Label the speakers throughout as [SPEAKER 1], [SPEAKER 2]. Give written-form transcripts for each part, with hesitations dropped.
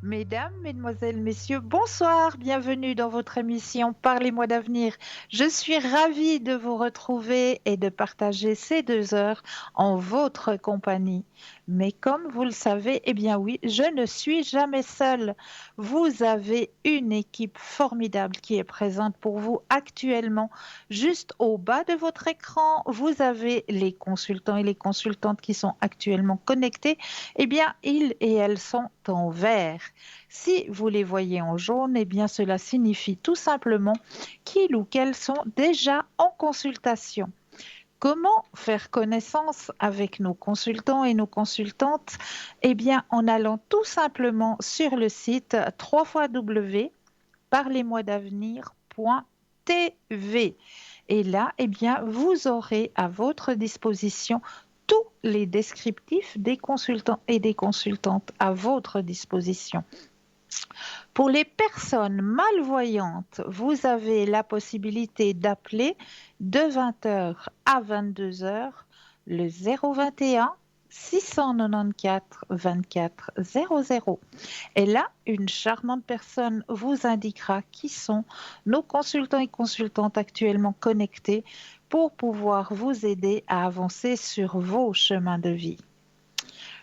[SPEAKER 1] Mesdames, Mesdemoiselles, Messieurs, bonsoir, bienvenue dans votre émission Parlez-moi d'avenir. Je suis ravie de vous retrouver et de partager ces 2 heures en votre compagnie. Mais comme vous le savez, eh bien oui, je ne suis jamais seule. Vous avez une équipe formidable qui est présente pour vous actuellement. Juste au bas de votre écran, vous avez les consultants et les consultantes qui sont actuellement connectés. Eh bien, ils et elles sont en vert. Si vous les voyez en jaune, eh bien cela signifie tout simplement qu'ils ou qu'elles sont déjà en consultation. Comment faire connaissance avec nos consultants et nos consultantes? Eh bien, en allant tout simplement sur le site www.parlez-moi-d'avenir.tv. Et là, eh bien, vous aurez à votre disposition tous les descriptifs des consultants et des consultantes à votre disposition. Pour les personnes malvoyantes, vous avez la possibilité d'appeler de 20 heures à 22 heures le 021 694 24 00. Et là, une charmante personne vous indiquera qui sont nos consultants et consultantes actuellement connectés pour pouvoir vous aider à avancer sur vos chemins de vie.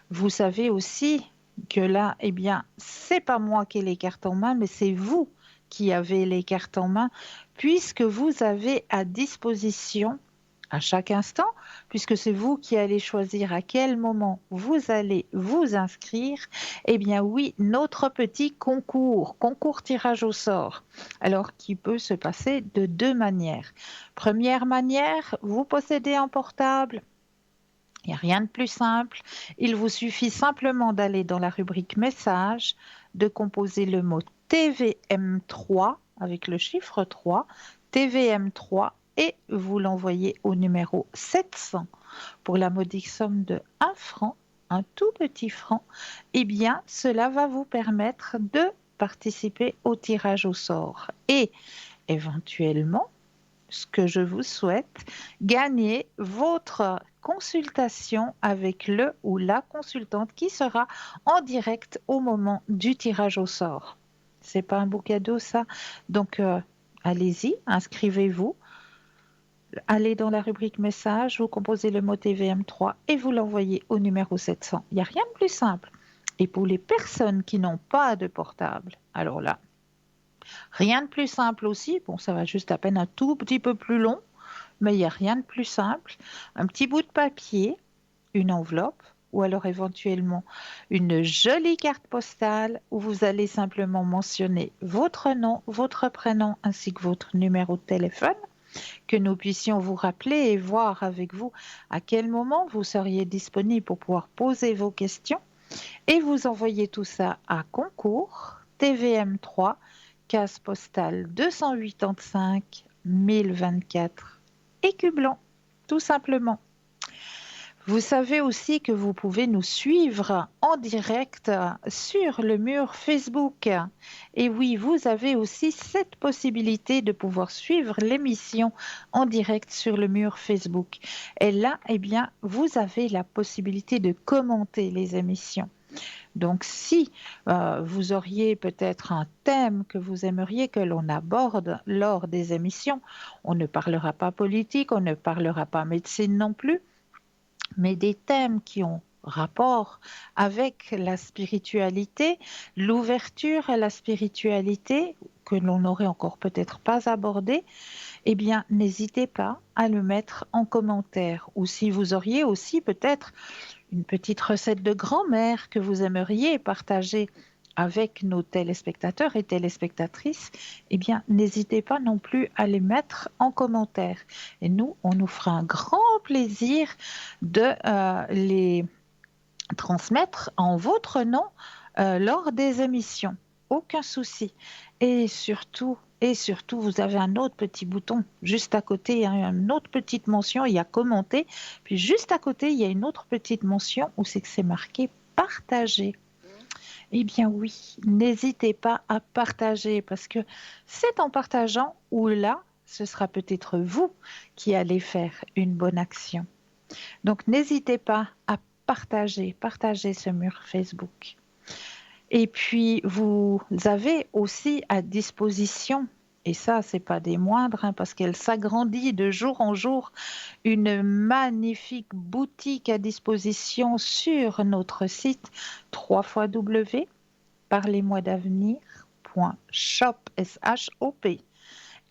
[SPEAKER 1] Vous savez aussi que là, eh bien, c'est pas moi qui ai les cartes en main, mais c'est vous qui avez les cartes en main, puisque vous avez à disposition à chaque instant, puisque c'est vous qui allez choisir à quel moment vous allez vous inscrire, eh bien oui, notre petit concours tirage au sort, alors qui peut se passer de 2 manières. Première manière, vous possédez un portable. Il n'y a rien de plus simple. Il vous suffit simplement d'aller dans la rubrique message, de composer le mot TVM3 avec le chiffre 3, TVM3, et vous l'envoyez au numéro 700 pour la modique somme de 1 franc, un tout petit franc. Eh bien, cela va vous permettre de participer au tirage au sort et éventuellement, ce que je vous souhaite, gagner votre consultation avec le ou la consultante qui sera en direct au moment du tirage au sort. C'est pas un beau cadeau ça? Donc allez-y, inscrivez-vous, allez dans la rubrique message, vous composez le mot TVM3 et vous l'envoyez au numéro 700. Il n'y a rien de plus simple. Et pour les personnes qui n'ont pas de portable, alors là, rien de plus simple aussi. Bon, ça va juste à peine un tout petit peu plus long, mais il n'y a rien de plus simple. Un petit bout de papier, une enveloppe ou alors éventuellement une jolie carte postale où vous allez simplement mentionner votre nom, votre prénom ainsi que votre numéro de téléphone, que nous puissions vous rappeler et voir avec vous à quel moment vous seriez disponible pour pouvoir poser vos questions, et vous envoyez tout ça à concours TVM3, case postale 285 1024, Écublens, tout simplement. Vous savez aussi que vous pouvez nous suivre en direct sur le mur Facebook. Et oui, vous avez aussi cette possibilité de pouvoir suivre l'émission en direct sur le mur Facebook. Et là, eh bien, vous avez la possibilité de commenter les émissions. Donc, si vous auriez peut-être un thème que vous aimeriez que l'on aborde lors des émissions, on ne parlera pas politique, on ne parlera pas médecine non plus, mais des thèmes qui ont rapport avec la spiritualité, l'ouverture à la spiritualité que l'on n'aurait encore peut-être pas abordé, eh bien, n'hésitez pas à le mettre en commentaire. Ou si vous auriez aussi peut-être une petite recette de grand-mère que vous aimeriez partager avec nos téléspectateurs et téléspectatrices, eh bien, n'hésitez pas non plus à les mettre en commentaire. Et nous, on nous fera un grand plaisir de les transmettre en votre nom lors des émissions. Aucun souci. Et surtout, vous avez un autre petit bouton juste à côté, hein, une autre petite mention, il y a commenter. Puis juste à côté, il y a une autre petite mention où c'est que c'est marqué partager. Eh bien oui, n'hésitez pas à partager parce que c'est en partageant où là, ce sera peut-être vous qui allez faire une bonne action. Donc n'hésitez pas à partager ce mur Facebook. Et puis, vous avez aussi à disposition, et ça, c'est pas des moindres, hein, parce qu'elle s'agrandit de jour en jour, une magnifique boutique à disposition sur notre site www.parlez-moi-d'avenir.shop, S-H-O-P.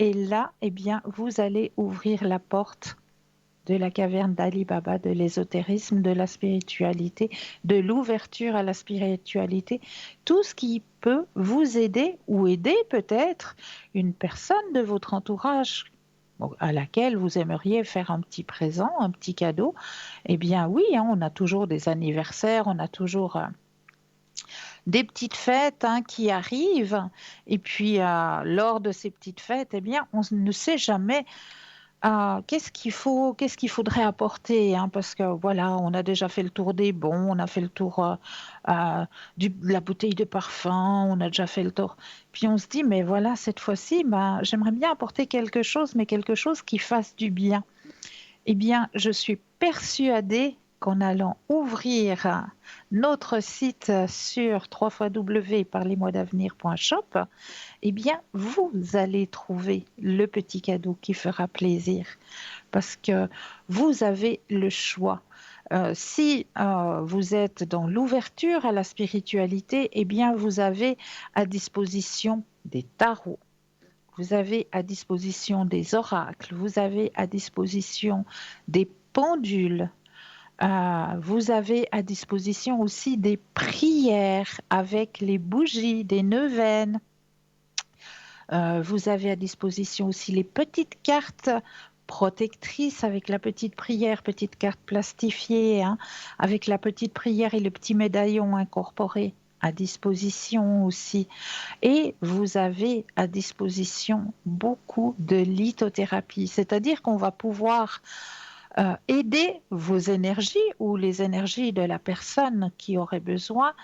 [SPEAKER 1] Et là, eh bien, vous allez ouvrir la porte de la caverne d'Ali Baba, de l'ésotérisme, de la spiritualité, de l'ouverture à la spiritualité, tout ce qui peut vous aider ou aider peut-être une personne de votre entourage à laquelle vous aimeriez faire un petit présent, un petit cadeau. Eh bien oui, hein, on a toujours des anniversaires, on a toujours des petites fêtes, hein, qui arrivent. Et puis lors de ces petites fêtes, eh bien on ne sait jamais qu'est-ce qu'il faudrait apporter, hein, parce que voilà, on a déjà fait le tour des bons, on a fait le tour de la bouteille de parfum, on a déjà fait le tour. Puis on se dit, mais voilà, cette fois-ci, ben, j'aimerais bien apporter quelque chose, mais quelque chose qui fasse du bien. Eh bien, je suis persuadée qu'en allant ouvrir notre site sur www.parlez-moi-d'avenir.shop, eh bien, vous allez trouver le petit cadeau qui fera plaisir parce que vous avez le choix. Si vous êtes dans l'ouverture à la spiritualité, eh bien, vous avez à disposition des tarots, vous avez à disposition des oracles, vous avez à disposition des pendules, vous avez à disposition aussi des prières avec les bougies, des neuvaines. Vous avez à disposition aussi les petites cartes protectrices avec la petite prière, petite carte plastifiée, hein, avec la petite prière et le petit médaillon incorporé à disposition aussi. Et vous avez à disposition beaucoup de lithothérapie, c'est-à-dire qu'on va pouvoir aider vos énergies ou les énergies de la personne qui aurait besoin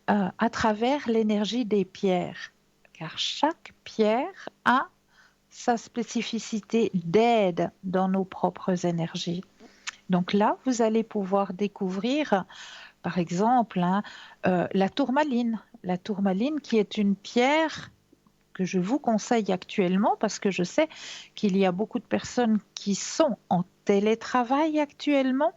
[SPEAKER 1] à travers l'énergie des pierres. Car chaque pierre a sa spécificité d'aide dans nos propres énergies. Donc là, vous allez pouvoir découvrir, par exemple, hein, la tourmaline. La tourmaline qui est une pierre que je vous conseille actuellement parce que je sais qu'il y a beaucoup de personnes qui sont en télétravail actuellement.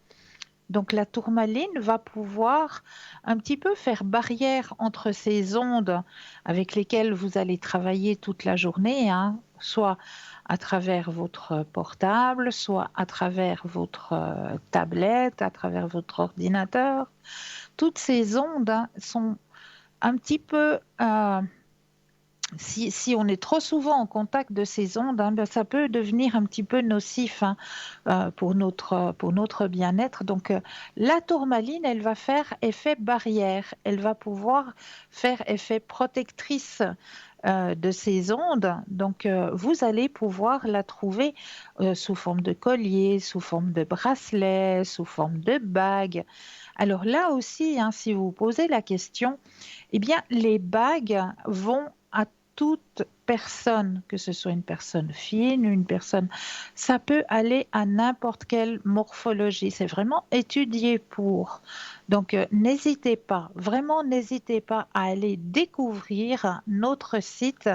[SPEAKER 1] Donc la tourmaline va pouvoir un petit peu faire barrière entre ces ondes avec lesquelles vous allez travailler toute la journée, hein, soit à travers votre portable, soit à travers votre tablette, à travers votre ordinateur. Toutes ces ondes, hein, sont un petit peu si on est trop souvent en contact de ces ondes, hein, ben, ça peut devenir un petit peu nocif, hein, pour notre bien-être. Donc, la tourmaline, elle va faire effet barrière. Elle va pouvoir faire effet protectrice de ces ondes. Donc, vous allez pouvoir la trouver sous forme de collier, sous forme de bracelet, sous forme de bague. Alors là aussi, hein, si vous vous posez la question, eh bien, les bagues vont à toute personne, que ce soit une personne fine, une personne, ça peut aller à n'importe quelle morphologie. C'est vraiment étudié pour. Donc, n'hésitez pas, vraiment n'hésitez pas à aller découvrir notre site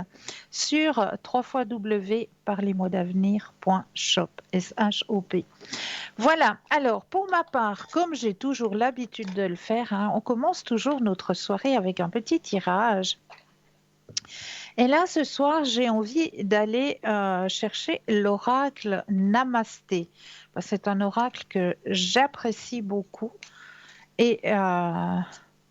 [SPEAKER 1] sur www.parlez-moi-d'avenir.shop, S-H-O-P. Voilà, alors pour ma part, comme j'ai toujours l'habitude de le faire, hein, on commence toujours notre soirée avec un petit tirage. Et là, ce soir, j'ai envie d'aller chercher l'oracle Namasté. C'est un oracle que j'apprécie beaucoup. Et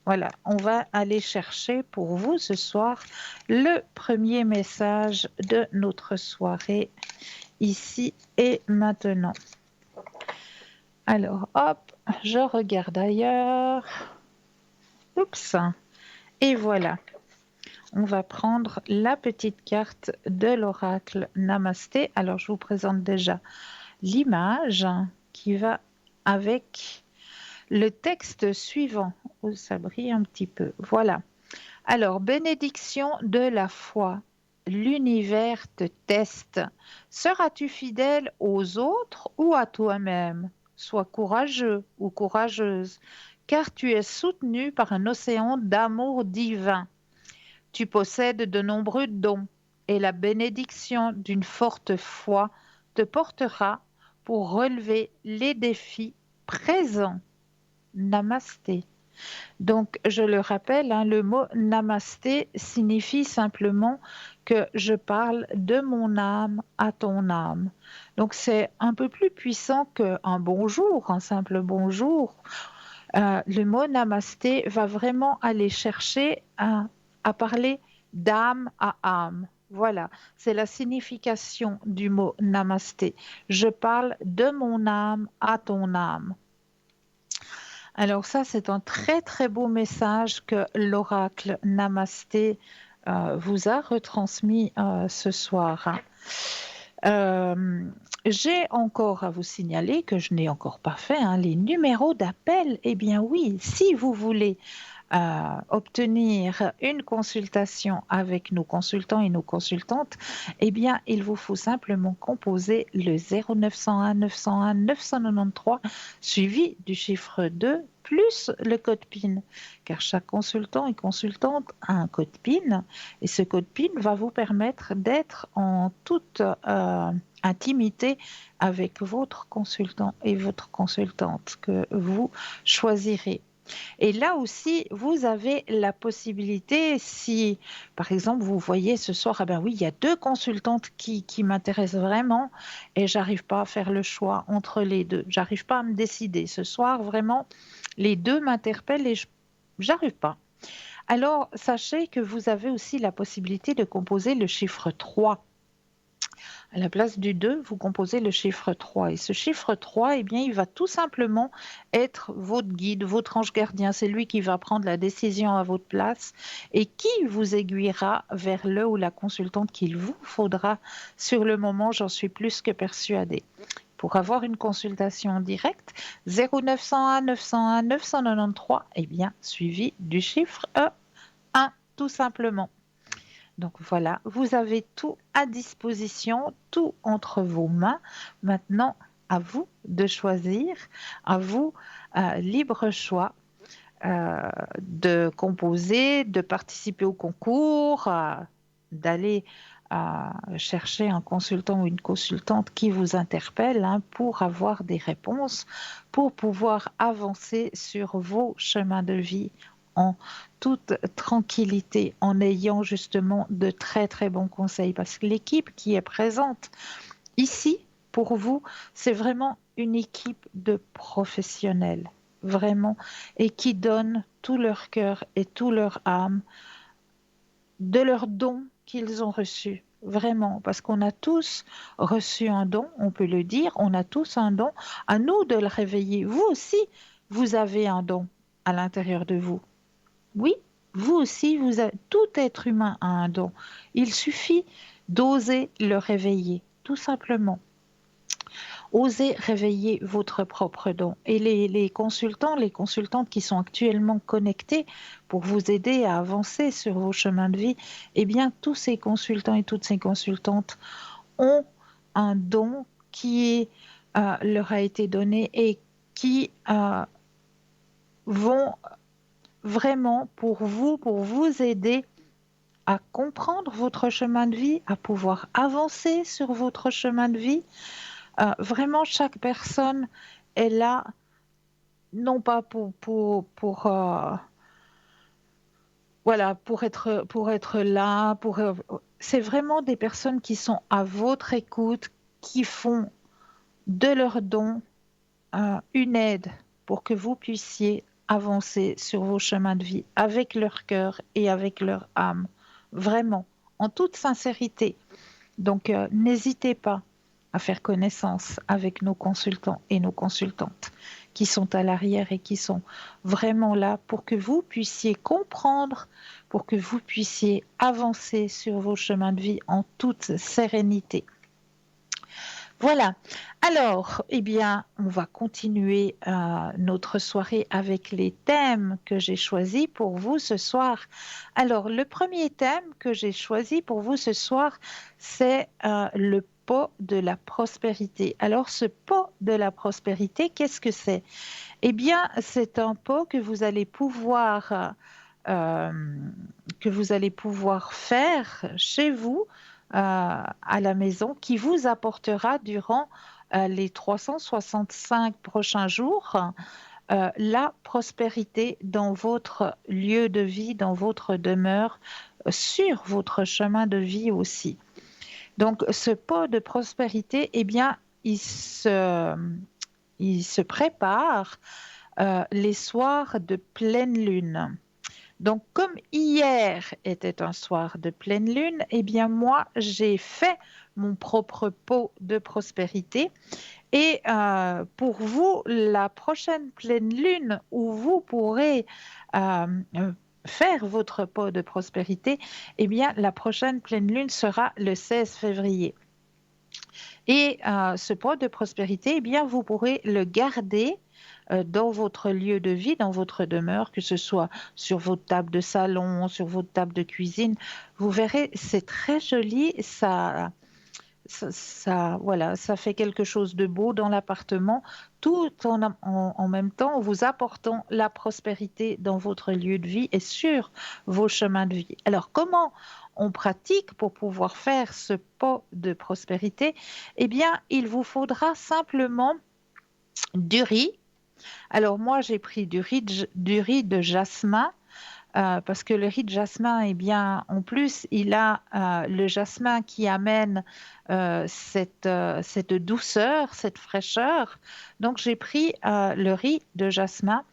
[SPEAKER 1] voilà, on va aller chercher pour vous ce soir le premier message de notre soirée ici et maintenant. Alors, hop, je regarde ailleurs. Oups. Et voilà. On va prendre la petite carte de l'oracle Namasté. Alors, je vous présente déjà l'image qui va avec le texte suivant. Oh, ça brille un petit peu. Voilà. Alors, bénédiction de la foi. L'univers te teste. Seras-tu fidèle aux autres ou à toi-même? Sois courageux ou courageuse, car tu es soutenu par un océan d'amour divin. Tu possèdes de nombreux dons et la bénédiction d'une forte foi te portera pour relever les défis présents. Namasté. Donc, je le rappelle, hein, le mot namasté signifie simplement que je parle de mon âme à ton âme. Donc, c'est un peu plus puissant qu'un bonjour, un simple bonjour. Le mot namasté va vraiment aller chercher à parler d'âme à âme. Voilà, c'est la signification du mot namasté. Je parle de mon âme à ton âme. Alors ça, c'est un très très beau message que l'oracle Namasté vous a retransmis ce soir, hein. Euh, j'ai encore à vous signaler que je n'ai encore pas fait, hein, les numéros d'appel. Eh bien oui, si vous voulez obtenir une consultation avec nos consultants et nos consultantes, eh bien, il vous faut simplement composer le 0901 901 993 suivi du chiffre 2 plus le code PIN, car chaque consultant et consultante a un code PIN et ce code PIN va vous permettre d'être en toute intimité avec votre consultant et votre consultante que vous choisirez. Et là aussi, vous avez la possibilité, si par exemple vous voyez ce soir, ah ben oui, il y a deux consultantes qui m'intéressent vraiment et j'arrive pas à faire le choix entre les deux. J'arrive pas à me décider. Ce soir, vraiment, les deux m'interpellent et j'arrive pas. Alors, sachez que vous avez aussi la possibilité de composer le chiffre 3. À la place du 2, vous composez le chiffre 3. Et ce chiffre 3, eh bien, il va tout simplement être votre guide, votre ange gardien. C'est lui qui va prendre la décision à votre place et qui vous aiguillera vers le ou la consultante qu'il vous faudra. Sur le moment, j'en suis plus que persuadée. Pour avoir une consultation en direct, 0901 901 993, eh bien, suivi du chiffre 1, tout simplement. Donc voilà, vous avez tout à disposition, tout entre vos mains. Maintenant, à vous de choisir, à vous, libre choix de composer, de participer au concours, d'aller chercher un consultant ou une consultante qui vous interpelle, hein, pour avoir des réponses, pour pouvoir avancer sur vos chemins de vie en toute tranquillité, en ayant justement de très très bons conseils. Parce que l'équipe qui est présente ici, pour vous, c'est vraiment une équipe de professionnels, vraiment, et qui donnent tout leur cœur et tout leur âme de leurs dons qu'ils ont reçus. Vraiment, parce qu'on a tous reçu un don, on peut le dire, on a tous un don, à nous de le réveiller. Vous aussi, vous avez un don à l'intérieur de vous. Oui, vous aussi, tout être humain a un don. Il suffit d'oser le réveiller, tout simplement. Osez réveiller votre propre don. Et les consultants, les consultantes qui sont actuellement connectés pour vous aider à avancer sur vos chemins de vie, eh bien, tous ces consultants et toutes ces consultantes ont un don qui leur a été donné et qui vont vraiment pour vous aider à comprendre votre chemin de vie, à pouvoir avancer sur votre chemin de vie. Vraiment, chaque personne est là, non pas voilà, pour être là, c'est vraiment des personnes qui sont à votre écoute, qui font de leurs dons une aide pour que vous puissiez avancer sur vos chemins de vie avec leur cœur et avec leur âme, vraiment, en toute sincérité. Donc, n'hésitez pas à faire connaissance avec nos consultants et nos consultantes qui sont à l'arrière et qui sont vraiment là pour que vous puissiez comprendre, pour que vous puissiez avancer sur vos chemins de vie en toute sérénité. Voilà. Alors, eh bien, on va continuer notre soirée avec les thèmes que j'ai choisis pour vous ce soir. Alors, le premier thème que j'ai choisi pour vous ce soir, c'est le pot de la prospérité. Alors, ce pot de la prospérité, qu'est-ce que c'est? Eh bien, c'est un pot euh, que vous allez pouvoir faire chez vous, à la maison, qui vous apportera durant les 365 prochains jours la prospérité dans votre lieu de vie, dans votre demeure, sur votre chemin de vie aussi. Donc, ce pot de prospérité, eh bien, il se prépare les soirs de pleine lune. Donc, comme hier était un soir de pleine lune, eh bien, moi, j'ai fait mon propre pot de prospérité. Et pour vous, la prochaine pleine lune où vous pourrez euh, euh, faire votre pot de prospérité, eh bien, la prochaine pleine lune sera le 16 février. Et ce pot de prospérité, eh bien, vous pourrez le garder dans votre lieu de vie, dans votre demeure, que ce soit sur votre table de salon, sur votre table de cuisine. Vous verrez, c'est très joli, voilà, ça fait quelque chose de beau dans l'appartement, tout en même temps en vous apportant la prospérité dans votre lieu de vie et sur vos chemins de vie. Alors, comment on pratique pour pouvoir faire ce pot de prospérité? Eh bien, il vous faudra simplement du riz. Alors, moi, j'ai pris du riz de jasmin parce que le riz de jasmin, eh bien, en plus, il a le jasmin qui amène cette douceur, cette fraîcheur. Donc, j'ai pris le riz de jasmin.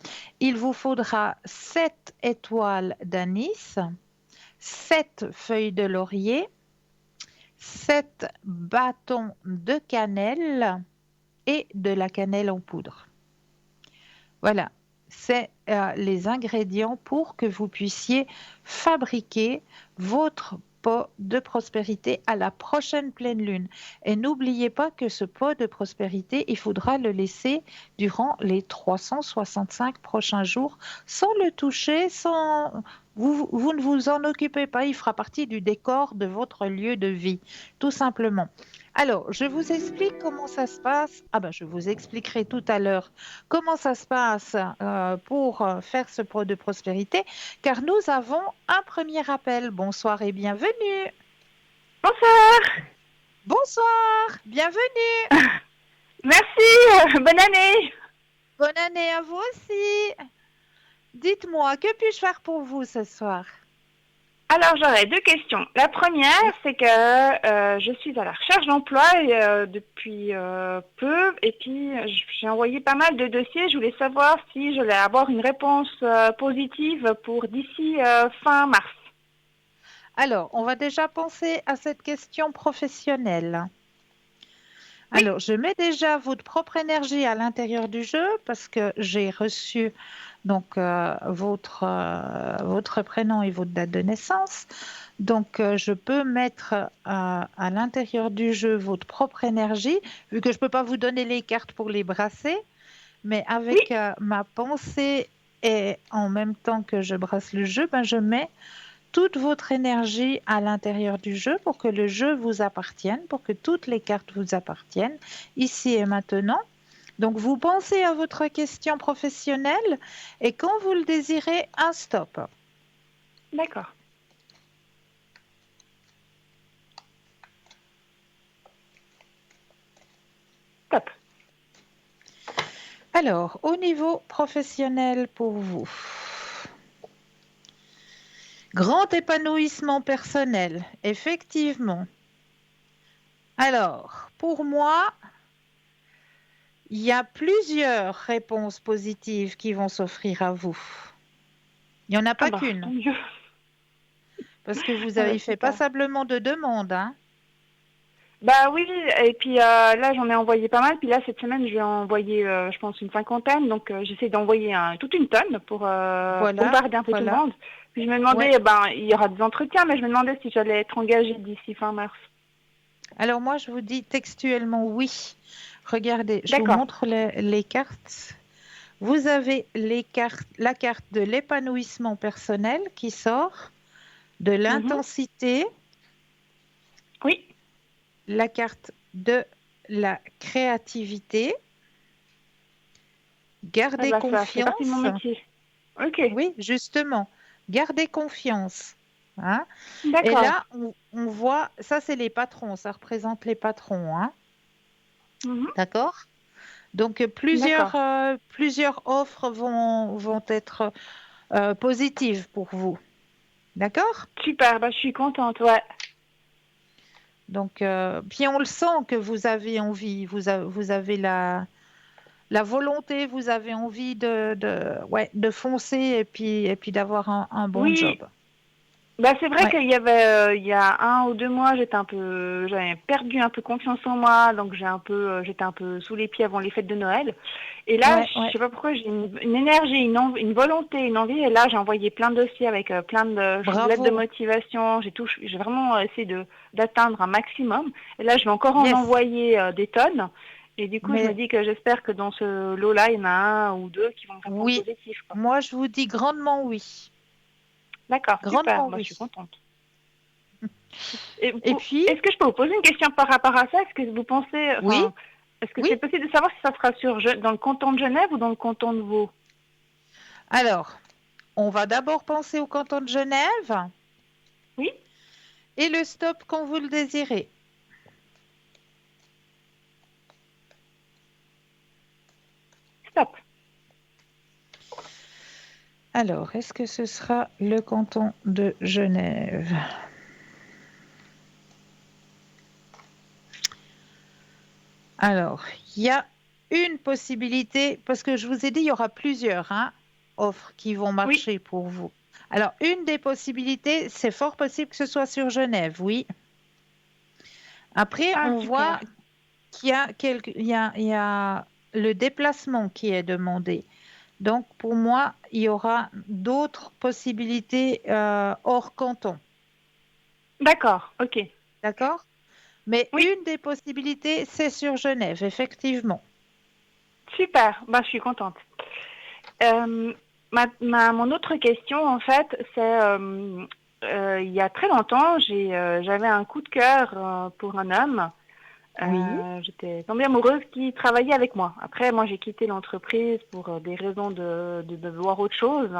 [SPEAKER 1] Il vous faudra 7 étoiles d'anis, 7 feuilles de laurier, 7 bâtons de cannelle et de la cannelle en poudre. Voilà, c'est les ingrédients pour que vous puissiez fabriquer votre pot de prospérité à la prochaine pleine lune. Et n'oubliez pas que ce pot de prospérité, il faudra le laisser durant les 365 prochains jours sans le toucher, vous ne vous en occupez pas, il fera partie du décor de votre lieu de vie, tout simplement. Alors, je vous explique comment ça se passe. Ah ben, je vous expliquerai tout à l'heure comment ça se passe pour faire ce pot de prospérité, car nous avons un premier appel. Bonsoir et bienvenue.
[SPEAKER 2] Bonsoir.
[SPEAKER 1] Bonsoir, bienvenue.
[SPEAKER 2] Merci, bonne année.
[SPEAKER 1] Bonne année à vous aussi. Dites-moi, que puis-je faire pour vous ce soir?
[SPEAKER 2] Alors j'aurais deux questions. La première, c'est que je suis à la recherche d'emploi depuis peu et puis j'ai envoyé pas mal de dossiers. Je voulais savoir si je vais avoir une réponse positive pour d'ici fin mars.
[SPEAKER 1] Alors, on va déjà penser à cette question professionnelle.
[SPEAKER 2] Oui,
[SPEAKER 1] Alors, je mets déjà votre propre énergie à l'intérieur du jeu parce que j'ai reçu donc votre prénom et votre date de naissance. Donc, je peux mettre à l'intérieur du jeu votre propre énergie, vu que je ne peux pas vous donner les cartes pour les brasser, mais
[SPEAKER 2] oui,
[SPEAKER 1] avec ma pensée et en même temps que je brasse le jeu, ben, je mets toute votre énergie à l'intérieur du jeu pour que le jeu vous appartienne, pour que toutes les cartes vous appartiennent, ici et maintenant. Donc, vous pensez à votre question professionnelle et quand vous le désirez, un stop.
[SPEAKER 2] d'accord. Top.
[SPEAKER 1] Alors, au niveau professionnel pour vous, grand épanouissement personnel, effectivement. Alors, pour moi, il y a plusieurs réponses positives qui vont s'offrir à vous. Il n'y en a
[SPEAKER 2] Ah
[SPEAKER 1] pas
[SPEAKER 2] bah,
[SPEAKER 1] qu'une.
[SPEAKER 2] tant mieux.
[SPEAKER 1] Parce que vous
[SPEAKER 2] Ah bah,
[SPEAKER 1] avez fait
[SPEAKER 2] super.
[SPEAKER 1] passablement de demandes, hein?
[SPEAKER 2] Bah oui, et puis là j'en ai envoyé pas mal, puis là cette semaine je vais envoyer je pense une cinquantaine, donc j'essaie d'envoyer toute une tonne pour
[SPEAKER 1] Voilà,
[SPEAKER 2] bombarder un peu tout le
[SPEAKER 1] voilà.
[SPEAKER 2] monde. Puis je me
[SPEAKER 1] Ouais.
[SPEAKER 2] demandais, ben il y aura des entretiens, mais je me demandais si j'allais être engagée d'ici fin mars.
[SPEAKER 1] Alors moi, je vous dis textuellement oui. Regardez, je vous
[SPEAKER 2] D'accord.
[SPEAKER 1] montre les cartes. Vous avez la carte de l'épanouissement personnel qui sort, de
[SPEAKER 2] Mhm.
[SPEAKER 1] l'intensité,
[SPEAKER 2] Oui.
[SPEAKER 1] la carte de la créativité.
[SPEAKER 2] Ah
[SPEAKER 1] Gardez
[SPEAKER 2] bah ça fait partie de mon
[SPEAKER 1] confiance.
[SPEAKER 2] métier. Ok,
[SPEAKER 1] Oui, justement, gardez confiance. Hein. Et
[SPEAKER 2] d'accord.
[SPEAKER 1] là, on voit, ça c'est les patrons, ça représente les patrons. Hein.
[SPEAKER 2] Mhm.
[SPEAKER 1] D'accord? Donc,
[SPEAKER 2] D'accord.
[SPEAKER 1] plusieurs offres vont être positives pour vous. D'accord?
[SPEAKER 2] Super, bah je suis contente, ouais.
[SPEAKER 1] Donc, puis on le sent que vous avez envie, vous avez la volonté, vous avez envie ouais, de foncer et puis d'avoir un bon
[SPEAKER 2] Oui,
[SPEAKER 1] job.
[SPEAKER 2] bah c'est vrai
[SPEAKER 1] Ouais,
[SPEAKER 2] qu'il y avait il y a 1 ou 2 mois, j'avais perdu un peu confiance en moi, donc j'étais un peu sous les pieds avant les fêtes de Noël. Et là,
[SPEAKER 1] ouais,
[SPEAKER 2] je
[SPEAKER 1] ouais.
[SPEAKER 2] sais pas pourquoi, j'ai une énergie, une volonté, une envie. Et là, j'ai envoyé plein de dossiers avec plein de lettres de
[SPEAKER 1] Bravo.
[SPEAKER 2] motivation. J'ai vraiment essayé d'atteindre un maximum. Et là, je vais encore en
[SPEAKER 1] Yes.
[SPEAKER 2] envoyer des tonnes. Et du coup, je me
[SPEAKER 1] Mais
[SPEAKER 2] dis que j'espère que dans ce lot-là, il y en a 1 ou 2 qui vont me répondre
[SPEAKER 1] oui,
[SPEAKER 2] positif, quoi.
[SPEAKER 1] moi je vous dis grandement oui.
[SPEAKER 2] D'accord, super.
[SPEAKER 1] Grandement
[SPEAKER 2] Bah, je suis
[SPEAKER 1] oui.
[SPEAKER 2] contente. Et
[SPEAKER 1] Et puis,
[SPEAKER 2] est-ce que je peux vous poser une question par rapport à ça? Est-ce que vous pensez,
[SPEAKER 1] oui,
[SPEAKER 2] enfin, est-ce que
[SPEAKER 1] oui.
[SPEAKER 2] c'est possible de savoir si ça sera dans le canton de Genève ou dans le canton de Vaud?
[SPEAKER 1] Alors, on va d'abord penser au canton de Genève
[SPEAKER 2] Oui?
[SPEAKER 1] et le stop quand vous le désirez.
[SPEAKER 2] Stop.
[SPEAKER 1] Alors, est-ce que ce sera le canton de Genève? Alors, il y a une possibilité, parce que je vous ai dit, il y aura plusieurs offres qui vont
[SPEAKER 2] Oui.
[SPEAKER 1] marcher pour vous. Alors, une des possibilités, c'est fort possible que ce soit sur Genève, oui. Après,
[SPEAKER 2] Ah,
[SPEAKER 1] on voit
[SPEAKER 2] super.
[SPEAKER 1] qu'il y a, il y a le déplacement qui est demandé. Donc, pour moi, il y aura d'autres possibilités hors canton.
[SPEAKER 2] D'accord, ok.
[SPEAKER 1] D'accord? Mais
[SPEAKER 2] Oui,
[SPEAKER 1] une des possibilités, c'est sur Genève, effectivement.
[SPEAKER 2] super. Bah, je suis contente. Euh, mon autre question, en fait, c'est il y a très longtemps, j'avais un coup de cœur pour un homme.
[SPEAKER 1] Oui,
[SPEAKER 2] J'étais tombée amoureuse qui travaillait avec moi. Après, moi, j'ai quitté l'entreprise pour des raisons de voir autre chose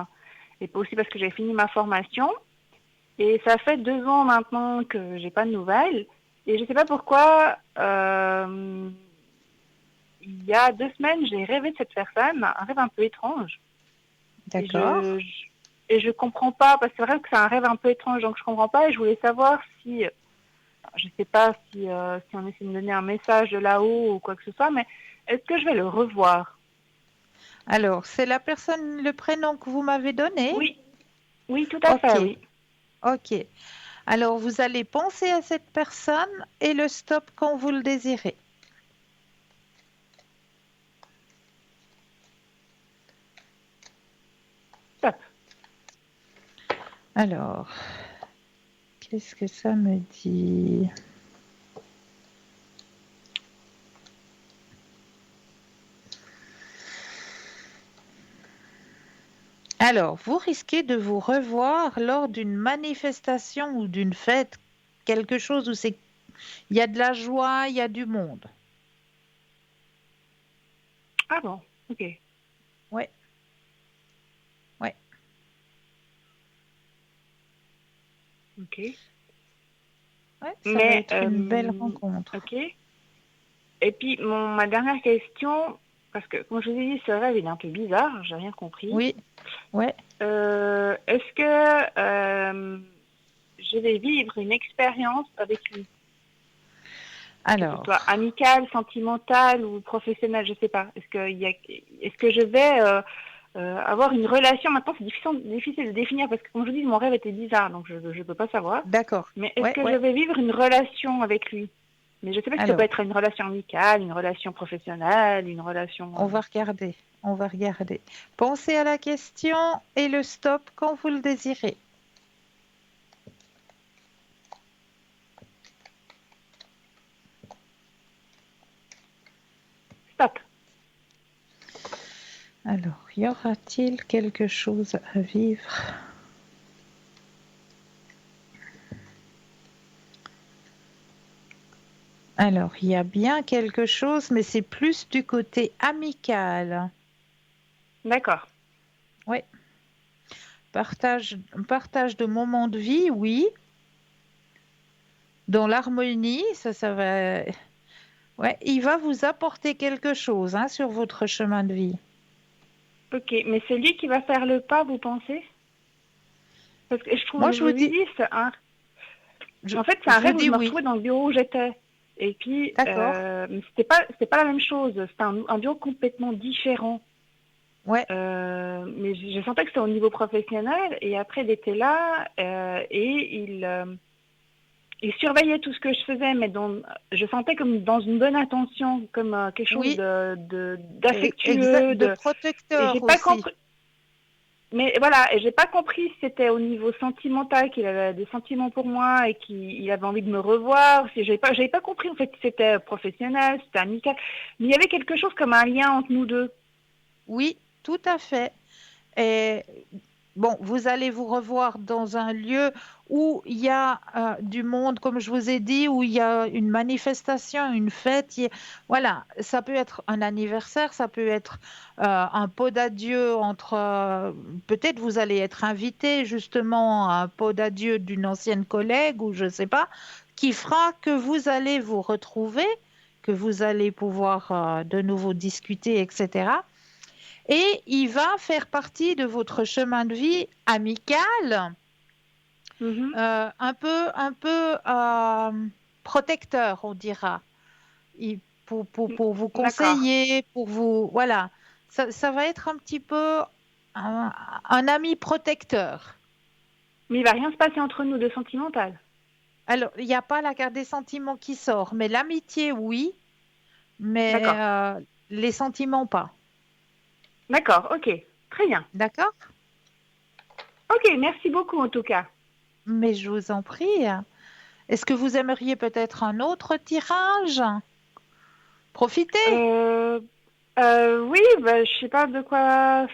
[SPEAKER 2] et aussi parce que j'ai fini ma formation. Et ça fait 2 ans maintenant que j'ai pas de nouvelles. Et je sais pas pourquoi, il y a 2 semaines, j'ai rêvé de cette personne, un rêve un peu étrange. Et
[SPEAKER 1] d'accord.
[SPEAKER 2] et je comprends pas, parce que c'est vrai que c'est un rêve un peu étrange, donc je comprends pas. Et je voulais savoir si, je sais pas si on essaie de me donner un message de là-haut ou quoi que ce soit, mais est-ce que je vais le revoir?
[SPEAKER 1] Alors, c'est la personne, le prénom que vous m'avez donné?
[SPEAKER 2] Oui, oui, tout à
[SPEAKER 1] Ok,
[SPEAKER 2] fait, oui.
[SPEAKER 1] ok. Alors, vous allez penser à cette personne et le stop quand vous le désirez.
[SPEAKER 2] Top.
[SPEAKER 1] Alors, qu'est-ce que ça me dit? Alors, vous risquez de vous revoir lors d'une manifestation ou d'une fête, quelque chose où il y a de la joie, il y a du monde.
[SPEAKER 2] Ah bon, ok,
[SPEAKER 1] Ouais, ouais,
[SPEAKER 2] ok.
[SPEAKER 1] ouais, ça va
[SPEAKER 2] Mais,
[SPEAKER 1] être une belle rencontre.
[SPEAKER 2] ok. Et puis, ma dernière question, parce que, comme je vous ai dit, ce rêve, il est un peu bizarre, j'ai rien compris.
[SPEAKER 1] Oui, ouais.
[SPEAKER 2] Est-ce que je vais vivre une expérience avec lui, que ce soit
[SPEAKER 1] Alors,
[SPEAKER 2] amicale, sentimentale ou professionnelle, je sais pas. Est-ce que je vais avoir une relation? Maintenant, c'est difficile de définir parce que, comme je vous dis, mon rêve était bizarre, donc je ne peux pas savoir.
[SPEAKER 1] d'accord.
[SPEAKER 2] Mais est-ce
[SPEAKER 1] Ouais,
[SPEAKER 2] que je
[SPEAKER 1] ouais.
[SPEAKER 2] vais vivre une relation avec lui? Mais je sais pas si ça peut
[SPEAKER 1] Alors,
[SPEAKER 2] être une relation amicale, une relation professionnelle, une relation...
[SPEAKER 1] on va regarder. On va regarder. Pensez à la question et le stop quand vous le désirez.
[SPEAKER 2] Stop.
[SPEAKER 1] Alors, y aura-t-il quelque chose à vivre? Alors, il y a bien quelque chose, mais c'est plus du côté amical.
[SPEAKER 2] D'accord.
[SPEAKER 1] Oui, partage de moments de vie, oui. Dans l'harmonie, ça va. Ouais, il va vous apporter quelque chose hein, sur votre chemin de vie.
[SPEAKER 2] Ok, mais c'est lui qui va faire le pas, vous pensez? Parce que je trouve,
[SPEAKER 1] Moi,
[SPEAKER 2] je
[SPEAKER 1] je
[SPEAKER 2] vous
[SPEAKER 1] vous
[SPEAKER 2] ai
[SPEAKER 1] dis,
[SPEAKER 2] dit,
[SPEAKER 1] je,
[SPEAKER 2] en fait, c'est
[SPEAKER 1] je
[SPEAKER 2] un
[SPEAKER 1] vous
[SPEAKER 2] rêve où je
[SPEAKER 1] dis
[SPEAKER 2] me
[SPEAKER 1] oui.
[SPEAKER 2] retrouvais dans le bureau où j'étais. Et puis,
[SPEAKER 1] D'accord.
[SPEAKER 2] c'était pas la même chose. C'était un bureau complètement différent.
[SPEAKER 1] Ouais,
[SPEAKER 2] Mais je sentais que c'était au niveau professionnel. Et après, il était là et il surveillait tout ce que je faisais, mais je sentais comme dans une bonne intention, comme quelque chose
[SPEAKER 1] oui, exact,
[SPEAKER 2] d'affectueux.
[SPEAKER 1] de
[SPEAKER 2] Et j'ai
[SPEAKER 1] protecteur
[SPEAKER 2] pas
[SPEAKER 1] aussi.
[SPEAKER 2] compris. Mais voilà, et j'ai pas compris si c'était au niveau sentimental qu'il avait des sentiments pour moi et qu'il avait envie de me revoir. Si j'avais pas compris en fait si c'était professionnel, si c'était amical. Mais il y avait quelque chose comme un lien entre nous deux.
[SPEAKER 1] Oui, tout à fait. Et bon, vous allez vous revoir dans un lieu où il y a du monde, comme je vous ai dit, où il y a une manifestation, une fête. Voilà, ça peut être un anniversaire, ça peut être un pot d'adieu entre... peut-être vous allez être invité justement à un pot d'adieu d'une ancienne collègue ou je ne sais pas, qui fera que vous allez vous retrouver, que vous allez pouvoir de nouveau discuter, etc. Et il va faire partie de votre chemin de vie amical,
[SPEAKER 2] Mhm.
[SPEAKER 1] un peu protecteur, on dira. Pour vous
[SPEAKER 2] D'accord.
[SPEAKER 1] conseiller, pour vous... Voilà, ça va être un petit peu un, un ami protecteur.
[SPEAKER 2] Mais il va rien se passer entre nous de sentimental.
[SPEAKER 1] Alors, il n'y a pas la carte des sentiments qui sort, mais l'amitié, oui, mais
[SPEAKER 2] D'accord.
[SPEAKER 1] les sentiments, pas.
[SPEAKER 2] D'accord, ok. Très bien.
[SPEAKER 1] D'accord?
[SPEAKER 2] Ok, merci beaucoup en tout cas.
[SPEAKER 1] Mais je vous en prie. Est-ce que vous aimeriez peut-être un autre tirage? Profitez.
[SPEAKER 2] Euh, oui, bah, je sais pas de quoi.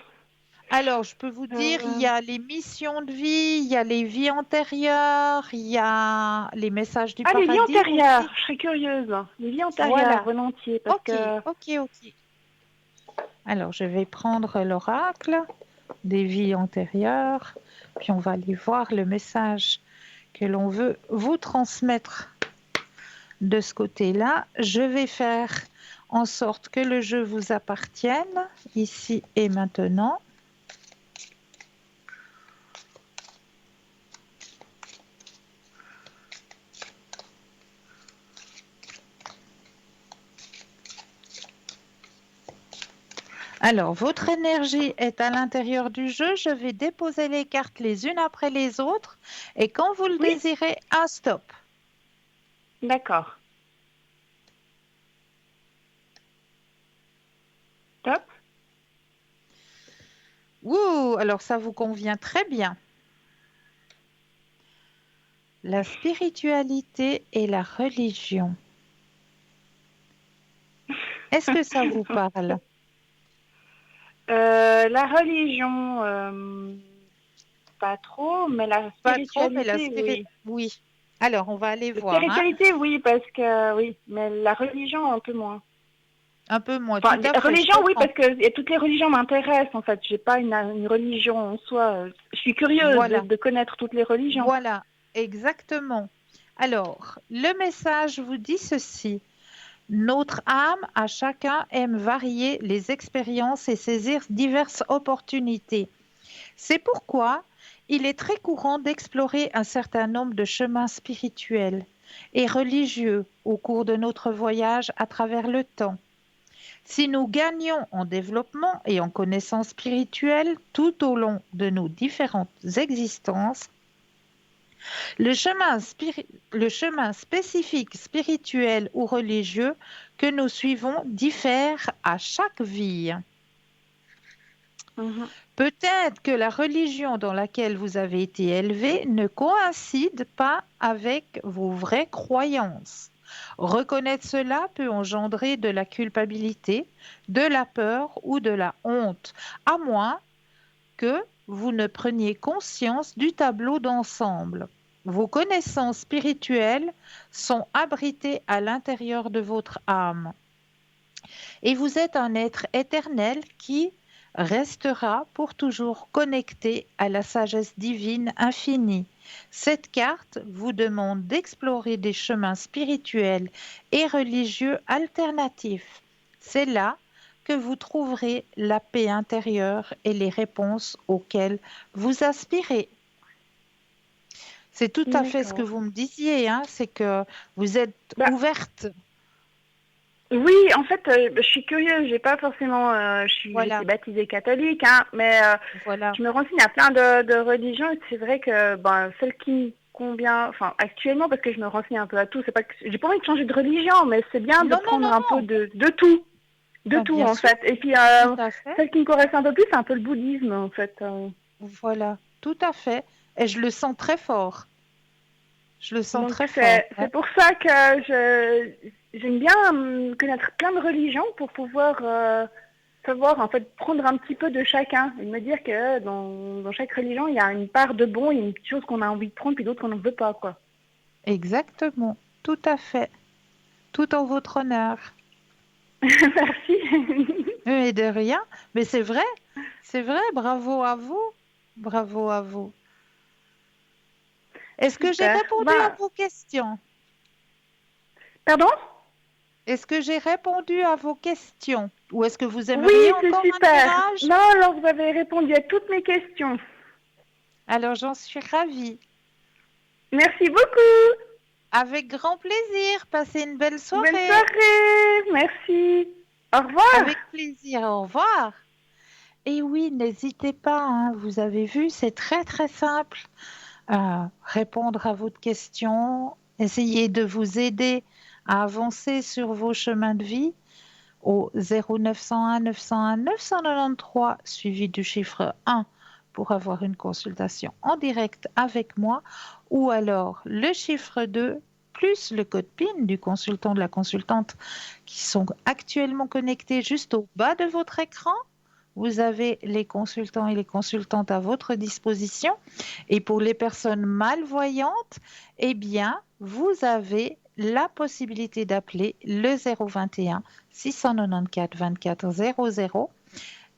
[SPEAKER 1] Alors, je peux vous dire, il y
[SPEAKER 2] euh,
[SPEAKER 1] a les missions de vie, il y a les vies antérieures, il y a les messages du
[SPEAKER 2] Ah, les vies
[SPEAKER 1] paradis
[SPEAKER 2] antérieures,
[SPEAKER 1] aussi.
[SPEAKER 2] je serais curieuse. Les vies antérieures,
[SPEAKER 1] Voilà.
[SPEAKER 2] volontiers, parce
[SPEAKER 1] Ok,
[SPEAKER 2] que...
[SPEAKER 1] ok, ok. Alors, je vais prendre l'oracle des vies antérieures, puis on va aller voir le message que l'on veut vous transmettre de ce côté-là. Je vais faire en sorte que le jeu vous appartienne ici et maintenant. Alors, votre énergie est à l'intérieur du jeu. Je vais déposer les cartes les unes après les autres. Et quand vous le
[SPEAKER 2] Oui,
[SPEAKER 1] désirez, un stop.
[SPEAKER 2] d'accord. Top.
[SPEAKER 1] Ouh, alors ça vous convient très bien. La spiritualité et la religion. Est-ce que ça vous parle?
[SPEAKER 2] La religion, pas trop, mais la
[SPEAKER 1] Pas trop, mais la
[SPEAKER 2] spiritualité,
[SPEAKER 1] spiritualité...
[SPEAKER 2] oui.
[SPEAKER 1] Oui. Alors, on va aller
[SPEAKER 2] La
[SPEAKER 1] voir, hein.
[SPEAKER 2] spiritualité, oui, parce que, oui, mais la religion, un peu moins.
[SPEAKER 1] Un peu moins, tout
[SPEAKER 2] Enfin,
[SPEAKER 1] à fait, je
[SPEAKER 2] religion, oui,
[SPEAKER 1] comprends.
[SPEAKER 2] parce que toutes les religions m'intéressent, en fait. J'ai pas une religion en soi. Je suis curieuse de,
[SPEAKER 1] Voilà,
[SPEAKER 2] de connaître toutes les religions.
[SPEAKER 1] voilà, exactement. Alors, le message vous dit ceci. Notre âme, à chacun, aime varier les expériences et saisir diverses opportunités. C'est pourquoi il est très courant d'explorer un certain nombre de chemins spirituels et religieux au cours de notre voyage à travers le temps. Si nous gagnons en développement et en connaissance spirituelle tout au long de nos différentes existences, le chemin spécifique spirituel ou religieux que nous suivons diffère à chaque vie.
[SPEAKER 2] Mhm.
[SPEAKER 1] Peut-être que la religion dans laquelle vous avez été élevé ne coïncide pas avec vos vraies croyances. Reconnaître cela peut engendrer de la culpabilité, de la peur ou de la honte, à moins que vous ne preniez conscience du tableau d'ensemble. Vos connaissances spirituelles sont abritées à l'intérieur de votre âme. Et vous êtes un être éternel qui restera pour toujours connecté à la sagesse divine infinie. Cette carte vous demande d'explorer des chemins spirituels et religieux alternatifs. C'est là que vous trouverez la paix intérieure et les réponses auxquelles vous aspirez. C'est tout à fait ce que
[SPEAKER 2] D'accord.
[SPEAKER 1] vous me disiez, hein, c'est que vous êtes
[SPEAKER 2] Bah,
[SPEAKER 1] ouverte.
[SPEAKER 2] oui, en fait, je suis curieuse. J'ai pas forcément, j'étais
[SPEAKER 1] Voilà,
[SPEAKER 2] baptisée catholique, hein, mais
[SPEAKER 1] voilà.
[SPEAKER 2] je me renseigne à plein de religions. Et c'est vrai que ben, celle qui me convient, enfin actuellement, parce que je me renseigne un peu à tout. C'est pas que j'ai pas envie de changer de religion, mais c'est bien de
[SPEAKER 1] Non, non,
[SPEAKER 2] prendre
[SPEAKER 1] non,
[SPEAKER 2] un peu
[SPEAKER 1] non.
[SPEAKER 2] de
[SPEAKER 1] Ben,
[SPEAKER 2] tout
[SPEAKER 1] bien
[SPEAKER 2] en
[SPEAKER 1] sûr,
[SPEAKER 2] fait. Et puis
[SPEAKER 1] tout à fait.
[SPEAKER 2] celle qui me correspond un peu plus, c'est un peu le bouddhisme en fait.
[SPEAKER 1] Voilà, tout à fait. Et je le sens très fort. Je le sens
[SPEAKER 2] Donc
[SPEAKER 1] très fort. Ouais.
[SPEAKER 2] c'est pour ça que j'aime bien connaître plein de religions pour pouvoir savoir en fait prendre un petit peu de chacun et me dire que dans chaque religion il y a une part de bon, il y a une petite chose qu'on a envie de prendre puis d'autres qu'on n'en veut pas quoi.
[SPEAKER 1] Exactement, tout à fait. Tout en votre honneur.
[SPEAKER 2] Merci.
[SPEAKER 1] Et de rien. Mais c'est vrai, bravo à vous. Bravo à vous. Est-ce que j'ai
[SPEAKER 2] Super.
[SPEAKER 1] répondu à
[SPEAKER 2] Ben,
[SPEAKER 1] vos questions?
[SPEAKER 2] pardon?
[SPEAKER 1] Est-ce que j'ai répondu à vos questions? Ou est-ce que vous
[SPEAKER 2] Oui,
[SPEAKER 1] aimeriez
[SPEAKER 2] c'est
[SPEAKER 1] encore un
[SPEAKER 2] super.
[SPEAKER 1] tirage?
[SPEAKER 2] Non, alors vous avez répondu à toutes mes questions.
[SPEAKER 1] Alors j'en suis ravie.
[SPEAKER 2] Merci beaucoup.
[SPEAKER 1] Avec grand plaisir. Passez une belle
[SPEAKER 2] Bonne
[SPEAKER 1] soirée.
[SPEAKER 2] soirée. Merci. Au revoir.
[SPEAKER 1] Avec plaisir. Au revoir. Et oui, n'hésitez pas, hein, vous avez vu, c'est très très simple. Répondre à votre question, essayer de vous aider à avancer sur vos chemins de vie au 0901 901 993 suivi du chiffre 1 pour avoir une consultation en direct avec moi ou alors le chiffre 2 plus le code PIN du consultant de la consultante qui sont actuellement connectés juste au bas de votre écran. Vous avez les consultants et les consultantes à votre disposition. Et pour les personnes malvoyantes, eh bien, vous avez la possibilité d'appeler le 021 694 24 00.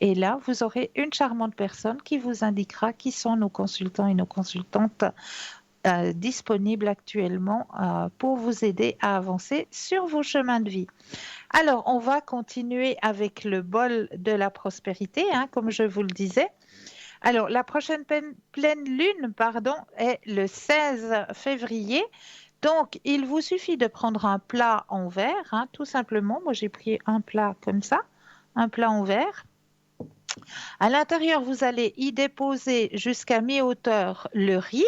[SPEAKER 1] Et là, vous aurez une charmante personne qui vous indiquera qui sont nos consultants et nos consultantes disponibles actuellement pour vous aider à avancer sur vos chemins de vie. Alors, on va continuer avec le bol de la prospérité, hein, comme je vous le disais. Alors, la prochaine pleine lune, pardon, est le 16 février. Donc, il vous suffit de prendre un plat en verre, hein, tout simplement. Moi, j'ai pris un plat comme ça, un plat en verre. À l'intérieur, vous allez y déposer jusqu'à mi-hauteur le riz.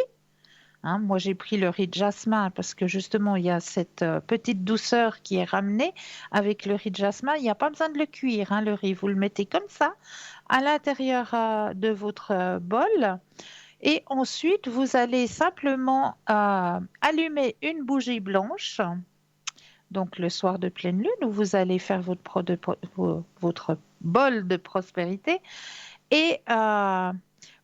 [SPEAKER 1] Hein, moi, j'ai pris le riz de jasmin parce que justement, il y a cette petite douceur qui est ramenée avec le riz de jasmin. Il n'y a pas besoin de le cuire, hein, le riz. Vous le mettez comme ça à l'intérieur de votre bol. Et ensuite, vous allez simplement allumer une bougie blanche. Donc, le soir de pleine lune, où vous allez faire votre bol de prospérité. Et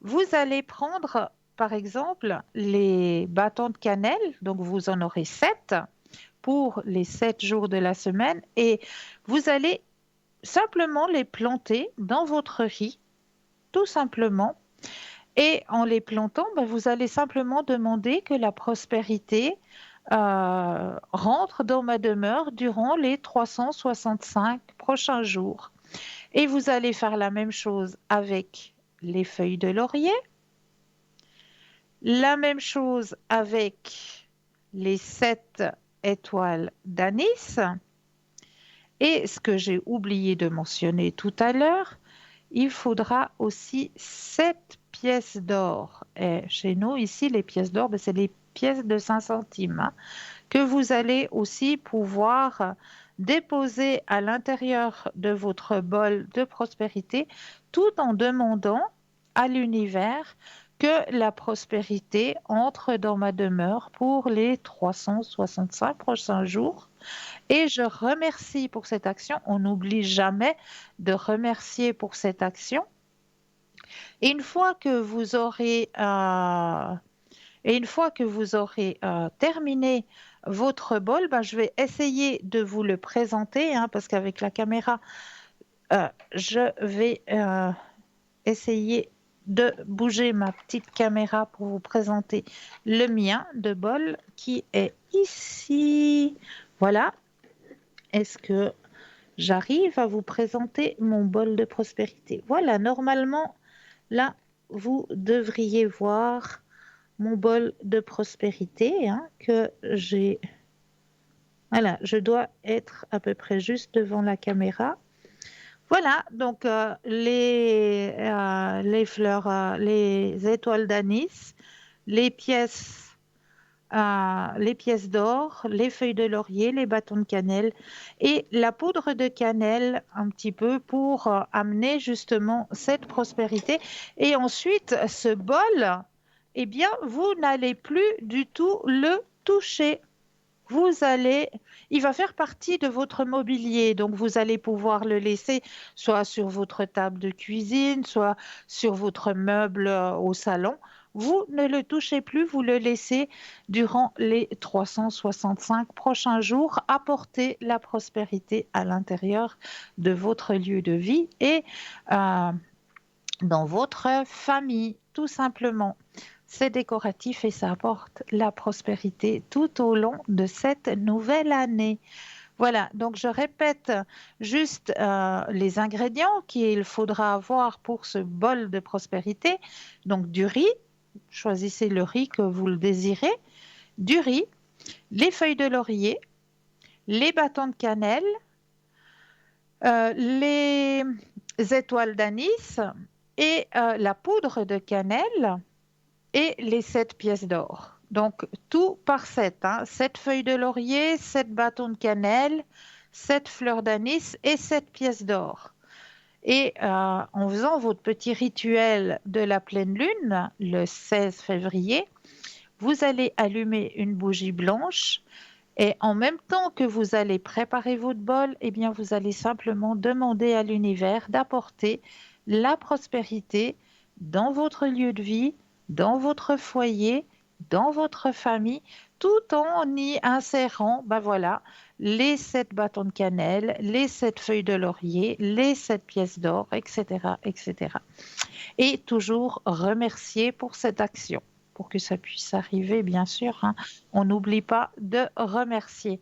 [SPEAKER 1] vous allez prendre, par exemple, les bâtons de cannelle. Donc, vous en aurez 7 pour les 7 jours de la semaine. Et vous allez simplement les planter dans votre riz, tout simplement. Et en les plantant, ben, vous allez simplement demander que la prospérité rentre dans ma demeure durant les 365 prochains jours. Et vous allez faire la même chose avec les feuilles de laurier, la même chose avec les 7 étoiles d'anis. Et ce que j'ai oublié de mentionner tout à l'heure, il faudra aussi 7 pièces d'or. Et chez nous, ici, les pièces d'or, ben, c'est les pièces de 5 centimes, hein, que vous allez aussi pouvoir déposer à l'intérieur de votre bol de prospérité tout en demandant à l'univers que la prospérité entre dans ma demeure pour les 365 prochains jours. Et je remercie pour cette action. On n'oublie jamais de remercier pour cette action. Et une fois que vous aurez Et une fois que vous aurez terminé votre bol, ben, je vais essayer de vous le présenter, hein, parce qu'avec la caméra, je vais essayer de bouger ma petite caméra pour vous présenter le mien de bol qui est ici. Voilà. Est-ce que j'arrive à vous présenter mon bol de prospérité? Voilà, normalement, là, vous devriez voir mon bol de prospérité, hein, que j'ai. Voilà, je dois être à peu près juste devant la caméra. Voilà, donc les fleurs, les étoiles d'anis, les les pièces d'or, les feuilles de laurier, les bâtons de cannelle et la poudre de cannelle un petit peu pour amener justement cette prospérité. Et ensuite, ce bol, eh bien, vous n'allez plus du tout le toucher. Il va faire partie de votre mobilier, donc vous allez pouvoir le laisser soit sur votre table de cuisine, soit sur votre meuble au salon. Vous ne le touchez plus, vous le laissez durant les 365 prochains jours apporter la prospérité à l'intérieur de votre lieu de vie et euh, dans votre famille, tout simplement. C'est décoratif et ça apporte la prospérité tout au long de cette nouvelle année. Voilà, donc je répète juste les ingrédients qu'il faudra avoir pour ce bol de prospérité. Donc du riz, choisissez le riz que vous le désirez, du riz, les feuilles de laurier, les bâtons de cannelle, les étoiles d'anis et la poudre de cannelle et les 7 pièces d'or. Donc, tout par 7, hein. 7 feuilles de laurier, 7 bâtons de cannelle, 7 fleurs d'anis et 7 pièces d'or. Et en faisant votre petit rituel de la pleine lune, le 16 février, vous allez allumer une bougie blanche et en même temps que vous allez préparer votre bol, eh bien, vous allez simplement demander à l'univers d'apporter la prospérité dans votre lieu de vie, dans votre foyer, dans votre famille, tout en y insérant, ben voilà, les 7 bâtons de cannelle, les 7 feuilles de laurier, les 7 pièces d'or, etc., etc. Et toujours remercier pour cette action. Pour que ça puisse arriver, bien sûr, hein, on n'oublie pas de remercier.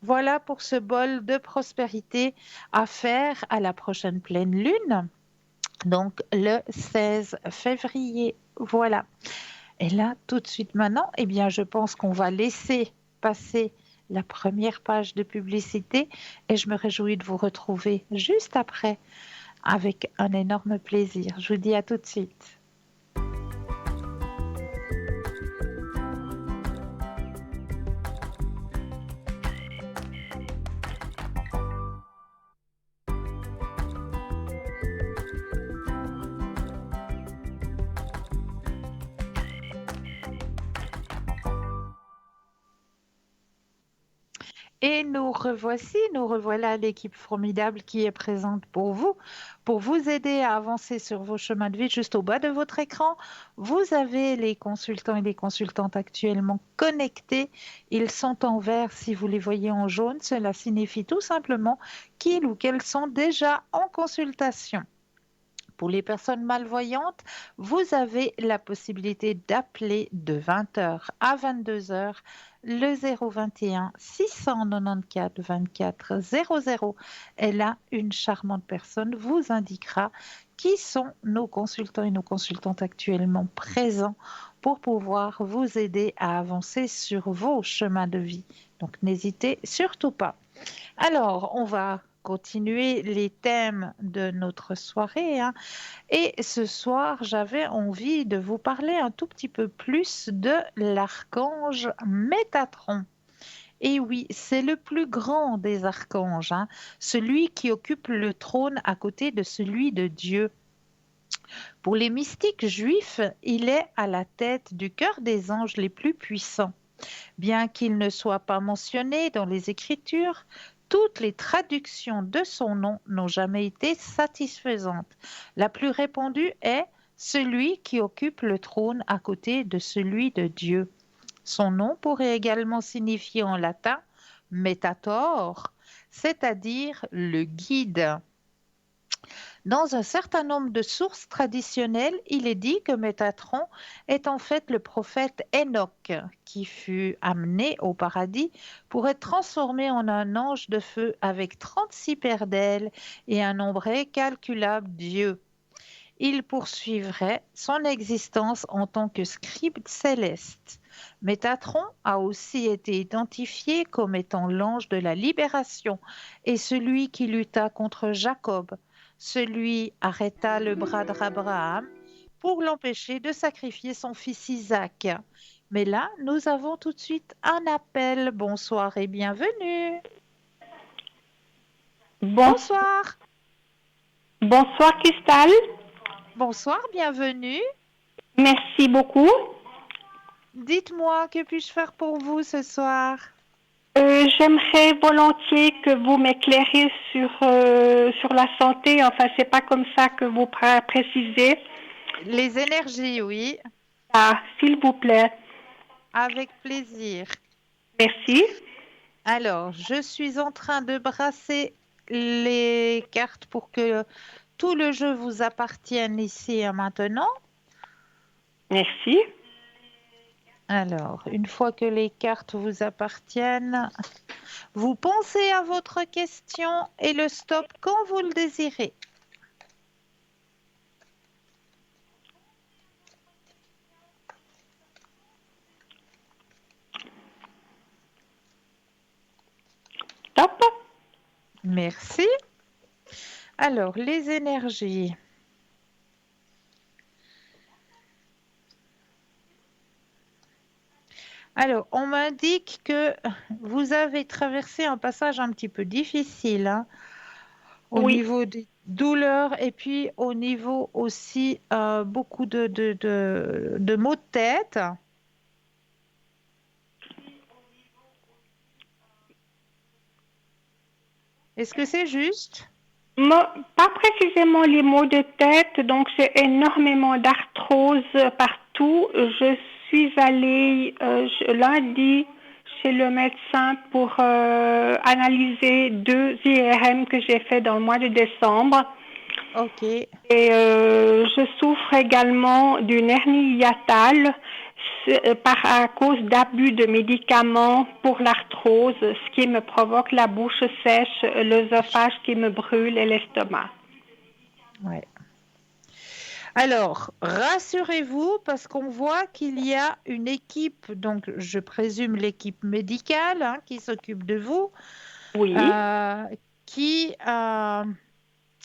[SPEAKER 1] Voilà pour ce bol de prospérité à faire à la prochaine pleine lune, donc le 16 février. Voilà. Et là, tout de suite maintenant, eh bien, je pense qu'on va laisser passer la première page de publicité et je me réjouis de vous retrouver juste après avec un énorme plaisir. Je vous dis à tout de suite. Et nous revoilà l'équipe formidable qui est présente pour vous aider à avancer sur vos chemins de vie. Juste au bas de votre écran, vous avez les consultants et les consultantes actuellement connectés. Ils sont en vert si vous les voyez en jaune. Cela signifie tout simplement qu'ils ou qu'elles sont déjà en consultation. Pour les personnes malvoyantes, vous avez la possibilité d'appeler de 20h à 22h le 021 694 24 00. Et là, une charmante personne vous indiquera qui sont nos consultants et nos consultantes actuellement présents pour pouvoir vous aider à avancer sur vos chemins de vie. Donc, n'hésitez surtout pas. Alors, on va continuer les thèmes de notre soirée, hein. Et ce soir, j'avais envie de vous parler un tout petit peu plus de l'archange Métatron. Et oui, c'est le plus grand des archanges, hein, celui qui occupe le trône à côté de celui de Dieu. Pour les mystiques juifs, il est à la tête du cœur des anges les plus puissants. Bien qu'il ne soit pas mentionné dans les Écritures, toutes les traductions de son nom n'ont jamais été satisfaisantes. La plus répandue est celui qui occupe le trône à côté de celui de Dieu. Son nom pourrait également signifier en latin Métator, c'est-à-dire le guide. Dans un certain nombre de sources traditionnelles, il est dit que Métatron est en fait le prophète Enoch, qui fut amené au paradis pour être transformé en un ange de feu avec 36 paires d'ailes et un nombre incalculable d'yeux. Il poursuivrait son existence en tant que scribe céleste. Métatron a aussi été identifié comme étant l'ange de la libération et celui qui lutta contre Jacob. Celui arrêta le bras d'Abraham pour l'empêcher de sacrifier son fils Isaac. Mais là, nous avons tout de suite un appel. Bonsoir et bienvenue.
[SPEAKER 3] Bon,
[SPEAKER 1] Bonsoir.
[SPEAKER 3] bonsoir Cristal,
[SPEAKER 1] Bonsoir, bienvenue.
[SPEAKER 3] merci beaucoup.
[SPEAKER 1] Dites-moi, que puis-je faire pour vous ce soir?
[SPEAKER 3] J'aimerais volontiers que vous m'éclairiez sur la santé. Enfin, c'est pas comme ça que vous précisez.
[SPEAKER 1] Les énergies, oui,
[SPEAKER 3] Ah, s'il vous plaît.
[SPEAKER 1] avec plaisir.
[SPEAKER 3] Merci.
[SPEAKER 1] Alors, je suis en train de brasser les cartes pour que tout le jeu vous appartienne ici et maintenant.
[SPEAKER 3] Merci.
[SPEAKER 1] Alors, une fois que les cartes vous appartiennent, vous pensez à votre question et le stop quand vous le désirez.
[SPEAKER 3] Top.
[SPEAKER 1] Merci. Alors, les énergies. Alors, on m'indique que vous avez traversé un passage un petit peu difficile, hein, au
[SPEAKER 3] Oui.
[SPEAKER 1] niveau des douleurs et puis au niveau aussi beaucoup de maux de tête. Est-ce que c'est juste?
[SPEAKER 3] Pas précisément les maux de tête, donc c'est énormément d'arthrose partout. Je suis allée lundi chez le médecin pour analyser 2 IRM que j'ai fait dans le mois de décembre.
[SPEAKER 1] Ok.
[SPEAKER 3] Et je souffre également d'une hernie hiatale à cause d'abus de médicaments pour l'arthrose, ce qui me provoque la bouche sèche, l'œsophage qui me brûle et l'estomac.
[SPEAKER 1] Ouais. Alors, rassurez-vous parce qu'on voit qu'il y a une équipe, donc je présume l'équipe médicale, hein, qui s'occupe de vous,
[SPEAKER 3] Oui.
[SPEAKER 1] qui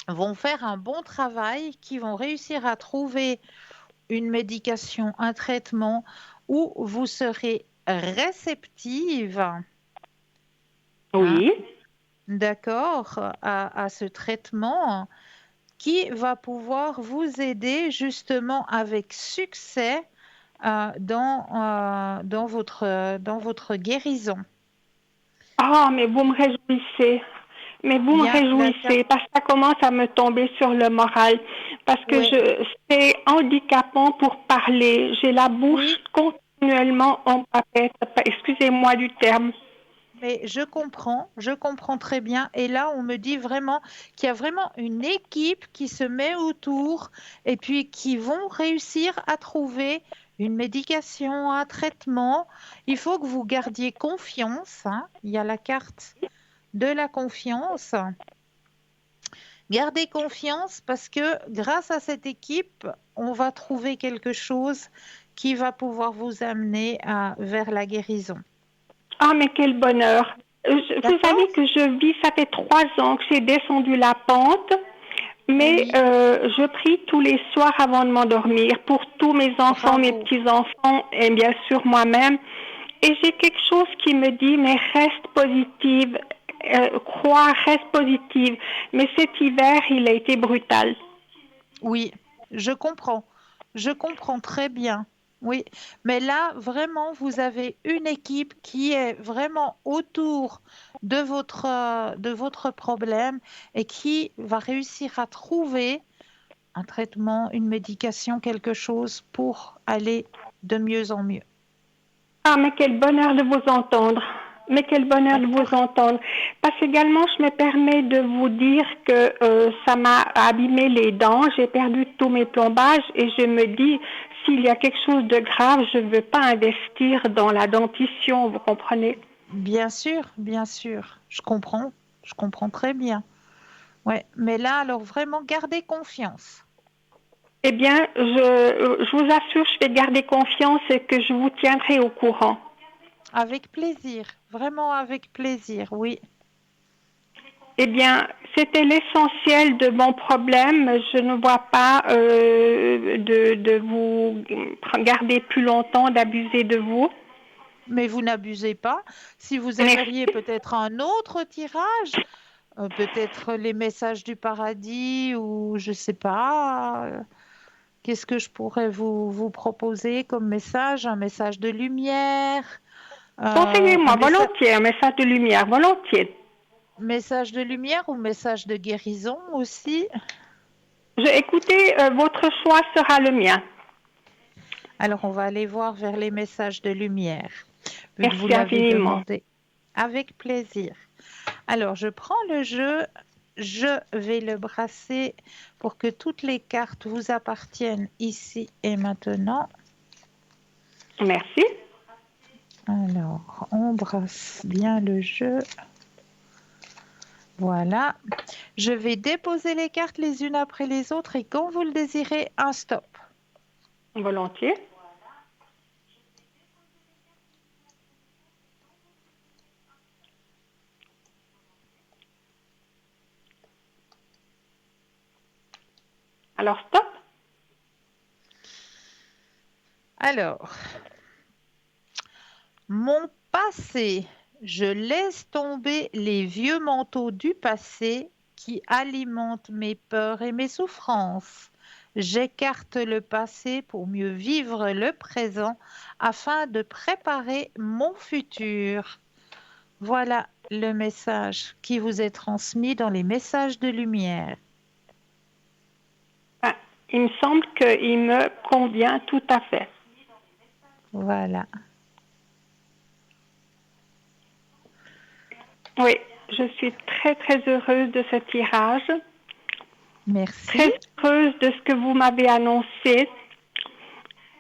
[SPEAKER 1] vont faire un bon travail, qui vont réussir à trouver une médication, un traitement où vous serez réceptive, hein,
[SPEAKER 3] Oui.
[SPEAKER 1] d'accord, à ce traitement qui va pouvoir vous aider justement avec succès dans votre guérison.
[SPEAKER 3] Ah, mais vous me réjouissez. Mais vous me
[SPEAKER 1] Bien, la carte.
[SPEAKER 3] réjouissez parce que ça commence à me tomber sur le moral. Parce que
[SPEAKER 1] Ouais,
[SPEAKER 3] c'est handicapant pour parler. J'ai la bouche
[SPEAKER 1] oui,
[SPEAKER 3] continuellement en papette. Excusez-moi du terme.
[SPEAKER 1] mais je comprends très bien. Et là, on me dit vraiment qu'il y a vraiment une équipe qui se met autour et puis qui vont réussir à trouver une médication, un traitement. Il faut que vous gardiez confiance, hein. Il y a la carte de la confiance. Gardez confiance parce que grâce à cette équipe, on va trouver quelque chose qui va pouvoir vous amener vers la guérison.
[SPEAKER 3] Ah, mais quel bonheur. Vous
[SPEAKER 1] D'accord?
[SPEAKER 3] savez que je vis, ça fait 3 ans que j'ai descendu la pente, mais
[SPEAKER 1] Oui,
[SPEAKER 3] je prie tous les soirs avant de m'endormir pour tous mes enfants, mes
[SPEAKER 1] bravo.
[SPEAKER 3] petits-enfants et bien sûr moi-même. Et j'ai quelque chose qui me dit, mais reste positive, crois, reste positive. Mais cet hiver, il a été brutal.
[SPEAKER 1] Oui, je comprends. Je comprends très bien. Oui, mais là, vraiment, vous avez une équipe qui est vraiment autour de votre problème et qui va réussir à trouver un traitement, une médication, quelque chose pour aller de mieux en mieux.
[SPEAKER 3] Ah, mais quel bonheur de vous entendre. Mais quel bonheur de vous entendre. Parce qu'également, je me permets de vous dire que ça m'a abîmé les dents. J'ai perdu tous mes plombages et je me dis, s'il y a quelque chose de grave, je ne veux pas investir dans la dentition, vous comprenez?
[SPEAKER 1] Bien sûr, je comprends très bien. Ouais, mais là, alors vraiment, gardez confiance.
[SPEAKER 3] Eh bien, je vous assure, je vais garder confiance et que je vous tiendrai au courant.
[SPEAKER 1] Avec plaisir, vraiment avec plaisir, oui.
[SPEAKER 3] Eh bien, c'était l'essentiel de mon problème. Je ne vois pas de vous garder plus longtemps, d'abuser de vous.
[SPEAKER 1] Mais vous n'abusez pas. Si vous
[SPEAKER 3] Merci.
[SPEAKER 1] aimeriez peut-être un autre tirage, peut-être les messages du paradis ou je sais pas, qu'est-ce que je pourrais vous proposer comme message? Un message de lumière, un
[SPEAKER 3] Conseillez-moi volontiers un message de lumière, volontiers.
[SPEAKER 1] message de lumière ou message de guérison aussi.
[SPEAKER 3] Écoutez, votre choix sera le mien.
[SPEAKER 1] Alors, on va aller voir vers les messages de lumière, vu que vous
[SPEAKER 3] Merci
[SPEAKER 1] l'avez
[SPEAKER 3] infiniment.
[SPEAKER 1] demandé. Avec plaisir. Alors, je prends le jeu, je vais le brasser pour que toutes les cartes vous appartiennent ici et maintenant.
[SPEAKER 3] Merci.
[SPEAKER 1] Alors, on brasse bien le jeu. Voilà. Je vais déposer les cartes les unes après les autres et quand vous le désirez, un stop.
[SPEAKER 3] Volontiers. Alors, stop.
[SPEAKER 1] Alors, mon passé. Je laisse tomber les vieux manteaux du passé qui alimentent mes peurs et mes souffrances. J'écarte le passé pour mieux vivre le présent afin de préparer mon futur. Voilà le message qui vous est transmis dans les messages de lumière.
[SPEAKER 3] Ah, il me semble qu'il me convient tout à fait.
[SPEAKER 1] Voilà.
[SPEAKER 3] Oui, je suis très très heureuse de ce tirage,
[SPEAKER 1] Merci.
[SPEAKER 3] très heureuse de ce que vous m'avez annoncé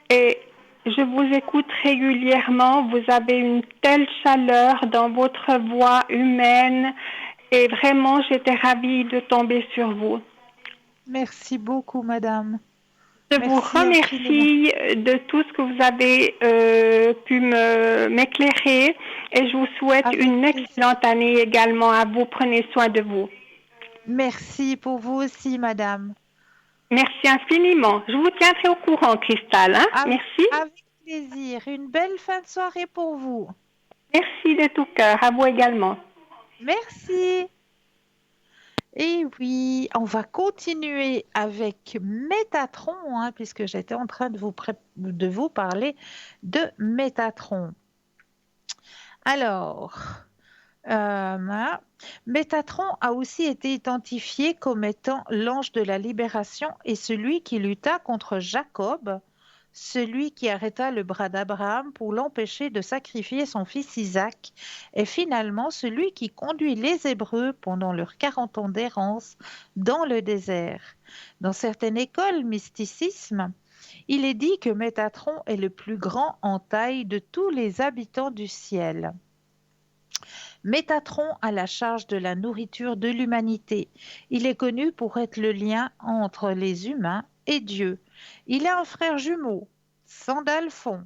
[SPEAKER 3] et je vous écoute régulièrement. Vous avez une telle chaleur dans votre voix humaine et vraiment j'étais ravie de tomber sur vous.
[SPEAKER 1] Merci beaucoup, madame.
[SPEAKER 3] Je vous
[SPEAKER 1] Merci infiniment.
[SPEAKER 3] remercie de tout ce que vous avez pu m'éclairer et je vous souhaite
[SPEAKER 1] Avec
[SPEAKER 3] une
[SPEAKER 1] plaisir.
[SPEAKER 3] excellente année également à vous. Prenez soin de vous.
[SPEAKER 1] Merci pour vous aussi, madame.
[SPEAKER 3] Merci infiniment. Je vous tiendrai au courant, Cristal. Hein? Merci.
[SPEAKER 1] Avec plaisir. Une belle fin de soirée pour vous.
[SPEAKER 3] Merci de tout cœur. À vous également.
[SPEAKER 1] Merci. Et oui, on va continuer avec Métatron, hein, puisque j'étais en train de vous parler de Métatron. Alors, voilà. Métatron a aussi été identifié comme étant l'ange de la libération et celui qui lutta contre Jacob, celui qui arrêta le bras d'Abraham pour l'empêcher de sacrifier son fils Isaac, est finalement celui qui conduit les Hébreux pendant leurs 40 ans d'errance dans le désert. Dans certaines écoles mysticisme, il est dit que Métatron est le plus grand en taille de tous les habitants du ciel. Métatron a la charge de la nourriture de l'humanité. Il est connu pour être le lien entre les humains et Dieu. Il a un frère jumeau, Sandalphon.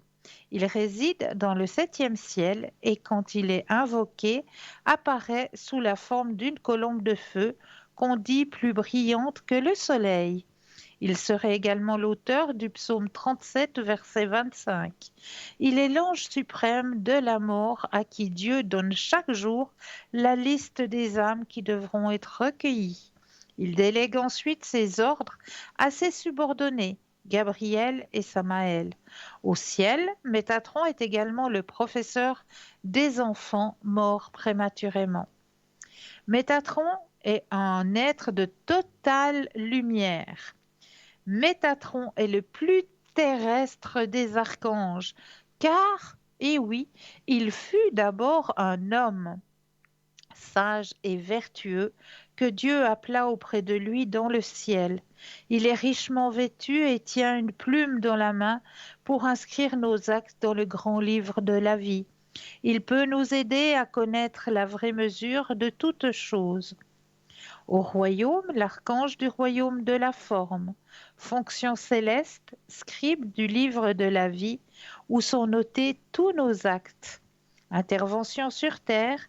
[SPEAKER 1] Il réside dans le septième ciel et quand il est invoqué, apparaît sous la forme d'une colombe de feu qu'on dit plus brillante que le soleil. Il serait également l'auteur du psaume 37, verset 25. Il est l'ange suprême de la mort à qui Dieu donne chaque jour la liste des âmes qui devront être recueillies. Il délègue ensuite ses ordres à ses subordonnés, Gabriel et Samaël. Au ciel, Métatron est également le professeur des enfants morts prématurément. Métatron est un être de totale lumière. Métatron est le plus terrestre des archanges, car, et oui, il fut d'abord un homme sage et vertueux que Dieu appela auprès de lui dans le ciel. Il est richement vêtu et tient une plume dans la main pour inscrire nos actes dans le grand livre de la vie. Il peut nous aider à connaître la vraie mesure de toutes choses. Au royaume, l'archange du royaume de la forme, fonction céleste, scribe du livre de la vie, où sont notés tous nos actes. Intervention sur terre,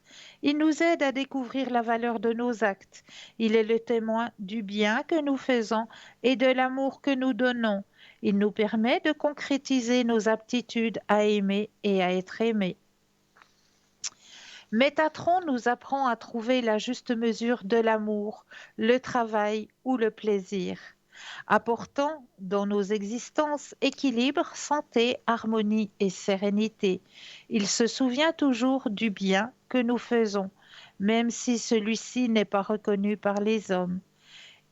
[SPEAKER 1] il nous aide à découvrir la valeur de nos actes. Il est le témoin du bien que nous faisons et de l'amour que nous donnons. Il nous permet de concrétiser nos aptitudes à aimer et à être aimés. Métatron nous apprend à trouver la juste mesure de l'amour, le travail ou le plaisir, apportant dans nos existences équilibre, santé, harmonie et sérénité. Il se souvient toujours du bien que nous faisons, même si celui-ci n'est pas reconnu par les hommes.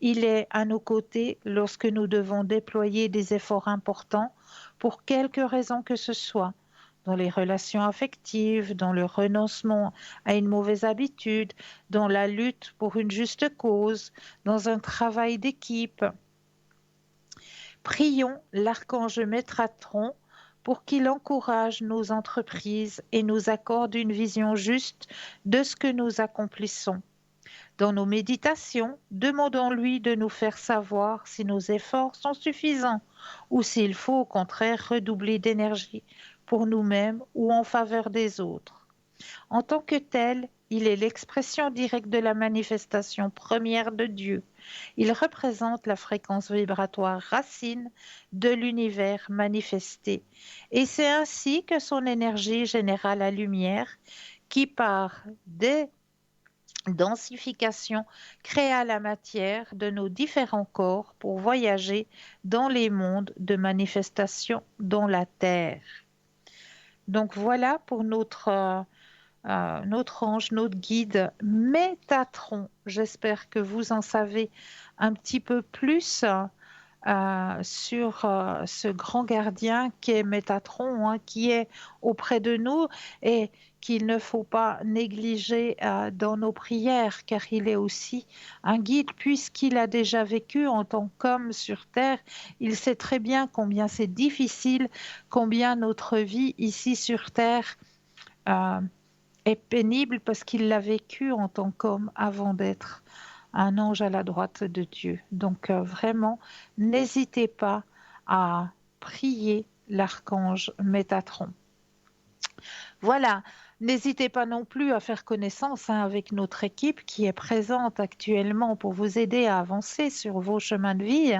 [SPEAKER 1] Il est à nos côtés lorsque nous devons déployer des efforts importants pour quelque raison que ce soit, dans les relations affectives, dans le renoncement à une mauvaise habitude, dans la lutte pour une juste cause, dans un travail d'équipe. Prions l'archange Métatron pour qu'il encourage nos entreprises et nous accorde une vision juste de ce que nous accomplissons. Dans nos méditations, demandons-lui de nous faire savoir si nos efforts sont suffisants ou s'il faut au contraire redoubler d'énergie pour nous-mêmes ou en faveur des autres. En tant que tel, il est l'expression directe de la manifestation première de Dieu. Il représente la fréquence vibratoire racine de l'univers manifesté. Et c'est ainsi que son énergie génère la lumière qui, par des densification créa la matière de nos différents corps pour voyager dans les mondes de manifestation dans la Terre. Donc voilà pour notre ange, notre guide Métatron. J'espère que vous en savez un petit peu plus sur ce grand gardien qui est Métatron, hein, qui est auprès de nous et qu'il ne faut pas négliger dans nos prières, car il est aussi un guide, puisqu'il a déjà vécu en tant qu'homme sur Terre. Il sait très bien combien c'est difficile, combien notre vie ici sur Terre est pénible, parce qu'il l'a vécu en tant qu'homme avant d'être un ange à la droite de Dieu. Donc vraiment, n'hésitez pas à prier l'archange Métatron. Voilà, n'hésitez pas non plus à faire connaissance avec notre équipe qui est présente actuellement pour vous aider à avancer sur vos chemins de vie.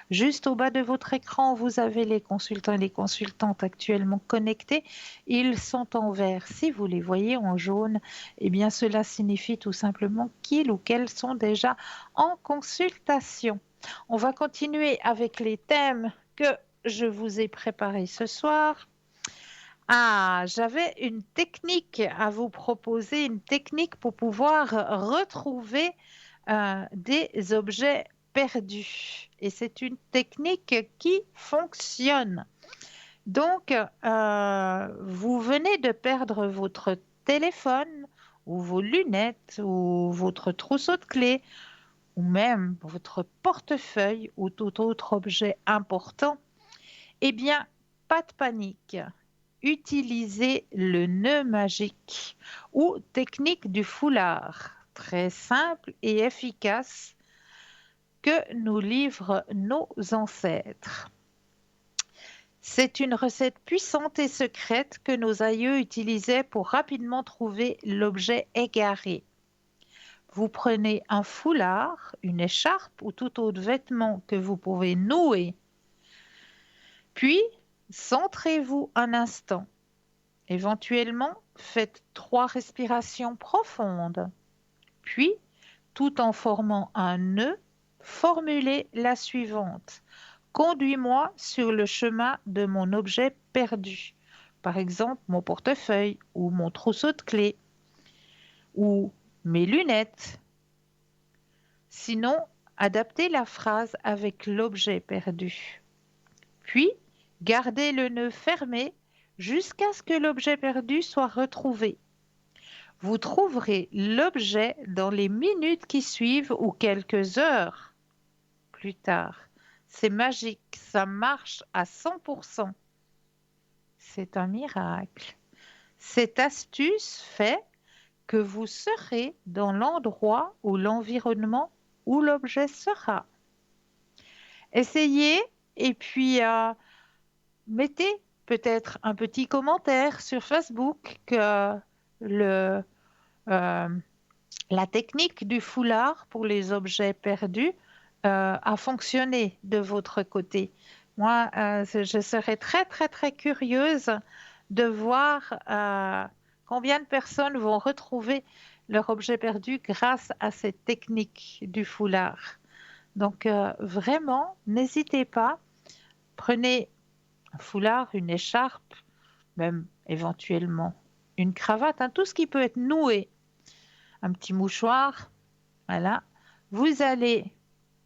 [SPEAKER 1] Juste au bas de votre écran, vous avez les consultants et les consultantes actuellement connectés. Ils sont en vert. Si vous les voyez en jaune, eh bien cela signifie tout simplement qu'ils ou qu'elles sont déjà en consultation. On va continuer avec les thèmes que je vous ai préparés ce soir. J'avais une technique à vous proposer, une technique pour pouvoir retrouver des objets perdus. Et c'est une technique qui fonctionne. Donc, vous venez de perdre votre téléphone ou vos lunettes ou votre trousseau de clés ou même votre portefeuille ou tout autre objet important. Eh bien, pas de panique. Utilisez le nœud magique ou technique du foulard, très simple et efficace que nous livrent nos ancêtres. C'est une recette puissante et secrète que nos aïeux utilisaient pour rapidement trouver l'objet égaré. Vous prenez un foulard, une écharpe ou tout autre vêtement que vous pouvez nouer, puis centrez-vous un instant. Éventuellement, faites 3 respirations profondes. Puis, tout en formant un nœud, formulez la suivante. Conduis-moi sur le chemin de mon objet perdu. Par exemple, mon portefeuille ou mon trousseau de clés ou mes lunettes. Sinon, Adaptez la phrase avec l'objet perdu. Puis, gardez le nœud fermé jusqu'à ce que l'objet perdu soit retrouvé. Vous trouverez l'objet dans les minutes qui suivent ou quelques heures plus tard. C'est magique, ça marche à 100%. C'est un miracle. Cette astuce fait que vous serez dans l'endroit ou l'environnement où l'objet sera. Essayez et puis mettez peut-être un petit commentaire sur Facebook que le, euh, la technique du foulard pour les objets perdus a fonctionné de votre côté. Moi, je serais très, très, très curieuse de voir combien de personnes vont retrouver leur objet perdu grâce à cette technique du foulard. Donc, vraiment, n'hésitez pas. Prenez un foulard, une écharpe, même éventuellement une cravate, tout ce qui peut être noué, un petit mouchoir, voilà. Vous allez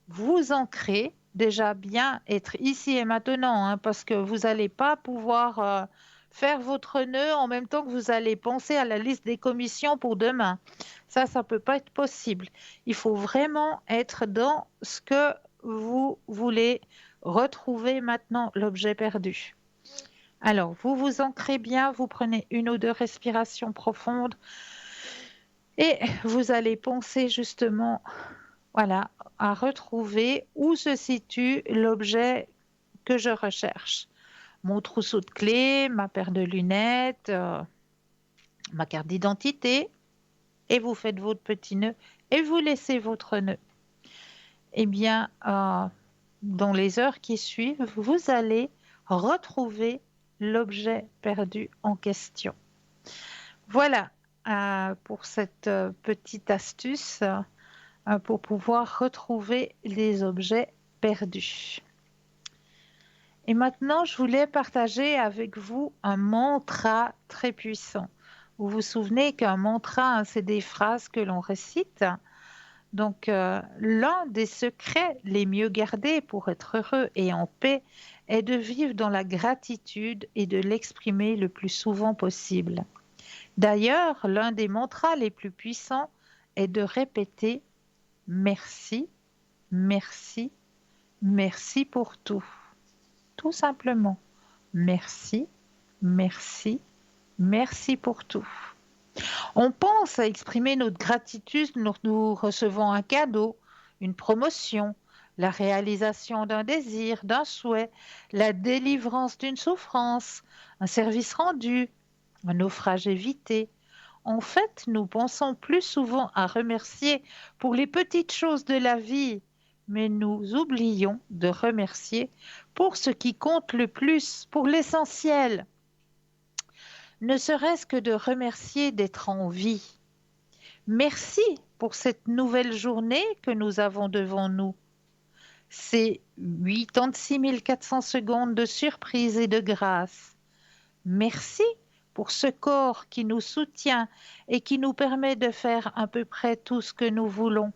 [SPEAKER 1] vous ancrer, déjà bien être ici et maintenant, parce que vous n'allez pas pouvoir faire votre nœud en même temps que vous allez penser à la liste des commissions pour demain. Ça ne peut pas être possible. Il faut vraiment être dans ce que vous voulez retrouver maintenant, l'objet perdu. Alors, vous vous ancrez bien, vous prenez une ou deux respirations profondes et vous allez penser justement, voilà, à retrouver où se situe l'objet que je recherche. Mon trousseau de clés, ma paire de lunettes, ma carte d'identité, et vous faites votre petit nœud et vous laissez votre nœud. Eh bien, dans les heures qui suivent, vous allez retrouver l'objet perdu en question. Voilà pour cette petite astuce pour pouvoir retrouver les objets perdus. Et maintenant, je voulais partager avec vous un mantra très puissant. Vous vous souvenez qu'un mantra, c'est des phrases que l'on récite. Donc, l'un des secrets les mieux gardés pour être heureux et en paix est de vivre dans la gratitude et de l'exprimer le plus souvent possible. D'ailleurs, l'un des mantras les plus puissants est de répéter « Merci, merci, merci pour tout ». Tout simplement. Merci, merci, merci pour tout. On pense à exprimer notre gratitude lorsque nous recevons un cadeau, une promotion, la réalisation d'un désir, d'un souhait, la délivrance d'une souffrance, un service rendu, un naufrage évité. En fait, nous pensons plus souvent à remercier pour les petites choses de la vie, mais nous oublions de remercier pour ce qui compte le plus, pour l'essentiel. Ne serait-ce que de remercier d'être en vie. Merci pour cette nouvelle journée que nous avons devant nous. Ces 86 400 secondes de surprise et de grâce. Merci pour ce corps qui nous soutient et qui nous permet de faire à peu près tout ce que nous voulons.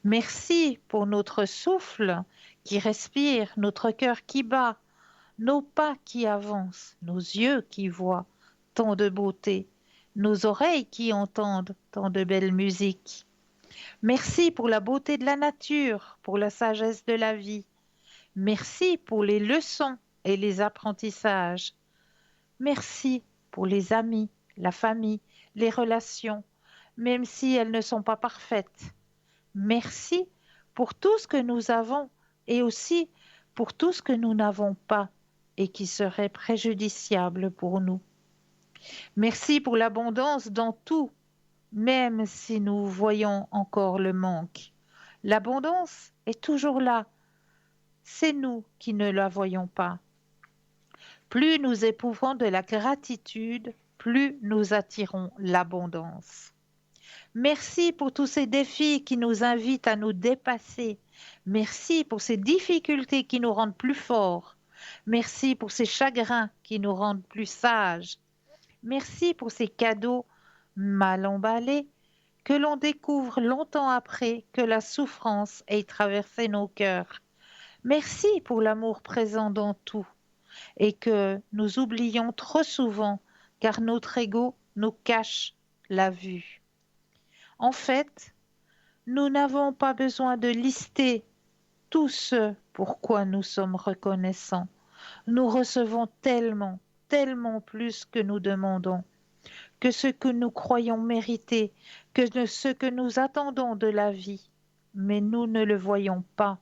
[SPEAKER 1] Merci pour notre souffle qui respire, notre cœur qui bat, nos pas qui avancent, nos yeux qui voient tant de beauté, nos oreilles qui entendent tant de belle musique. Merci pour la beauté de la nature, pour la sagesse de la vie. Merci pour les leçons et les apprentissages. Merci pour les amis, la famille, les relations, même si elles ne sont pas parfaites. Merci pour tout ce que nous avons et aussi pour tout ce que nous n'avons pas et qui serait préjudiciable pour nous. Merci pour l'abondance dans tout, même si nous voyons encore le manque. L'abondance est toujours là. C'est nous qui ne la voyons pas. Plus nous éprouvons de la gratitude, plus nous attirons l'abondance. Merci pour tous ces défis qui nous invitent à nous dépasser. Merci pour ces difficultés qui nous rendent plus forts. Merci pour ces chagrins qui nous rendent plus sages. Merci pour ces cadeaux mal emballés que l'on découvre longtemps après que la souffrance ait traversé nos cœurs. Merci pour l'amour présent dans tout et que nous oublions trop souvent car notre ego nous cache la vue. En fait, nous n'avons pas besoin de lister tout ce pourquoi nous sommes reconnaissants. Nous recevons tellement, tellement plus que nous demandons, que ce que nous croyons mériter, ce que nous attendons de la vie. Mais nous ne le voyons pas.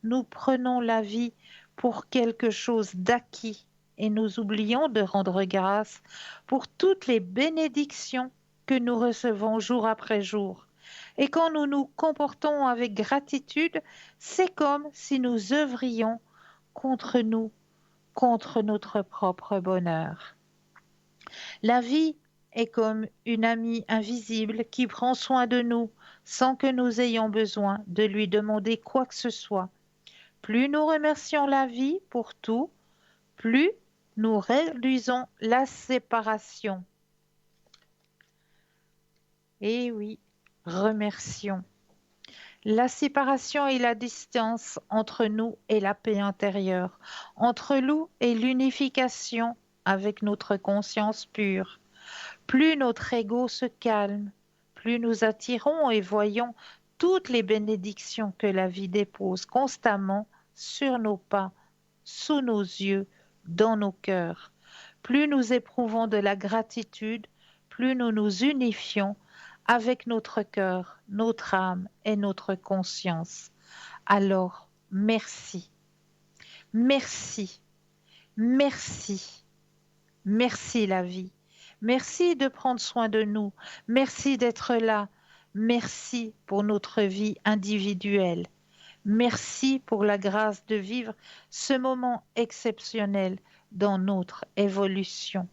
[SPEAKER 1] Nous prenons la vie pour quelque chose d'acquis et nous oublions de rendre grâce pour toutes les bénédictions que nous recevons jour après jour. Et quand nous nous comportons avec gratitude, c'est comme si nous œuvrions contre nous, contre notre propre bonheur. La vie est comme une amie invisible qui prend soin de nous sans que nous ayons besoin de lui demander quoi que ce soit. Plus nous remercions la vie pour tout, plus nous réduisons la séparation. Et oui, remercions. La séparation est la distance entre nous et la paix intérieure, entre nous et l'unification avec notre conscience pure. Plus notre ego se calme, plus nous attirons et voyons toutes les bénédictions que la vie dépose constamment sur nos pas, sous nos yeux, dans nos cœurs. Plus nous éprouvons de la gratitude, plus nous nous unifions avec notre cœur, notre âme et notre conscience. Alors, merci, merci, merci, merci la vie. Merci de prendre soin de nous. Merci d'être là. Merci pour notre vie individuelle. Merci pour la grâce de vivre ce moment exceptionnel dans notre évolution.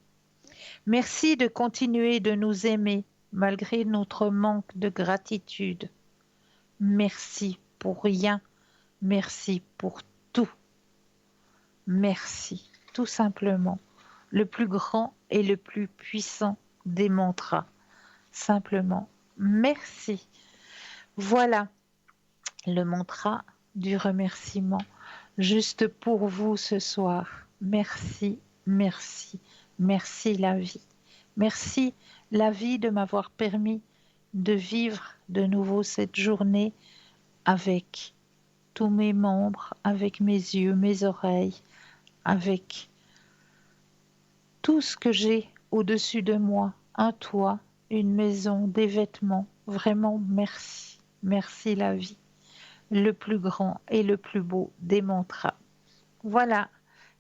[SPEAKER 1] Merci de continuer de nous aimer malgré notre manque de gratitude. Merci pour rien. Merci pour tout. Merci, tout simplement. Le plus grand et le plus puissant des mantras. Simplement, merci. Voilà le mantra du remerciement, juste pour vous ce soir. Merci, merci, merci la vie. Merci la vie de m'avoir permis de vivre de nouveau cette journée avec tous mes membres, avec mes yeux, mes oreilles, avec tout ce que j'ai au-dessus de moi, un toit, une maison, des vêtements. Vraiment, merci. Merci la vie, le plus grand et le plus beau des mantras. Voilà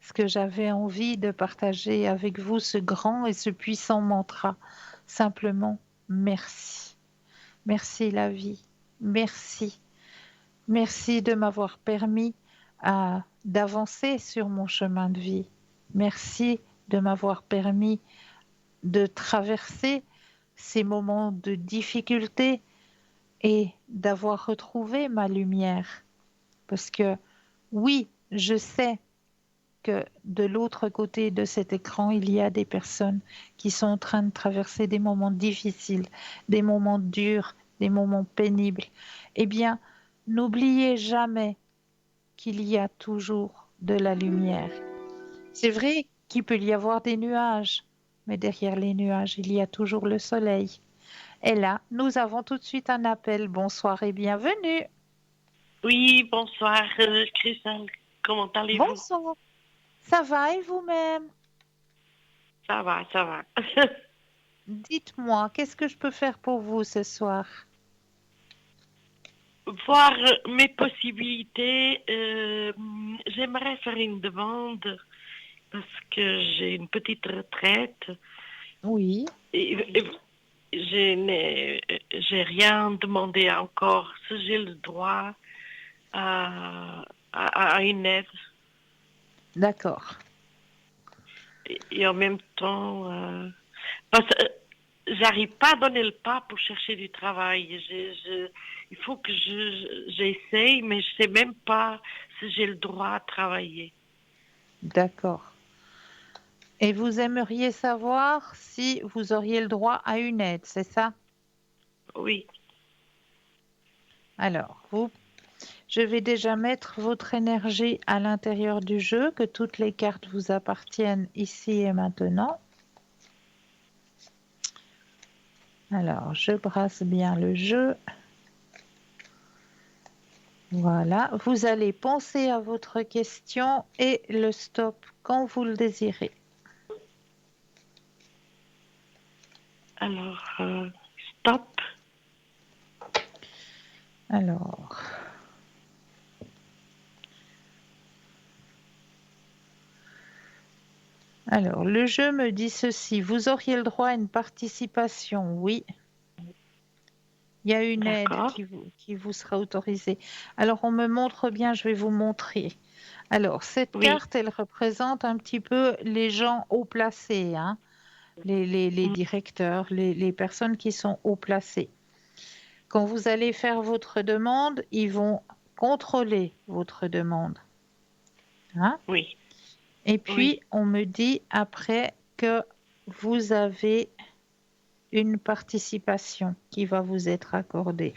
[SPEAKER 1] ce que j'avais envie de partager avec vous, ce grand et ce puissant mantra. Simplement, merci. Merci la vie. Merci. Merci de m'avoir permis d'avancer sur mon chemin de vie. Merci de m'avoir permis de traverser ces moments de difficulté et d'avoir retrouvé ma lumière. Parce que oui, je sais que de l'autre côté de cet écran, il y a des personnes qui sont en train de traverser des moments difficiles, des moments durs, des moments pénibles. Eh bien, n'oubliez jamais qu'il y a toujours de la lumière. C'est vrai qu'il peut y avoir des nuages, mais derrière les nuages, il y a toujours le soleil. Et là, nous avons tout de suite un appel. Bonsoir et bienvenue.
[SPEAKER 4] Oui, bonsoir, Christelle. Comment allez-vous?
[SPEAKER 1] Bonsoir. Ça va et vous-même?
[SPEAKER 4] Ça va, ça va.
[SPEAKER 1] Dites-moi, qu'est-ce que je peux faire pour vous ce soir?
[SPEAKER 4] Voir mes possibilités, j'aimerais faire une demande parce que j'ai une petite retraite.
[SPEAKER 1] Oui.
[SPEAKER 4] Et j'ai rien demandé encore. Si j'ai le droit à une aide.
[SPEAKER 1] D'accord.
[SPEAKER 4] Et en même temps, parce que j'arrive pas à donner le pas pour chercher du travail. Il faut que j'essaye, mais je sais même pas si j'ai le droit à travailler.
[SPEAKER 1] D'accord. Et vous aimeriez savoir si vous auriez le droit à une aide, c'est ça?
[SPEAKER 4] Oui,
[SPEAKER 1] Alors, je vais déjà mettre votre énergie à l'intérieur du jeu, que toutes les cartes vous appartiennent ici et maintenant. Alors, je brasse bien le jeu. Voilà, vous allez penser à votre question et le stop quand vous le désirez.
[SPEAKER 4] alors, stop.
[SPEAKER 1] Alors, le jeu me dit ceci. Vous auriez le droit à une participation, oui. Il y a une aide
[SPEAKER 4] D'accord.
[SPEAKER 1] qui vous sera autorisée. Alors, on me montre bien, je vais vous montrer. Alors, cette
[SPEAKER 4] Oui.
[SPEAKER 1] carte, elle représente un petit peu les gens haut placés, hein, les
[SPEAKER 4] Mm.
[SPEAKER 1] directeurs, les personnes qui sont haut placées. Quand vous allez faire votre demande, ils vont contrôler votre demande. Hein?
[SPEAKER 4] Oui.
[SPEAKER 1] Et puis,
[SPEAKER 4] Oui.
[SPEAKER 1] on me dit après que vous avez une participation qui va vous être accordée.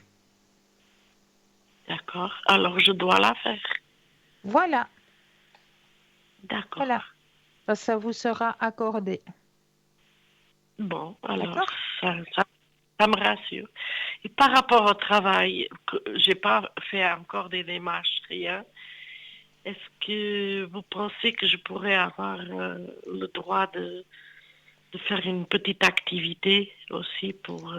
[SPEAKER 4] D'accord. Alors, je dois la faire.
[SPEAKER 1] Voilà,
[SPEAKER 4] D'accord.
[SPEAKER 1] voilà, ça vous sera accordé.
[SPEAKER 4] Bon, alors,
[SPEAKER 1] D'accord?
[SPEAKER 4] ça me rassure. Et par rapport au travail, j'ai pas fait encore des démarches, rien. Est-ce que vous pensez que je pourrais avoir le droit de faire une petite activité aussi pour...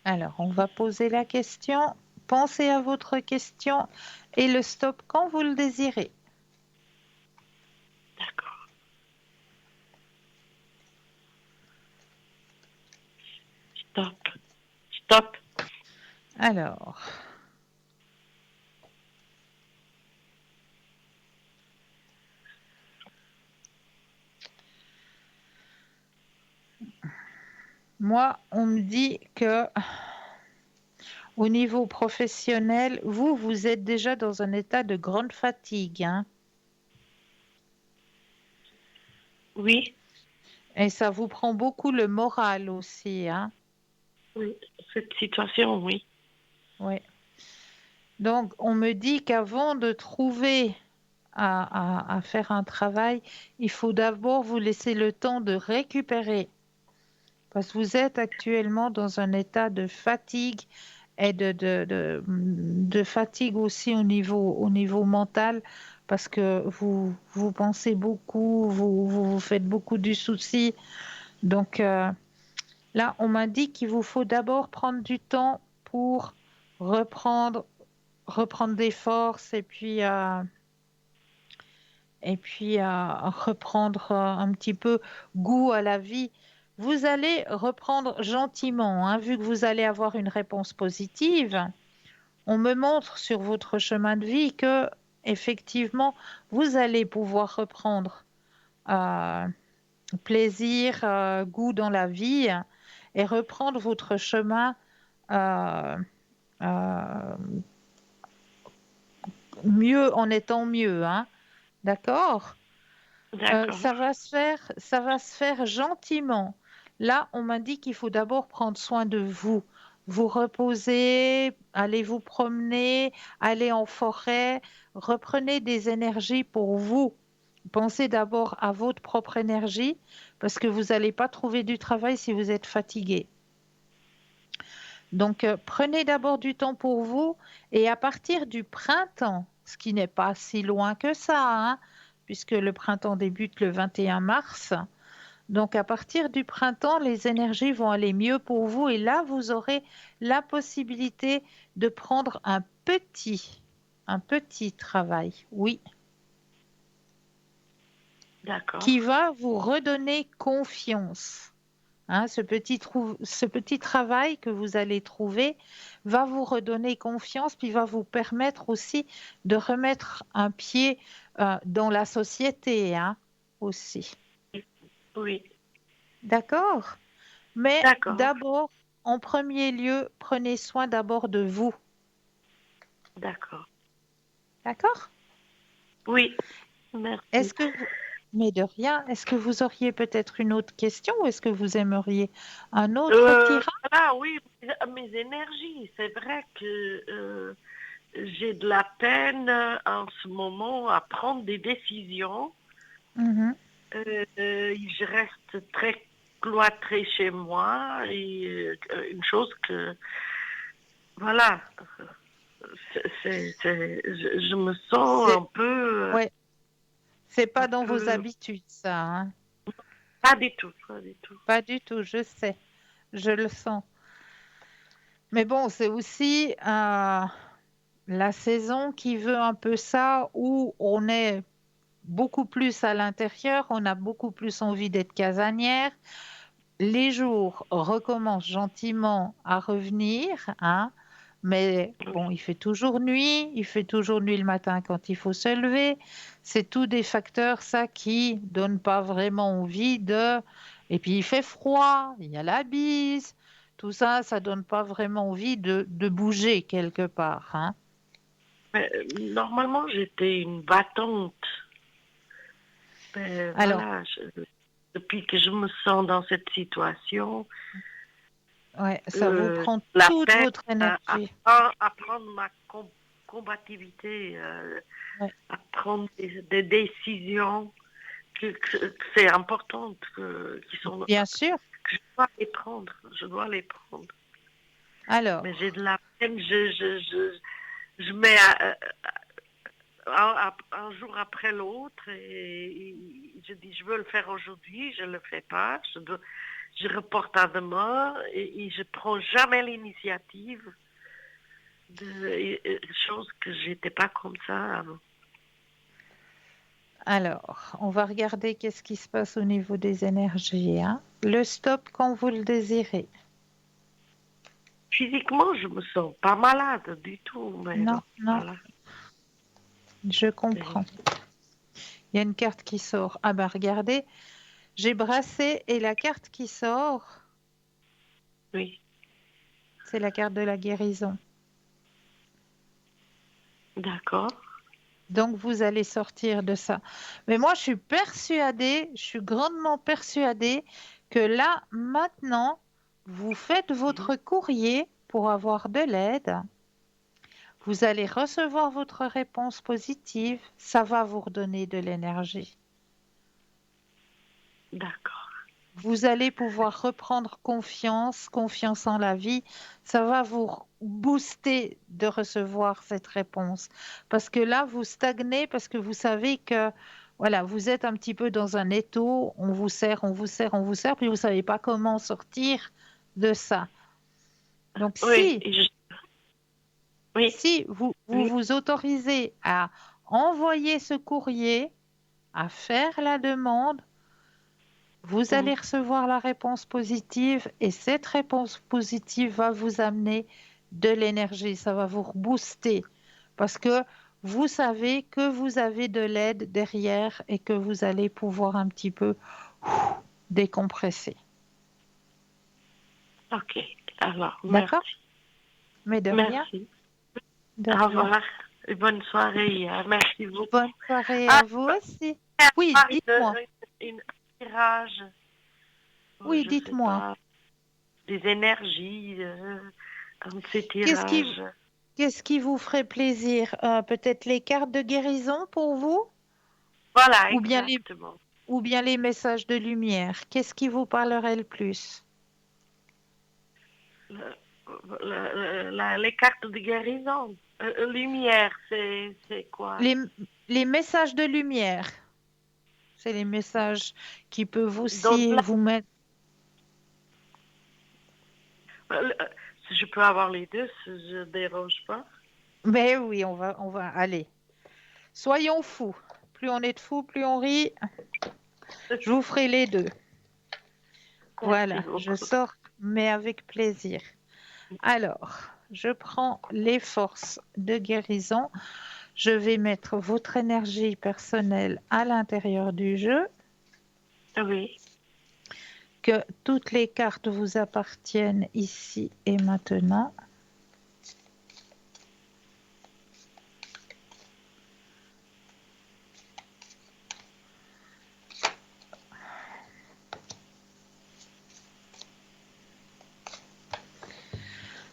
[SPEAKER 1] Alors, on va poser la question. Pensez à votre question et le stop quand vous le désirez.
[SPEAKER 4] D'accord. Stop. Stop.
[SPEAKER 1] Alors, moi, on me dit que au niveau professionnel, vous êtes déjà dans un état de grande fatigue, hein,
[SPEAKER 4] Oui.
[SPEAKER 1] et ça vous prend beaucoup le moral aussi, hein.
[SPEAKER 4] Oui. Cette situation, oui.
[SPEAKER 1] Ouais. Donc, on me dit qu'avant de trouver à faire un travail, il faut d'abord vous laisser le temps de récupérer. Parce que vous êtes actuellement dans un état de fatigue et de fatigue aussi au niveau mental, parce que vous pensez beaucoup, vous faites beaucoup du souci. Donc là, on m'a dit qu'il vous faut d'abord prendre du temps pour reprendre, reprendre des forces et puis à reprendre un petit peu goût à la vie. Vous allez reprendre gentiment, hein, vu que vous allez avoir une réponse positive. On me montre sur votre chemin de vie que, effectivement, vous allez pouvoir reprendre euh, plaisir, goût dans la vie et reprendre votre chemin euh, euh, mieux en étant mieux, hein. D'accord?
[SPEAKER 4] D'accord.
[SPEAKER 1] Ça va se faire gentiment. Là, on m'a dit qu'il faut d'abord prendre soin de vous. Vous reposer, allez vous promener, aller en forêt, reprenez des énergies pour vous. Pensez d'abord à votre propre énergie parce que vous n'allez pas trouver du travail si vous êtes fatigué. Donc, prenez d'abord du temps pour vous et à partir du printemps, ce qui n'est pas si loin que ça, hein, puisque le printemps débute le 21 mars. Donc, à partir du printemps, les énergies vont aller mieux pour vous et là, vous aurez la possibilité de prendre un petit travail, oui,
[SPEAKER 4] D'accord.
[SPEAKER 1] qui va vous redonner confiance. Hein, ce petit travail que vous allez trouver va vous redonner confiance, puis va vous permettre aussi de remettre un pied dans la société, hein, aussi.
[SPEAKER 4] Oui.
[SPEAKER 1] D'accord? Mais
[SPEAKER 4] D'accord.
[SPEAKER 1] d'abord, en premier lieu, prenez soin d'abord de vous.
[SPEAKER 4] D'accord.
[SPEAKER 1] D'accord?
[SPEAKER 4] Oui.
[SPEAKER 1] Est-ce
[SPEAKER 4] Merci.
[SPEAKER 1] que vous, Mais de rien. Est-ce que vous auriez peut-être une autre question ou est-ce que vous aimeriez un autre
[SPEAKER 4] Euh,
[SPEAKER 1] tirage?
[SPEAKER 4] voilà, oui, mes énergies. C'est vrai que j'ai de la peine en ce moment à prendre des décisions.
[SPEAKER 1] Mhm.
[SPEAKER 4] Je reste très cloîtrée chez moi et une chose que, voilà, je me sens
[SPEAKER 1] C'est
[SPEAKER 4] un peu,
[SPEAKER 1] ouais, c'est
[SPEAKER 4] un
[SPEAKER 1] pas dans vos
[SPEAKER 4] peu,
[SPEAKER 1] habitudes, ça, hein.
[SPEAKER 4] pas du tout, pas du tout.
[SPEAKER 1] Pas du tout, je sais, je le sens. Mais bon, c'est aussi la saison qui veut un peu ça, où on est beaucoup plus à l'intérieur, on a beaucoup plus envie d'être casanière. Les jours recommencent gentiment à revenir, hein, mais bon, il fait toujours nuit, il fait toujours nuit le matin quand il faut se lever. C'est tous des facteurs, ça, qui donnent pas vraiment envie de. Et puis il fait froid, il y a la bise, tout ça, ça donne pas vraiment envie de bouger quelque part, hein.
[SPEAKER 4] Mais, normalement, j'étais une battante. Mais
[SPEAKER 1] Alors,
[SPEAKER 4] voilà, depuis que je me sens dans cette situation,
[SPEAKER 1] ouais, ça vous prend
[SPEAKER 4] la
[SPEAKER 1] toute
[SPEAKER 4] peine
[SPEAKER 1] votre énergie.
[SPEAKER 4] à prendre ma combativité,
[SPEAKER 1] Ouais,
[SPEAKER 4] à prendre des décisions que c'est important, qui sont,
[SPEAKER 1] bien sûr.
[SPEAKER 4] que je dois les prendre. Je dois les prendre. Mais j'ai
[SPEAKER 1] Alors,
[SPEAKER 4] de la peine, je mets un jour après l'autre et je dis je veux le faire aujourd'hui, je ne le fais pas, je reporte à demain et je prends jamais l'initiative de choses que j'étais pas comme ça avant.
[SPEAKER 1] Alors, on va regarder qu'est-ce qui se passe au niveau des énergies, hein. Le stop quand vous le désirez.
[SPEAKER 4] Physiquement, je me sens pas malade du tout, mais
[SPEAKER 1] Non,
[SPEAKER 4] bon,
[SPEAKER 1] non,
[SPEAKER 4] voilà.
[SPEAKER 1] je
[SPEAKER 4] Et-
[SPEAKER 1] comprends. Il y a une carte qui sort. Ah ben regardez, j'ai brassé et la carte qui sort,
[SPEAKER 4] oui,
[SPEAKER 1] c'est la carte de la guérison.
[SPEAKER 4] d'accord.
[SPEAKER 1] Donc vous allez sortir de ça. Mais moi, je suis grandement persuadée que là, maintenant, vous faites
[SPEAKER 4] Mhm.
[SPEAKER 1] votre courrier pour avoir de l'aide. Vous allez recevoir votre réponse positive, ça va vous redonner de l'énergie.
[SPEAKER 4] D'accord.
[SPEAKER 1] Vous allez pouvoir reprendre confiance, confiance en la vie. Ça va vous booster de recevoir cette réponse. Parce que là, vous stagnez parce que vous savez que voilà, vous êtes un petit peu dans un étau, on vous sert, on vous sert, on vous sert, puis vous ne savez pas comment sortir de ça. Donc
[SPEAKER 4] Oui,
[SPEAKER 1] si
[SPEAKER 4] oui,
[SPEAKER 1] si vous
[SPEAKER 4] oui.
[SPEAKER 1] vous autorisez à envoyer ce courrier, à faire la demande, vous
[SPEAKER 4] Mhm.
[SPEAKER 1] allez recevoir la réponse positive et cette réponse positive va vous amener de l'énergie, ça va vous rebooster parce que vous savez que vous avez de l'aide derrière et que vous allez pouvoir un petit peu décompresser.
[SPEAKER 4] Ok. Alors,
[SPEAKER 1] D'accord?
[SPEAKER 4] merci.
[SPEAKER 1] Mais
[SPEAKER 4] Merci.
[SPEAKER 1] de
[SPEAKER 4] Au
[SPEAKER 1] rien.
[SPEAKER 4] revoir. Et bonne soirée. Merci beaucoup.
[SPEAKER 1] Bonne soirée
[SPEAKER 4] Ah,
[SPEAKER 1] à vous aussi. Oui,
[SPEAKER 4] avoir
[SPEAKER 1] dites-moi.
[SPEAKER 4] un tirage,
[SPEAKER 1] Oui,
[SPEAKER 4] je sais
[SPEAKER 1] dites-moi.
[SPEAKER 4] pas, des énergies, un de ces
[SPEAKER 1] Qu'est-ce qui,
[SPEAKER 4] tirages.
[SPEAKER 1] qu'est-ce qui vous ferait plaisir? Peut-être les cartes de guérison pour vous?
[SPEAKER 4] Voilà,
[SPEAKER 1] Ou bien les
[SPEAKER 4] exactement.
[SPEAKER 1] ou bien les messages de lumière. Qu'est-ce qui vous parlerait le plus?
[SPEAKER 4] Le- les cartes de guérison. Lumière, c'est quoi?
[SPEAKER 1] Les, les messages de lumière, c'est les messages qui peuvent
[SPEAKER 4] Donc
[SPEAKER 1] aussi
[SPEAKER 4] là,
[SPEAKER 1] vous mettre.
[SPEAKER 4] si je peux avoir les deux, si je ne dérange pas.
[SPEAKER 1] Mais oui, on va aller. Soyons fous. Plus on est de fous, plus on rit. Je vous ferai les deux.
[SPEAKER 4] Merci
[SPEAKER 1] Voilà, je
[SPEAKER 4] beaucoup.
[SPEAKER 1] sors, mais avec plaisir. Alors, je prends les forces de guérison. Je vais mettre votre énergie personnelle à l'intérieur du jeu.
[SPEAKER 4] Oui,
[SPEAKER 1] Que toutes les cartes vous appartiennent ici et maintenant.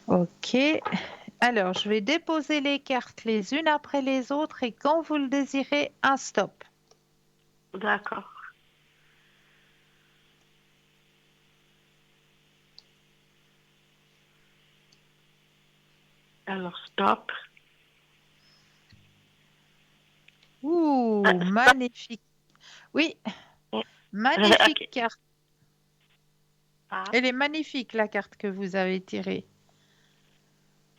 [SPEAKER 1] Ok. Alors, je vais déposer les cartes les unes après les autres et quand vous le désirez, un stop.
[SPEAKER 4] D'accord. Alors, stop.
[SPEAKER 1] Ouh,
[SPEAKER 4] Stop.
[SPEAKER 1] magnifique. Oui, magnifique
[SPEAKER 4] Ok.
[SPEAKER 1] carte.
[SPEAKER 4] Ah,
[SPEAKER 1] Elle est magnifique, la carte que vous avez tirée.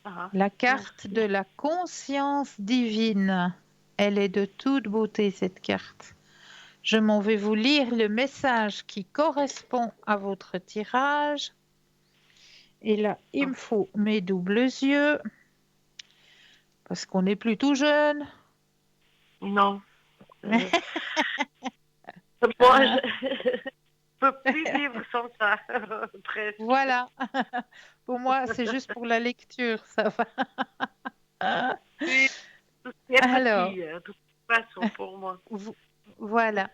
[SPEAKER 4] ah,
[SPEAKER 1] La carte
[SPEAKER 4] merci.
[SPEAKER 1] de la conscience divine. Elle est de toute beauté, cette carte. Je m'en vais vous lire le message qui correspond à votre tirage. Et là, il me faut mes doubles yeux, parce qu'on n'est plus tout jeune.
[SPEAKER 4] Non. Euh, moi, je peux plus vivre sans ça, presque.
[SPEAKER 1] Voilà. Pour moi, c'est juste pour la lecture, ça va.
[SPEAKER 4] Oui, tout ce qui est
[SPEAKER 1] Alors,
[SPEAKER 4] petit, de toute façon, pour moi.
[SPEAKER 1] vo- voilà.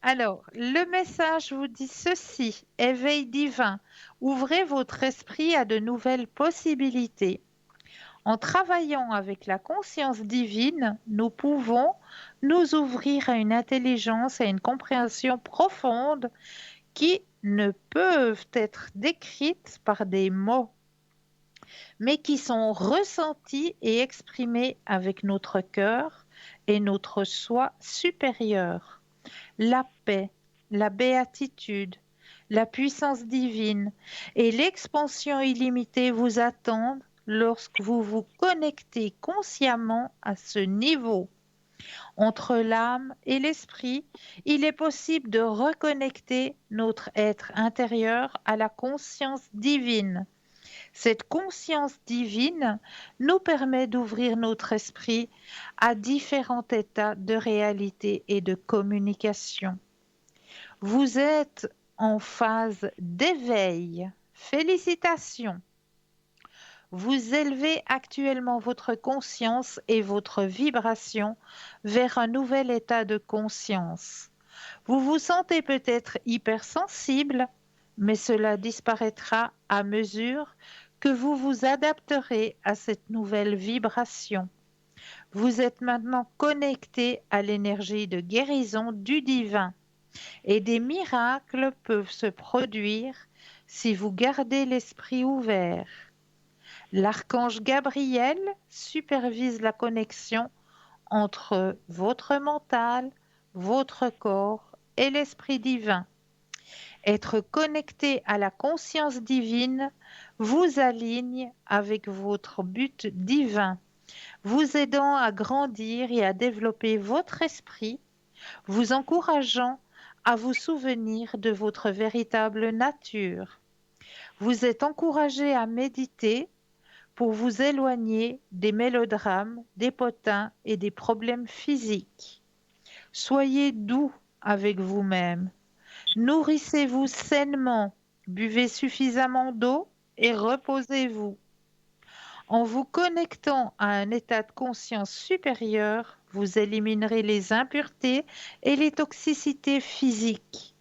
[SPEAKER 1] Alors, le message vous dit ceci, éveil divin, ouvrez votre esprit à de nouvelles possibilités. En travaillant avec la conscience divine, nous pouvons nous ouvrir à une intelligence et à une compréhension profonde qui ne peuvent être décrites par des mots, mais qui sont ressenties et exprimées avec notre cœur et notre soi supérieur. La paix, la béatitude, la puissance divine et l'expansion illimitée vous attendent lorsque vous vous connectez consciemment à ce niveau. Entre l'âme et l'esprit, il est possible de reconnecter notre être intérieur à la conscience divine. Cette conscience divine nous permet d'ouvrir notre esprit à différents états de réalité et de communication. Vous êtes en phase d'éveil. Félicitations. Vous élevez actuellement votre conscience et votre vibration vers un nouvel état de conscience. Vous vous sentez peut-être hypersensible, mais cela disparaîtra à mesure que vous vous adapterez à cette nouvelle vibration. Vous êtes maintenant connecté à l'énergie de guérison du divin et des miracles peuvent se produire si vous gardez l'esprit ouvert. L'archange Gabriel supervise la connexion entre votre mental, votre corps et l'esprit divin. Être connecté à la conscience divine vous aligne avec votre but divin, vous aidant à grandir et à développer votre esprit, vous encourageant à vous souvenir de votre véritable nature. Vous êtes encouragé à méditer pour vous éloigner des mélodrames, des potins et des problèmes physiques. Soyez doux avec vous-même. Nourrissez-vous sainement, buvez suffisamment d'eau et reposez-vous. En vous connectant à un état de conscience supérieur, vous éliminerez les impuretés et les toxicités physiques.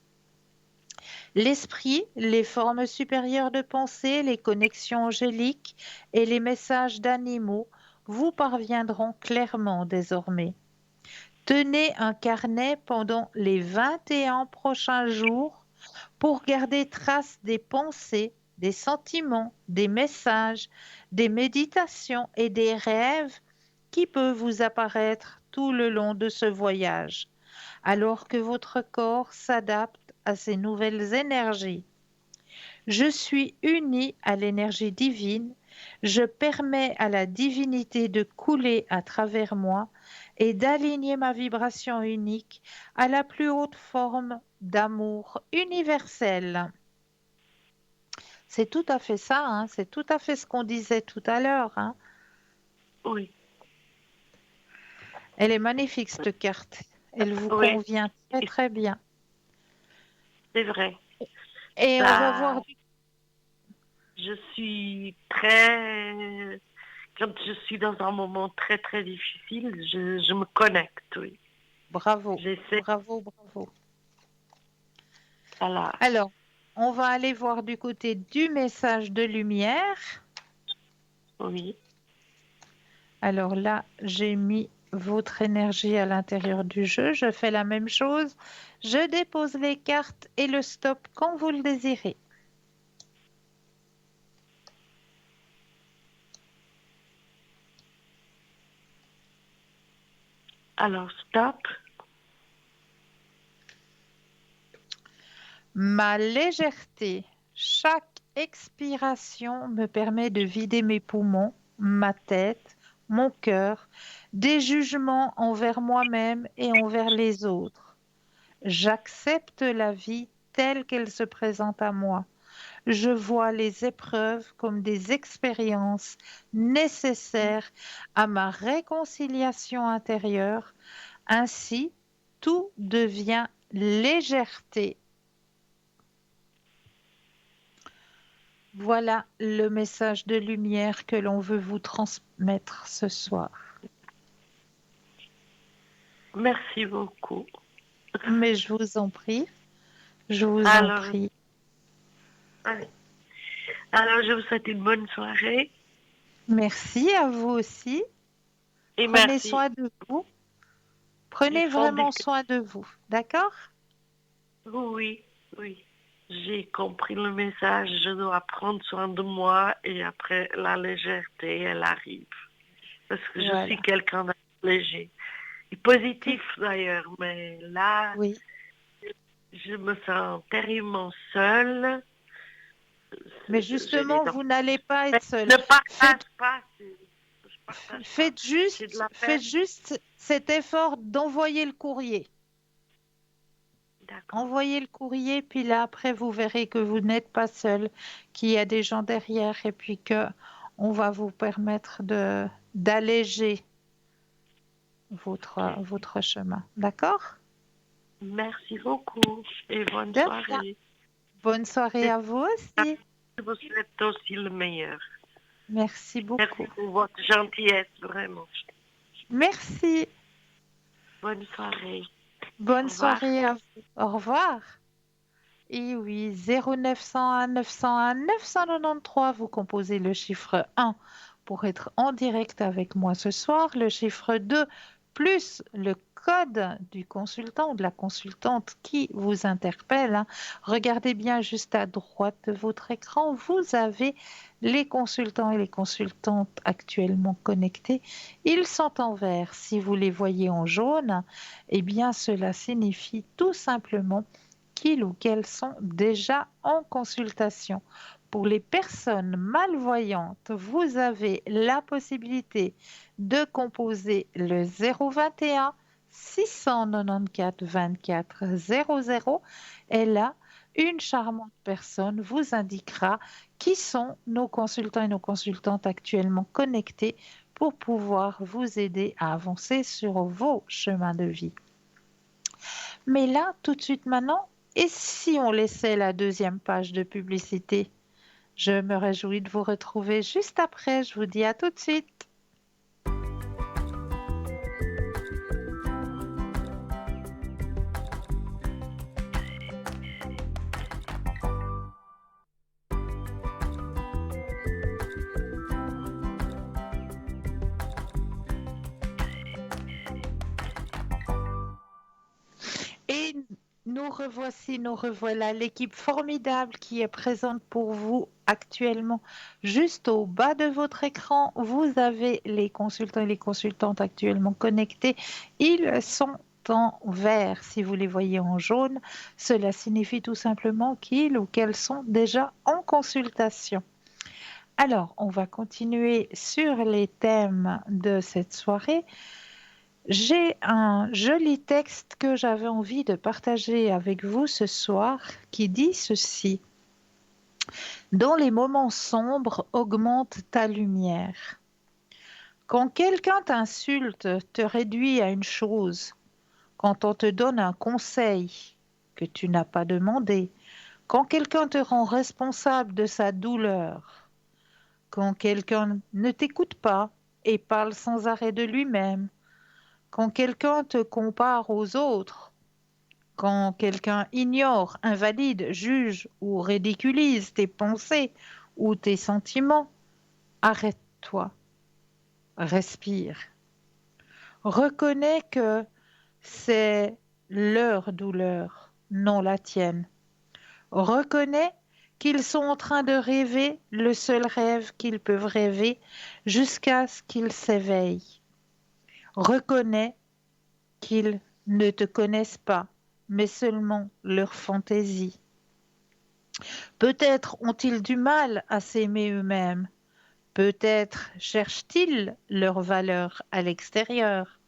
[SPEAKER 1] L'esprit, les formes supérieures de pensée, les connexions angéliques et les messages d'animaux vous parviendront clairement désormais. Tenez un carnet pendant les 21 prochains jours pour garder trace des pensées, des sentiments, des messages, des méditations et des rêves qui peuvent vous apparaître tout le long de ce voyage, alors que votre corps s'adapte à ces nouvelles énergies. Je suis uni à l'énergie divine, je permets à la divinité de couler à travers moi et d'aligner ma vibration unique à la plus haute forme d'amour universel. C'est tout à fait ça, hein, c'est tout à fait ce qu'on disait tout à l'heure, hein.
[SPEAKER 4] Oui,
[SPEAKER 1] Elle est magnifique cette carte, elle vous
[SPEAKER 4] oui,
[SPEAKER 1] convient très très bien.
[SPEAKER 4] c'est vrai.
[SPEAKER 1] Et on va voir
[SPEAKER 4] Ça, je suis très... Quand je suis dans un moment très, très difficile, je me connecte, oui.
[SPEAKER 1] bravo,
[SPEAKER 4] J'essaie,
[SPEAKER 1] bravo, bravo.
[SPEAKER 4] voilà.
[SPEAKER 1] Alors, on va aller voir du côté du message de lumière.
[SPEAKER 4] Oui.
[SPEAKER 1] Alors là, j'ai mis votre énergie à l'intérieur du jeu. Je fais la même chose. Je dépose les cartes et le stop quand vous le désirez.
[SPEAKER 4] Alors, stop.
[SPEAKER 1] Ma légèreté. Chaque expiration me permet de vider mes poumons, ma tête, mon cœur, des jugements envers moi-même et envers les autres. J'accepte la vie telle qu'elle se présente à moi. Je vois les épreuves comme des expériences nécessaires à ma réconciliation intérieure. Ainsi, tout devient légèreté. Voilà le message de lumière que l'on veut vous transmettre ce soir.
[SPEAKER 4] Merci beaucoup.
[SPEAKER 1] Mais je vous en prie, je vous en
[SPEAKER 4] Alors,
[SPEAKER 1] prie.
[SPEAKER 4] allez. Alors, je vous souhaite une bonne soirée.
[SPEAKER 1] Merci à vous aussi.
[SPEAKER 4] Et
[SPEAKER 1] Prenez
[SPEAKER 4] merci
[SPEAKER 1] soin de vous.
[SPEAKER 4] du
[SPEAKER 1] Prenez
[SPEAKER 4] fond du
[SPEAKER 1] vraiment
[SPEAKER 4] cœur.
[SPEAKER 1] soin de vous. D'accord?
[SPEAKER 4] Oui, oui. J'ai compris le message. Je dois prendre soin de moi et après, la légèreté, elle arrive. Parce que je
[SPEAKER 1] Voilà.
[SPEAKER 4] suis quelqu'un d'assez léger. Et positif d'ailleurs, mais là,
[SPEAKER 1] Oui.
[SPEAKER 4] je me sens terriblement seule.
[SPEAKER 1] Mais
[SPEAKER 4] J'ai
[SPEAKER 1] justement,
[SPEAKER 4] des
[SPEAKER 1] vous n'allez pas être seul.
[SPEAKER 4] ne
[SPEAKER 1] Faites,
[SPEAKER 4] partage pas. Je partage pas. J'ai de la
[SPEAKER 1] faites
[SPEAKER 4] peine.
[SPEAKER 1] juste cet effort d'envoyer le courrier.
[SPEAKER 4] D'accord.
[SPEAKER 1] Envoyez le courrier, puis là, après, vous verrez que vous n'êtes pas seul, qu'il y a des gens derrière, et puis que on va vous permettre d'alléger
[SPEAKER 4] Ok.
[SPEAKER 1] votre chemin. D'accord?
[SPEAKER 4] Merci beaucoup et bonne
[SPEAKER 1] De rien.
[SPEAKER 4] soirée.
[SPEAKER 1] Bonne soirée à vous aussi.
[SPEAKER 4] Je vous souhaite aussi le meilleur.
[SPEAKER 1] Merci
[SPEAKER 4] Merci
[SPEAKER 1] beaucoup.
[SPEAKER 4] pour votre gentillesse, vraiment.
[SPEAKER 1] Merci.
[SPEAKER 4] Bonne soirée.
[SPEAKER 1] Bonne
[SPEAKER 4] Au revoir.
[SPEAKER 1] soirée à vous. Au revoir. Et oui, 0901 901 993, vous composez le chiffre 1 pour être en direct avec moi ce soir, le chiffre 2 plus le code du consultant ou de la consultante qui vous interpelle, hein. Regardez bien juste à droite de votre écran, vous avez les consultants et les consultantes actuellement connectés. Ils sont en vert. Si vous les voyez en jaune, eh bien cela signifie tout simplement qu'ils ou qu'elles sont déjà en consultation. Pour les personnes malvoyantes, vous avez la possibilité de composer le 021 694 24 00 et là, une charmante personne vous indiquera qui sont nos consultants et nos consultantes actuellement connectés pour pouvoir vous aider à avancer sur vos chemins de vie. Mais là, tout de suite maintenant, et si on laissait la deuxième page de publicité? Je me réjouis de vous retrouver juste après. Je vous dis à tout de suite. Et nous revoilà, l'équipe formidable qui est présente pour vous actuellement. Juste au bas de votre écran, vous avez les consultants et les consultantes actuellement connectés. Ils sont en vert. Si vous les voyez en jaune, cela signifie tout simplement qu'ils ou qu'elles sont déjà en consultation. Alors, on va continuer sur les thèmes de cette soirée. J'ai un joli texte que j'avais envie de partager avec vous ce soir qui dit ceci. Dans les moments sombres, augmente ta lumière. Quand quelqu'un t'insulte, te réduit à une chose, quand on te donne un conseil que tu n'as pas demandé, quand quelqu'un te rend responsable de sa douleur, quand quelqu'un ne t'écoute pas et parle sans arrêt de lui-même, quand quelqu'un te compare aux autres, quand quelqu'un ignore, invalide, juge ou ridiculise tes pensées ou tes sentiments, arrête toi. Respire. Reconnais que c'est leur douleur, non la tienne. Reconnais qu'ils sont en train de rêver le seul rêve qu'ils peuvent rêver jusqu'à ce qu'ils s'éveillent. Reconnais qu'ils ne te connaissent pas, mais seulement leur fantaisie. Peut-être ont-ils du mal à s'aimer eux-mêmes. Peut-être cherchent-ils leur valeur à l'extérieur.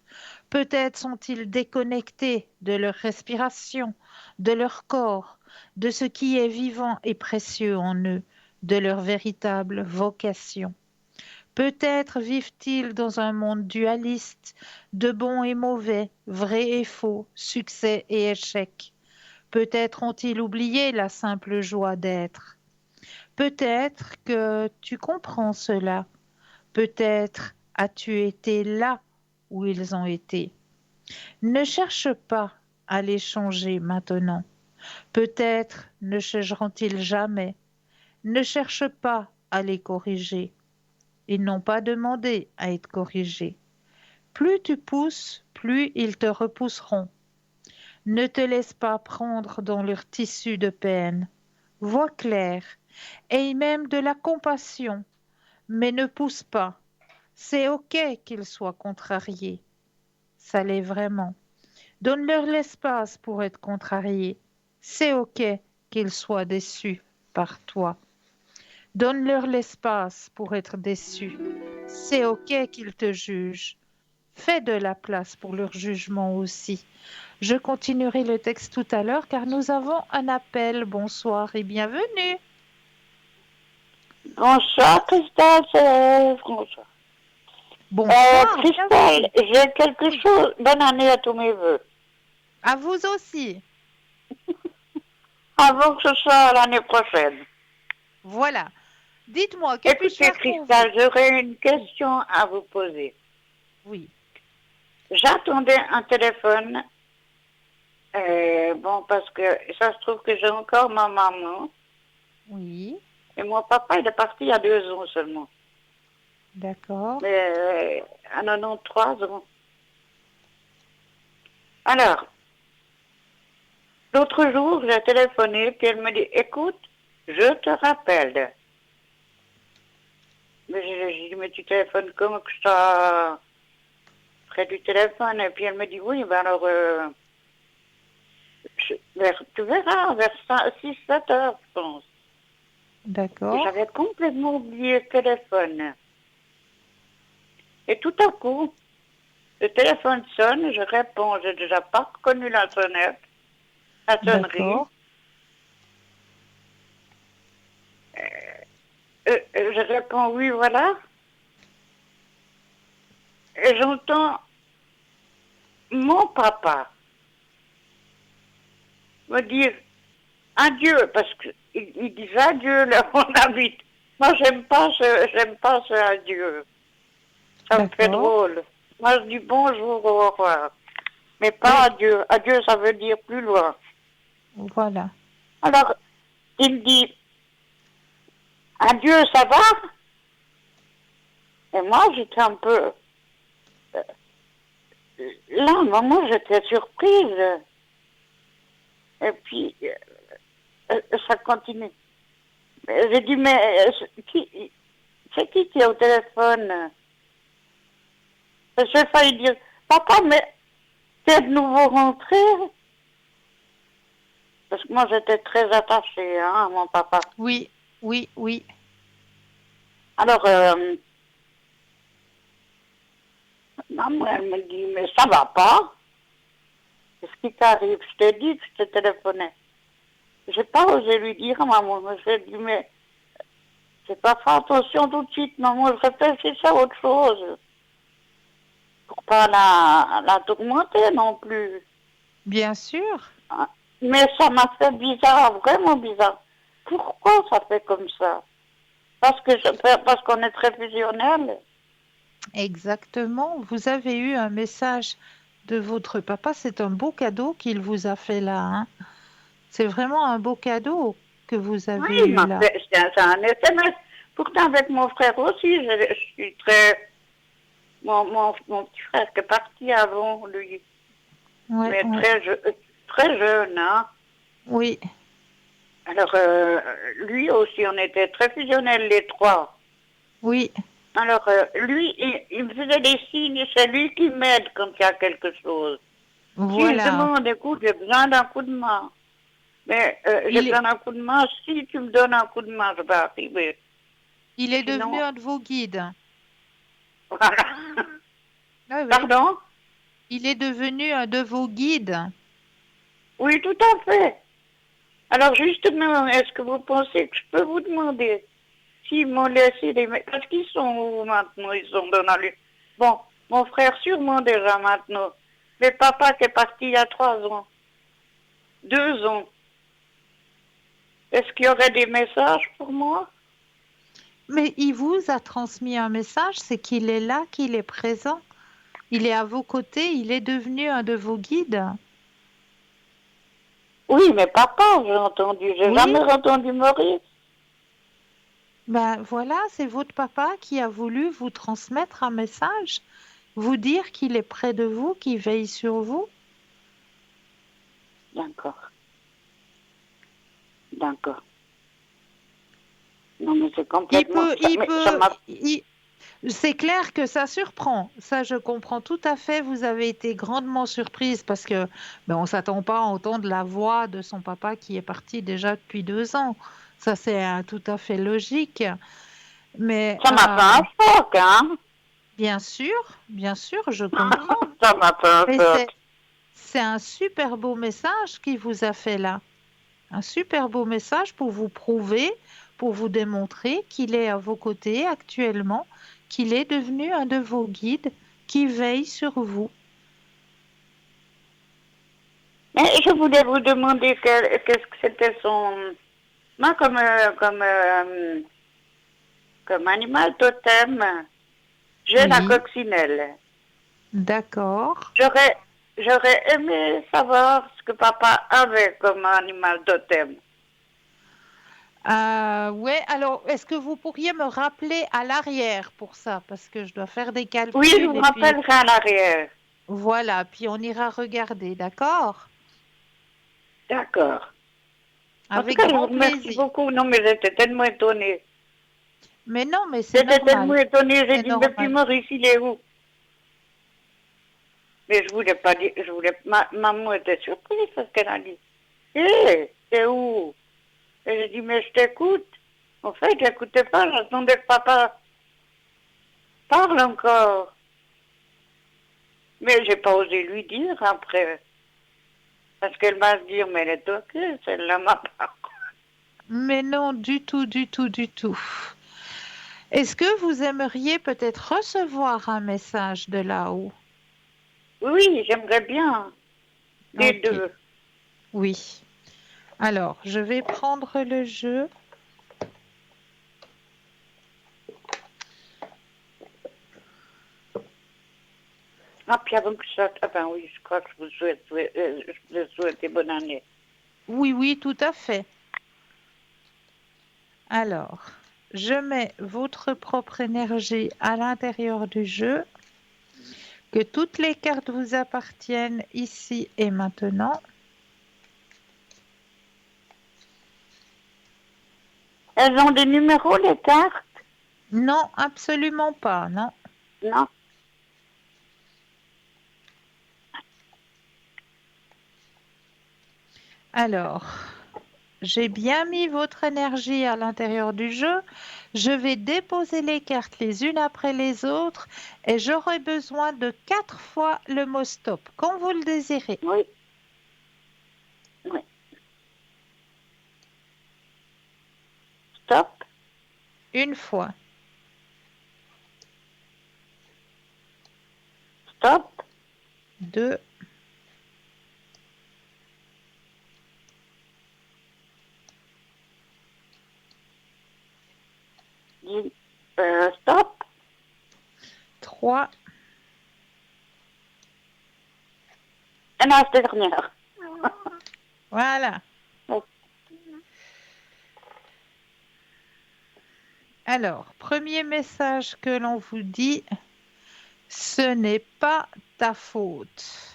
[SPEAKER 1] Peut-être sont-ils déconnectés de leur respiration, de leur corps, de ce qui est vivant et précieux en eux, de leur véritable vocation. Peut-être vivent-ils dans un monde dualiste, de bon et mauvais, vrai et faux, succès et échec. Peut-être ont-ils oublié la simple joie d'être. Peut-être que tu comprends cela. Peut-être as-tu été là où ils ont été. Ne cherche pas à les changer maintenant. Peut-être ne changeront-ils jamais. Ne cherche pas à les corriger. Ils n'ont pas demandé à être corrigés. Plus tu pousses, plus ils te repousseront. Ne te laisse pas prendre dans leur tissu de peine. Vois clair, aie même de la compassion, mais ne pousse pas. C'est ok qu'ils soient contrariés. Ça l'est vraiment. Donne-leur l'espace pour être contrariés. C'est ok qu'ils soient déçus par toi. Donne-leur l'espace pour être déçus. C'est ok qu'ils te jugent. Fais de la place pour leur jugement aussi. Je continuerai le texte tout à l'heure car nous avons un appel. Bonsoir et bienvenue.
[SPEAKER 5] Bonsoir Christelle, c'est François.
[SPEAKER 1] Bonsoir,
[SPEAKER 5] Christelle,
[SPEAKER 1] bienvenue.
[SPEAKER 5] j'ai quelque chose. Bonne année à tous mes voeux.
[SPEAKER 1] À vous aussi.
[SPEAKER 5] Avant que ce soit l'année prochaine.
[SPEAKER 1] Voilà. Dites-moi, que puis-je
[SPEAKER 5] Écoutez
[SPEAKER 1] faire pour vous?
[SPEAKER 5] Christelle, j'aurais une question à vous poser.
[SPEAKER 1] Oui.
[SPEAKER 5] J'attendais un téléphone. Bon, parce que ça se trouve que j'ai encore ma maman.
[SPEAKER 1] Oui.
[SPEAKER 5] Et mon papa, il est parti il y a 2 ans seulement.
[SPEAKER 1] D'accord.
[SPEAKER 5] À 93 ans. Alors, l'autre jour, j'ai téléphoné, puis elle me dit, écoute, je te rappelle. Mais j'ai dit, mais tu téléphones comme que ça près du téléphone. Et puis elle me dit, oui, ben alors, tu verras, vers 6-7 heures, je pense.
[SPEAKER 1] D'accord.
[SPEAKER 5] J'avais complètement oublié le téléphone. Et tout à coup, le téléphone sonne, je réponds, j'ai déjà pas reconnu la sonnette, la sonnerie.
[SPEAKER 1] D'accord.
[SPEAKER 5] Je réponds oui, voilà. Et j'entends mon papa me dire adieu, parce qu'il disait adieu là où on habite. Moi, j'aime pas ce adieu. Ça me fait
[SPEAKER 1] D'accord.
[SPEAKER 5] drôle. Moi, je dis bonjour, au revoir. Mais pas adieu. Adieu, ça veut dire plus loin.
[SPEAKER 1] Voilà.
[SPEAKER 5] Alors, il me dit adieu, ça va? Et moi, j'étais un peu... Là, à un moment, j'étais surprise. Et puis, ça continue. J'ai dit, mais c'est qui est au téléphone? J'ai failli dire, papa, mais t'es de nouveau rentré? Parce que moi, j'étais très attachée à mon papa.
[SPEAKER 1] Oui, oui, oui.
[SPEAKER 5] Alors, maman, elle me dit, mais ça va pas? Qu'est-ce qui t'arrive? Je t'ai dit que je te téléphonais. J'ai pas osé lui dire, maman. J'ai dit, mais j'ai pas fait attention tout de suite, maman. Je réfléchissais à autre chose. Pour pas la tourmenter non plus.
[SPEAKER 1] Bien sûr.
[SPEAKER 5] Mais ça m'a fait bizarre, vraiment bizarre. Pourquoi ça fait comme ça? Parce qu'on est très fusionnel.
[SPEAKER 1] Exactement. Vous avez eu un message de votre papa. C'est un beau cadeau qu'il vous a fait là. Hein. C'est vraiment un beau cadeau que vous avez
[SPEAKER 5] Oui,
[SPEAKER 1] eu là.
[SPEAKER 5] c'est un SMS. Pourtant, avec mon frère aussi, je suis très... Mon petit frère qui est parti avant, lui.
[SPEAKER 1] Ouais,
[SPEAKER 5] Mais
[SPEAKER 1] ouais.
[SPEAKER 5] très jeune, hein.
[SPEAKER 1] Oui,
[SPEAKER 5] Alors, lui aussi, on était très fusionnels, les trois.
[SPEAKER 1] oui,
[SPEAKER 5] Alors, lui, il me faisait des signes, c'est lui qui m'aide quand il y a quelque chose. Si je
[SPEAKER 1] voilà.
[SPEAKER 5] demande, écoute, j'ai besoin d'un coup de main. Mais j'ai
[SPEAKER 1] Il est,
[SPEAKER 5] besoin d'un coup de main, si tu me donnes un coup de main, je vais arriver.
[SPEAKER 1] il est devenu
[SPEAKER 5] Sinon,
[SPEAKER 1] un de vos guides.
[SPEAKER 5] voilà.
[SPEAKER 1] Oui, oui.
[SPEAKER 5] Pardon?
[SPEAKER 1] Il est devenu un de vos guides.
[SPEAKER 5] Oui, tout à fait. Alors, justement, est-ce que vous pensez que je peux vous demander s'ils m'ont laissé les... Parce qu'ils sont où maintenant? Ils sont dans la... Bon, mon frère sûrement déjà maintenant. Mais papa qui est parti il y a 3 ans. 2 ans. Est-ce qu'il y aurait des messages pour moi?
[SPEAKER 1] Mais il vous a transmis un message, c'est qu'il est là, qu'il est présent. Il est à vos côtés, il est devenu un de vos guides.
[SPEAKER 5] Oui, mais papa, j'ai entendu. J'ai
[SPEAKER 1] Oui,
[SPEAKER 5] jamais entendu Maurice.
[SPEAKER 1] ben voilà, c'est votre papa qui a voulu vous transmettre un message, vous dire qu'il est près de vous, qu'il veille sur vous.
[SPEAKER 5] D'accord. D'accord. Non, mais c'est
[SPEAKER 1] Il
[SPEAKER 5] complètement...
[SPEAKER 1] peut,
[SPEAKER 5] Ça,
[SPEAKER 1] il
[SPEAKER 5] mais ça
[SPEAKER 1] peut,
[SPEAKER 5] m'a...
[SPEAKER 1] c'est clair que ça surprend. Ça, je comprends tout à fait. Vous avez été grandement surprise parce que ben, on ne s'attend pas à entendre la voix de son papa qui est parti déjà depuis 2 ans. Ça, c'est tout à fait logique. Mais
[SPEAKER 5] Ça m'a fait un choc, hein?
[SPEAKER 1] bien sûr, je comprends.
[SPEAKER 5] Ça m'a fait un
[SPEAKER 1] Mais
[SPEAKER 5] choc.
[SPEAKER 1] c'est un super beau message qu'il vous a fait là. Un super beau message pour vous prouver, pour vous démontrer qu'il est à vos côtés actuellement, qu'il est devenu un de vos guides qui veille sur vous.
[SPEAKER 5] Mais je voulais vous demander qu'est-ce que c'était son... Moi, comme animal totem, j'ai la
[SPEAKER 1] Oui,
[SPEAKER 5] coccinelle.
[SPEAKER 1] d'accord.
[SPEAKER 5] J'aurais aimé savoir ce que papa avait comme animal totem.
[SPEAKER 1] Ouais, alors est-ce que vous pourriez me rappeler à l'arrière pour ça? Parce que je dois faire des
[SPEAKER 5] Oui, je
[SPEAKER 1] calculs
[SPEAKER 5] vous
[SPEAKER 1] et puis
[SPEAKER 5] rappellerai en arrière.
[SPEAKER 1] voilà, puis on ira regarder, d'accord?
[SPEAKER 5] D'accord. En tout
[SPEAKER 1] Avec
[SPEAKER 5] cas, je vous
[SPEAKER 1] grand
[SPEAKER 5] remercie
[SPEAKER 1] plaisir.
[SPEAKER 5] beaucoup. Non, mais j'étais tellement étonnée.
[SPEAKER 1] Mais non, mais c'est
[SPEAKER 5] J'étais tellement
[SPEAKER 1] normal,
[SPEAKER 5] étonnée, j'ai
[SPEAKER 1] c'est
[SPEAKER 5] dit, mais puis
[SPEAKER 1] normal.
[SPEAKER 5] Maurice, il est où? Mais je voulais pas dire, maman était surprise parce qu'elle a dit, hé, t'es où? Et j'ai dit, mais je t'écoute. En fait, j'écoutais pas, j'attendais que papa parle encore. Mais j'ai pas osé lui dire après. Parce qu'elle m'a dit, mais elle est ok, celle-là m'a pas.
[SPEAKER 1] Mais non, du tout, du tout, du tout. Est-ce que vous aimeriez peut-être recevoir un message de là-haut?
[SPEAKER 5] Oui, j'aimerais bien. Les
[SPEAKER 1] Ok,
[SPEAKER 5] deux.
[SPEAKER 1] oui. Alors, je vais prendre le jeu.
[SPEAKER 5] Ah, puis avant que ça, ah ben oui, je crois que je vous souhaite bonne année.
[SPEAKER 1] Oui, oui, tout à fait. Alors, je mets votre propre énergie à l'intérieur du jeu, que toutes les cartes vous appartiennent ici et maintenant.
[SPEAKER 5] Elles ont des numéros, les cartes?
[SPEAKER 1] Non, absolument pas, non.
[SPEAKER 5] Non?
[SPEAKER 1] Alors, j'ai bien mis votre énergie à l'intérieur du jeu. Je vais déposer les cartes les unes après les autres et j'aurai besoin de 4 fois le mot stop, quand vous le désirez.
[SPEAKER 5] Oui. Oui. Stop.
[SPEAKER 1] Une fois,
[SPEAKER 5] Stop.
[SPEAKER 1] 2,
[SPEAKER 5] Stop.
[SPEAKER 1] 3,
[SPEAKER 5] Et la dernière.
[SPEAKER 1] voilà. Alors, premier message que l'on vous dit, ce n'est pas ta faute.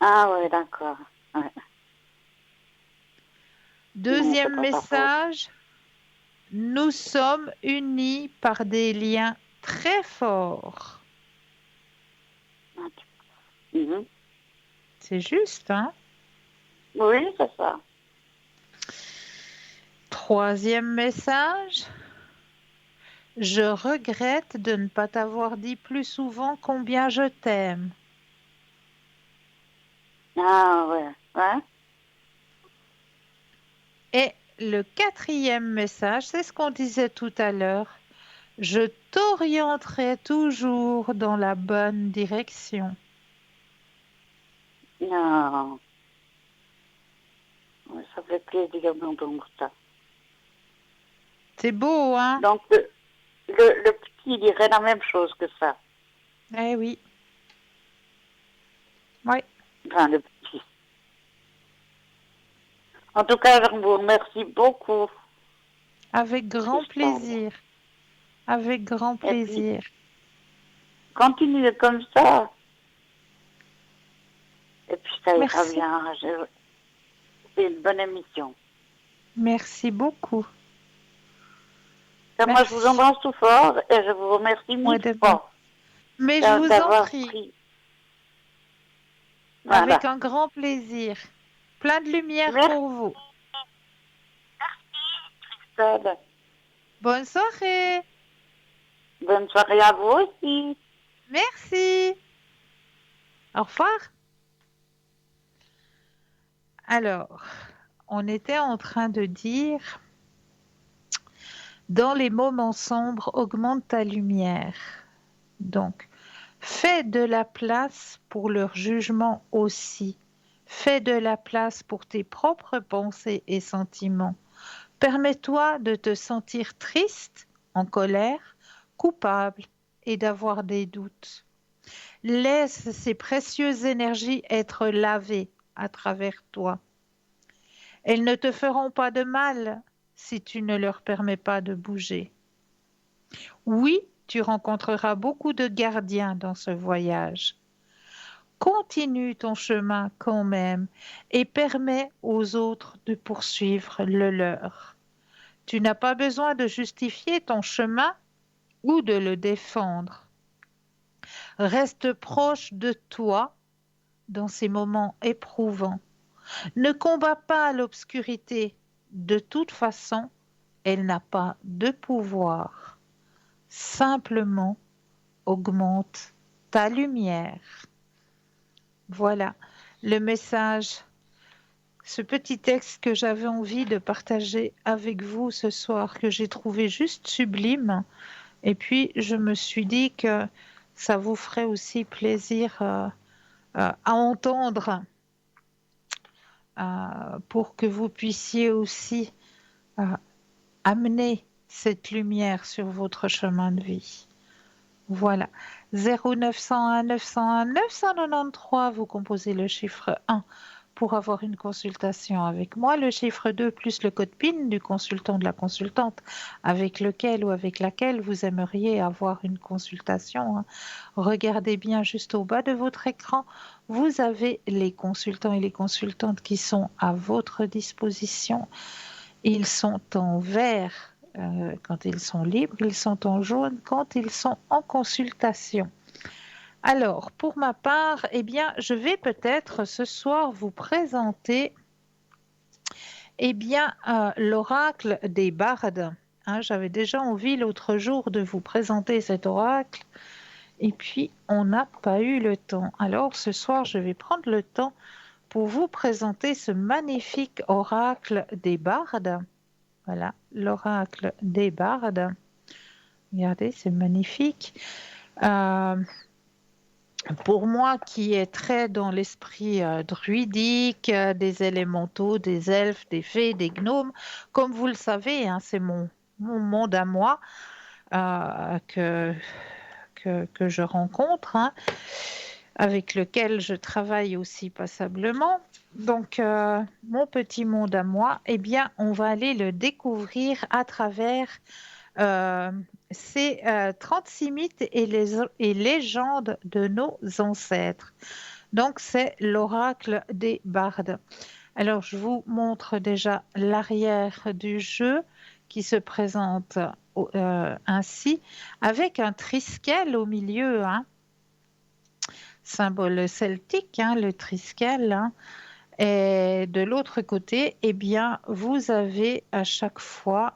[SPEAKER 5] Ah ouais, d'accord. Ouais. Non, c'est
[SPEAKER 1] Deuxième
[SPEAKER 5] pas ta faute.
[SPEAKER 1] message, nous sommes unis par des liens très forts.
[SPEAKER 5] Mhm.
[SPEAKER 1] C'est juste, hein?
[SPEAKER 5] Oui, c'est ça.
[SPEAKER 1] Troisième message, je regrette de ne pas t'avoir dit plus souvent combien je t'aime.
[SPEAKER 5] Ah ouais. Ouais.
[SPEAKER 1] Et le quatrième message, c'est ce qu'on disait tout à l'heure, je t'orienterai toujours dans la bonne direction.
[SPEAKER 5] Non. Ouais, ça fait plaisir d'entendre ça.
[SPEAKER 1] C'est beau, hein?
[SPEAKER 5] Donc, le petit dirait la même chose que ça.
[SPEAKER 1] Eh oui. Oui,
[SPEAKER 5] Enfin, le petit. En tout cas, je vous remercie beaucoup,
[SPEAKER 1] avec grand
[SPEAKER 5] Christelle.
[SPEAKER 1] plaisir. Avec grand
[SPEAKER 5] Et puis,
[SPEAKER 1] plaisir.
[SPEAKER 5] continuez comme ça. Et puis, ça ira
[SPEAKER 1] Merci.
[SPEAKER 5] bien. C'est une bonne émission.
[SPEAKER 1] Merci beaucoup.
[SPEAKER 5] Et moi, je vous
[SPEAKER 1] Merci.
[SPEAKER 5] embrasse tout fort et je vous remercie
[SPEAKER 1] Moi
[SPEAKER 5] mille
[SPEAKER 1] de même.
[SPEAKER 5] fois
[SPEAKER 1] Mais je vous en
[SPEAKER 5] d'avoir
[SPEAKER 1] prie,
[SPEAKER 5] pris.
[SPEAKER 1] avec
[SPEAKER 5] Voilà.
[SPEAKER 1] un grand plaisir. Plein de lumière
[SPEAKER 5] Merci,
[SPEAKER 1] pour vous.
[SPEAKER 5] Christelle.
[SPEAKER 1] Bonne soirée.
[SPEAKER 5] Bonne soirée à vous aussi.
[SPEAKER 1] Merci. Au revoir. Alors, on était en train de dire, dans les moments sombres, augmente ta lumière. Donc, fais de la place pour leur jugement aussi. Fais de la place pour tes propres pensées et sentiments. Permets-toi de te sentir triste, en colère, coupable et d'avoir des doutes. Laisse ces précieuses énergies être lavées à travers toi. Elles ne te feront pas de mal si tu ne leur permets pas de bouger. Oui, tu rencontreras beaucoup de gardiens dans ce voyage. Continue ton chemin quand même et permets aux autres de poursuivre le leur. Tu n'as pas besoin de justifier ton chemin ou de le défendre. Reste proche de toi dans ces moments éprouvants. Ne combats pas l'obscurité. De toute façon, elle n'a pas de pouvoir. Simplement augmente ta lumière. Voilà le message, ce petit texte que j'avais envie de partager avec vous ce soir, que j'ai trouvé juste sublime. Et puis, je me suis dit que ça vous ferait aussi plaisir à entendre pour que vous puissiez aussi euh, amener cette lumière sur votre chemin de vie. Voilà. 0901 901 993, vous composez le chiffre 1 pour avoir une consultation avec moi, le chiffre 2 plus le code PIN du consultant de la consultante avec lequel ou avec laquelle vous aimeriez avoir une consultation, hein. Regardez bien juste au bas de votre écran, vous avez les consultants et les consultantes qui sont à votre disposition. Ils sont en vert quand ils sont libres, ils sont en jaune quand ils sont en consultation. Alors, pour ma part, eh bien, je vais peut-être ce soir vous présenter l'oracle des bardes. Hein, j'avais déjà envie l'autre jour de vous présenter cet oracle et puis on n'a pas eu le temps. Alors ce soir, je vais prendre le temps pour vous présenter ce magnifique oracle des bardes. Voilà, l'oracle des bardes. Regardez, c'est magnifique. Euh, pour moi qui est très dans l'esprit druidique, des élémentaux, des elfes, des fées, des gnomes, comme vous le savez, hein, c'est mon monde à moi euh, que, que je rencontre, hein. avec lequel je travaille aussi passablement. Donc, mon petit monde à moi, eh bien, on va aller le découvrir à travers ces 36 mythes et légendes de nos ancêtres. Donc, c'est l'oracle des bardes. Alors, je vous montre déjà l'arrière du jeu qui se présente ainsi, avec un triskel au milieu, hein, symbole celtique, hein, le triskel. Hein. Et de l'autre côté, eh bien, vous avez à chaque fois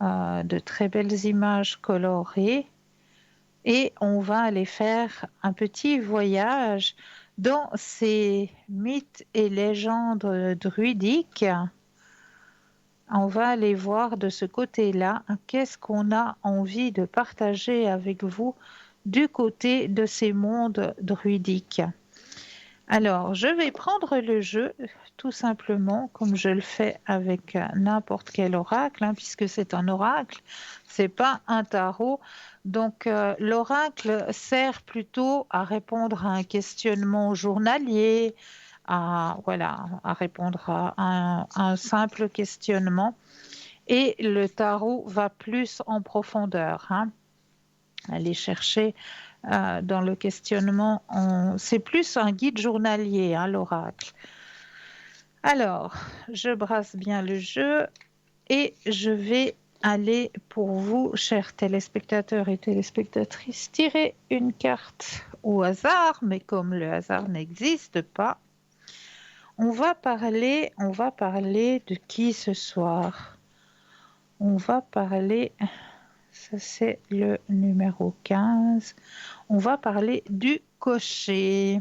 [SPEAKER 1] de très belles images colorées et on va aller faire un petit voyage dans ces mythes et légendes druidiques. On va aller voir de ce côté-là qu'est-ce qu'on a envie de partager avec vous du côté de ces mondes druidiques. Alors, je vais prendre le jeu tout simplement comme je le fais avec n'importe quel oracle, hein, puisque c'est un oracle, c'est pas un tarot. Donc, l'oracle sert plutôt à répondre à un questionnement journalier, à répondre à un simple questionnement. Et le tarot va plus en profondeur, hein. Aller chercher dans le questionnement, c'est plus un guide journalier, hein, l'oracle. Alors, je brasse bien le jeu et je vais aller pour vous, chers téléspectateurs et téléspectatrices, tirer une carte au hasard, mais comme le hasard n'existe pas, on va parler de qui ce soir? On va parler, ça c'est le numéro 15, on va parler du cocher.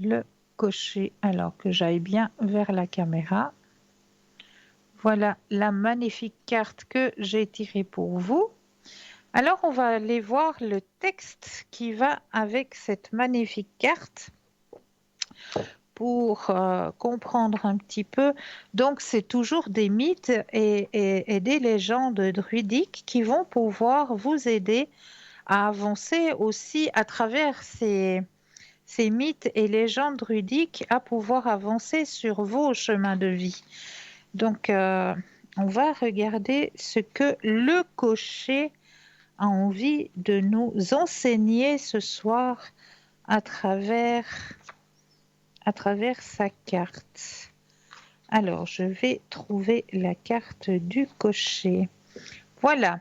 [SPEAKER 1] Le cocher, alors que j'aille bien vers la caméra. Voilà la magnifique carte que j'ai tirée pour vous. Alors, on va aller voir le texte qui va avec cette magnifique carte pour comprendre un petit peu. Donc, c'est toujours des mythes et des légendes druidiques qui vont pouvoir vous aider à avancer aussi à travers ces mythes et légendes druidiques, à pouvoir avancer sur vos chemins de vie. Donc, on va regarder ce que le cocher a envie de nous enseigner ce soir à travers sa carte. Alors, je vais trouver la carte du cocher. Voilà,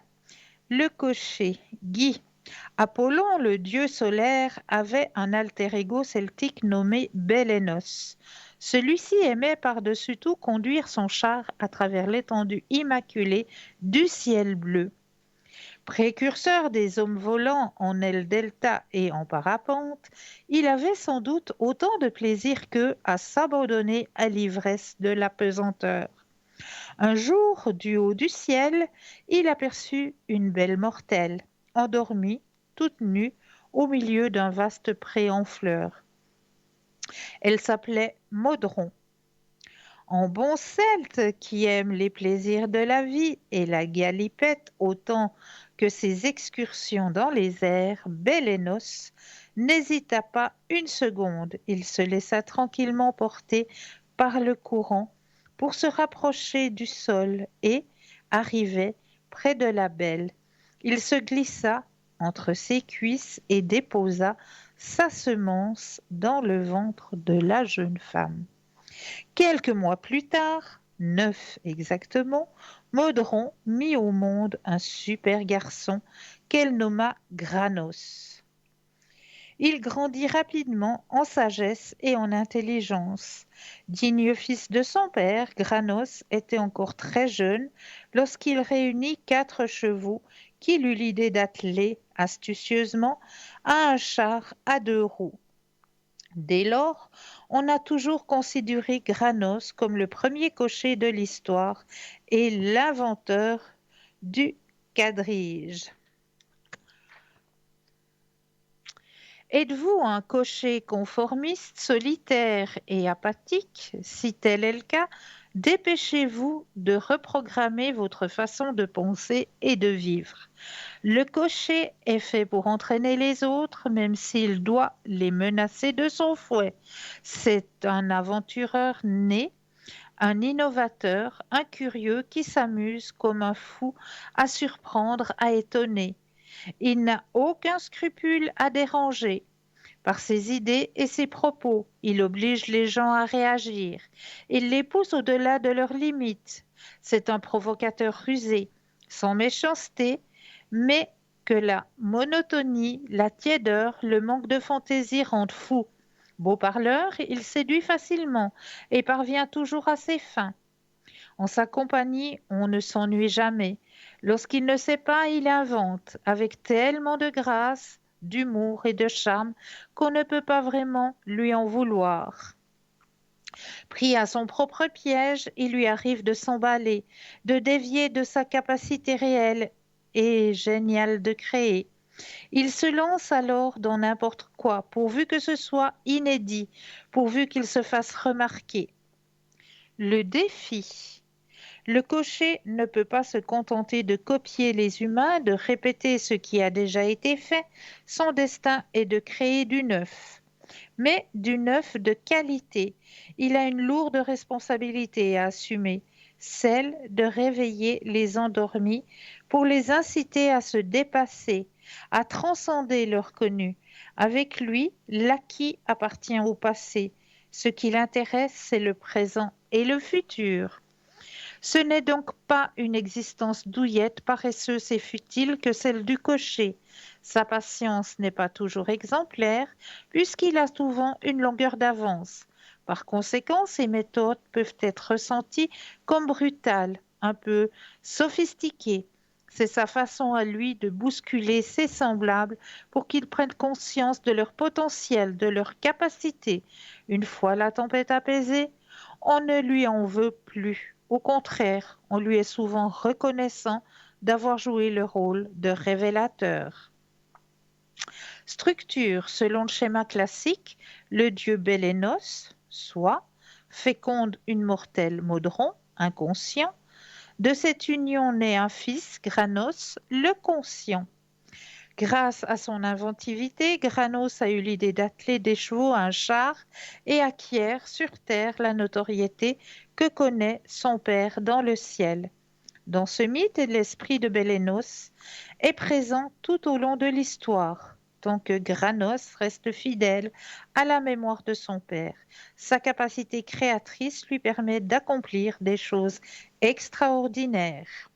[SPEAKER 1] le cocher, Guy. Apollon, le dieu solaire, avait un alter ego celtique nommé Bélénos. Celui-ci aimait par-dessus tout conduire son char à travers l'étendue immaculée du ciel bleu. Précurseur des hommes volants en aile delta et en parapente, il avait sans doute autant de plaisir qu'eux à s'abandonner à l'ivresse de la pesanteur. Un jour, du haut du ciel, il aperçut une belle mortelle, endormie, toute nue, au milieu d'un vaste pré en fleurs. Elle s'appelait Modron. En bon celte qui aime les plaisirs de la vie et la galipette autant que ses excursions dans les airs, Bélénos n'hésita pas une seconde. Il se laissa tranquillement porter par le courant pour se rapprocher du sol et arrivait près de la belle. Il se glissa entre ses cuisses et déposa sa semence dans le ventre de la jeune femme. Quelques mois plus tard, 9 exactement, Modron mit au monde un super garçon qu'elle nomma Granos. Il grandit rapidement en sagesse et en intelligence. Digne fils de son père, Granos était encore très jeune lorsqu'il réunit 4 chevaux qu'il eut l'idée d'atteler astucieusement à un char à 2 roues. Dès lors, on a toujours considéré Granos comme le premier cocher de l'histoire et l'inventeur du quadrige. Êtes-vous un cocher conformiste, solitaire et apathique? Si tel est le cas, dépêchez-vous de reprogrammer votre façon de penser et de vivre. Le cocher est fait pour entraîner les autres, même s'il doit les menacer de son fouet. C'est un aventureur né, un innovateur, un curieux qui s'amuse comme un fou à surprendre, à étonner. Il n'a aucun scrupule à déranger. Par ses idées et ses propos, il oblige les gens à réagir. Il les pousse au-delà de leurs limites. C'est un provocateur rusé, sans méchanceté, mais que la monotonie, la tiédeur, le manque de fantaisie rendent fou. Beau parleur, il séduit facilement et parvient toujours à ses fins. En sa compagnie, on ne s'ennuie jamais. Lorsqu'il ne sait pas, il invente, avec tellement de grâce, d'humour et de charme qu'on ne peut pas vraiment lui en vouloir. Pris à son propre piège, il lui arrive de s'emballer, de dévier de sa capacité réelle et géniale de créer. Il se lance alors dans n'importe quoi, pourvu que ce soit inédit, pourvu qu'il se fasse remarquer. Le défi. Le cocher ne peut pas se contenter de copier les humains, de répéter ce qui a déjà été fait. Son destin est de créer du neuf, mais du neuf de qualité. Il a une lourde responsabilité à assumer, celle de réveiller les endormis pour les inciter à se dépasser, à transcender leur connu. Avec lui, l'acquis appartient au passé. Ce qui l'intéresse, c'est le présent et le futur. Ce n'est donc pas une existence douillette, paresseuse et futile que celle du cocher. Sa patience n'est pas toujours exemplaire, puisqu'il a souvent une longueur d'avance. Par conséquent, ses méthodes peuvent être ressenties comme brutales, un peu sophistiquées. C'est sa façon à lui de bousculer ses semblables pour qu'ils prennent conscience de leur potentiel, de leur capacité. Une fois la tempête apaisée, on ne lui en veut plus. Au contraire, on lui est souvent reconnaissant d'avoir joué le rôle de révélateur. Structure. Selon le schéma classique, le dieu Bélénos, soit, féconde une mortelle Modron, inconscient. De cette union naît un fils, Granos, le conscient. Grâce à son inventivité, Granos a eu l'idée d'atteler des chevaux à un char et acquiert sur terre la notoriété que connaît son père dans le ciel. Dans ce mythe, l'esprit de Bélénos est présent tout au long de l'histoire, tant que Granos reste fidèle à la mémoire de son père. Sa capacité créatrice lui permet d'accomplir des choses extraordinaires.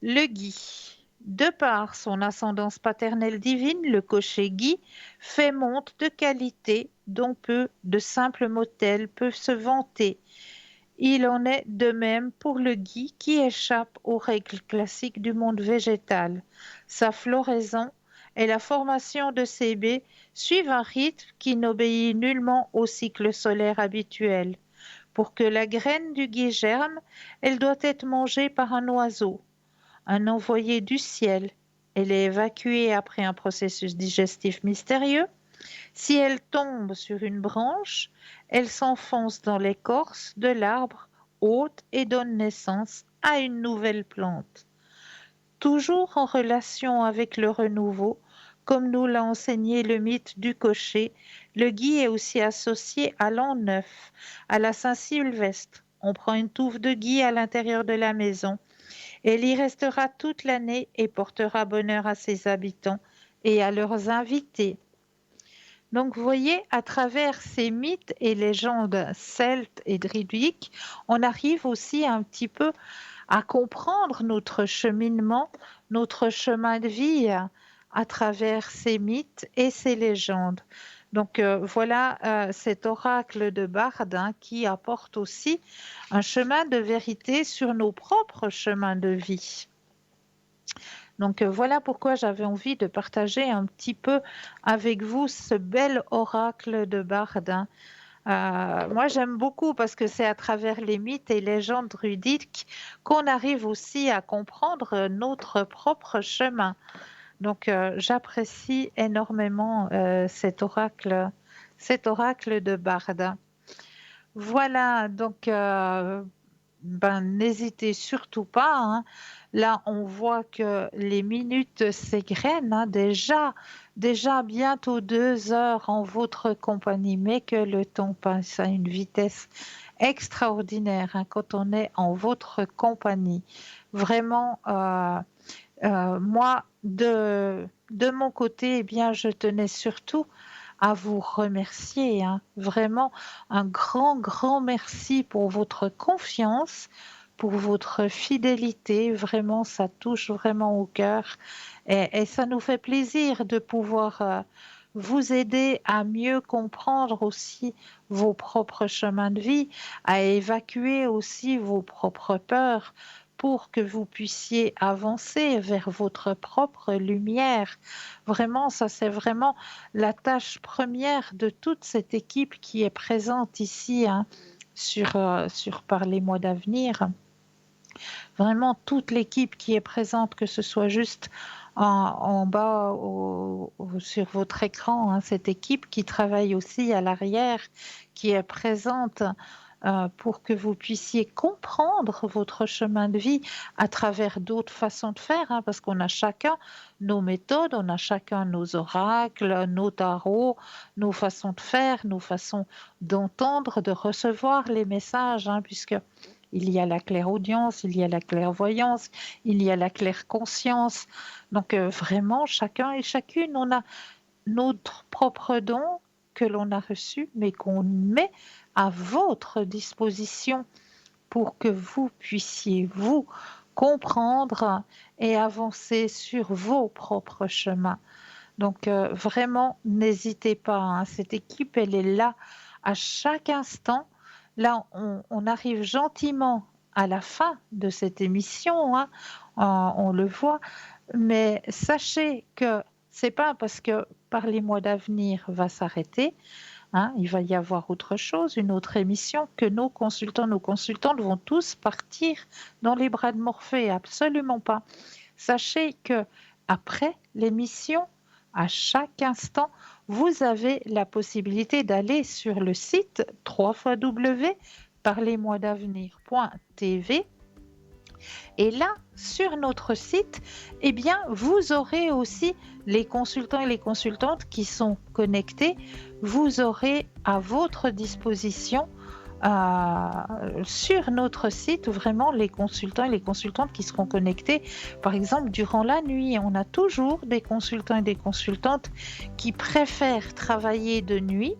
[SPEAKER 1] Le Guy. De par son ascendance paternelle divine, le cocher Guy fait montre de qualités dont peu de simples mortels peuvent se vanter. Il en est de même pour le Guy qui échappe aux règles classiques du monde végétal. Sa floraison et la formation de ses baies suivent un rythme qui n'obéit nullement au cycle solaire habituel. Pour que la graine du Guy germe, elle doit être mangée par un oiseau, un envoyé du ciel. Elle est évacuée après un processus digestif mystérieux. Si elle tombe sur une branche, elle s'enfonce dans l'écorce de l'arbre hôte et donne naissance à une nouvelle plante. Toujours en relation avec le renouveau, comme nous l'a enseigné le mythe du cocher, le Guy est aussi associé à l'an neuf, à la Saint-Sylvestre. On prend une touffe de Guy à l'intérieur de la maison. Elle y restera toute l'année et portera bonheur à ses habitants et à leurs invités. Donc, vous voyez, à travers ces mythes et légendes celtes et druidiques, on arrive aussi un petit peu à comprendre notre cheminement, notre chemin de vie à travers ces mythes et ces légendes. Donc voilà cet oracle de Barde qui apporte aussi un chemin de vérité sur nos propres chemins de vie. Donc voilà pourquoi j'avais envie de partager un petit peu avec vous ce bel oracle de Barde. Moi j'aime beaucoup parce que c'est à travers les mythes et légendes druidiques qu'on arrive aussi à comprendre notre propre chemin. Donc j'apprécie énormément cet oracle de Barde. Voilà, donc n'hésitez surtout pas. Là, on voit que les minutes s'égrènent, hein, déjà bientôt 2 heures en votre compagnie, mais que le temps passe à une vitesse extraordinaire, hein, quand on est en votre compagnie. Vraiment, moi, de mon côté, eh bien, je tenais surtout à vous remercier, hein. Vraiment un grand, grand merci pour votre confiance, pour votre fidélité. Vraiment, ça touche vraiment au cœur et ça nous fait plaisir de pouvoir vous aider à mieux comprendre aussi vos propres chemins de vie, à évacuer aussi vos propres peurs pour que vous puissiez avancer vers votre propre lumière. Vraiment, ça c'est vraiment la tâche première de toute cette équipe qui est présente ici, hein, sur Parlez-moi d'avenir. Vraiment toute l'équipe qui est présente, que ce soit juste en bas sur votre écran, hein, cette équipe qui travaille aussi à l'arrière, qui est présente pour que vous puissiez comprendre votre chemin de vie à travers d'autres façons de faire, hein, parce qu'on a chacun nos méthodes, on a chacun nos oracles, nos tarots, nos façons de faire, nos façons d'entendre, de recevoir les messages, hein, puisque il y a la clairaudience, il y a la clairvoyance, il y a la clairconscience. Donc vraiment, chacun et chacune, on a notre propre don que l'on a reçu, mais qu'on met à votre disposition pour que vous puissiez vous comprendre et avancer sur vos propres chemins. Donc vraiment, n'hésitez pas, hein, cette équipe, elle est là à chaque instant. Là, on arrive gentiment à la fin de cette émission, hein, on le voit, mais sachez que c'est pas parce que Parlez-moi d'avenir va s'arrêter, hein, il va y avoir autre chose, une autre émission, que nos consultants, nos consultantes vont tous partir dans les bras de Morphée, absolument pas. Sachez que après l'émission, à chaque instant, vous avez la possibilité d'aller sur le site www.parlez-moi-d'avenir.tv et là, sur notre site, eh bien, vous aurez aussi les consultants et les consultantes qui sont connectés. Vous aurez à votre disposition sur notre site vraiment les consultants et les consultantes qui seront connectés. Par exemple, durant la nuit, on a toujours des consultants et des consultantes qui préfèrent travailler de nuit,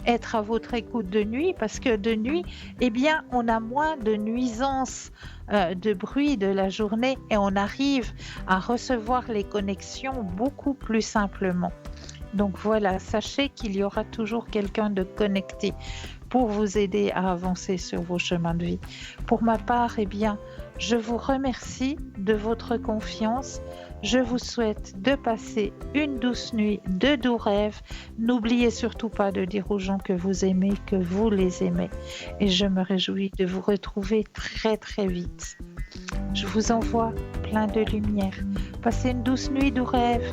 [SPEAKER 1] être à votre écoute de nuit, parce que de nuit, eh bien, on a moins de nuisances de bruit de la journée et on arrive à recevoir les connexions beaucoup plus simplement. Donc voilà, sachez qu'il y aura toujours quelqu'un de connecté pour vous aider à avancer sur vos chemins de vie. Pour ma part, eh bien, je vous remercie de votre confiance. Je vous souhaite de passer une douce nuit, de doux rêves. N'oubliez surtout pas de dire aux gens que vous aimez, que vous les aimez. Et je me réjouis de vous retrouver très très vite. Je vous envoie plein de lumière. Passez une douce nuit, doux rêves.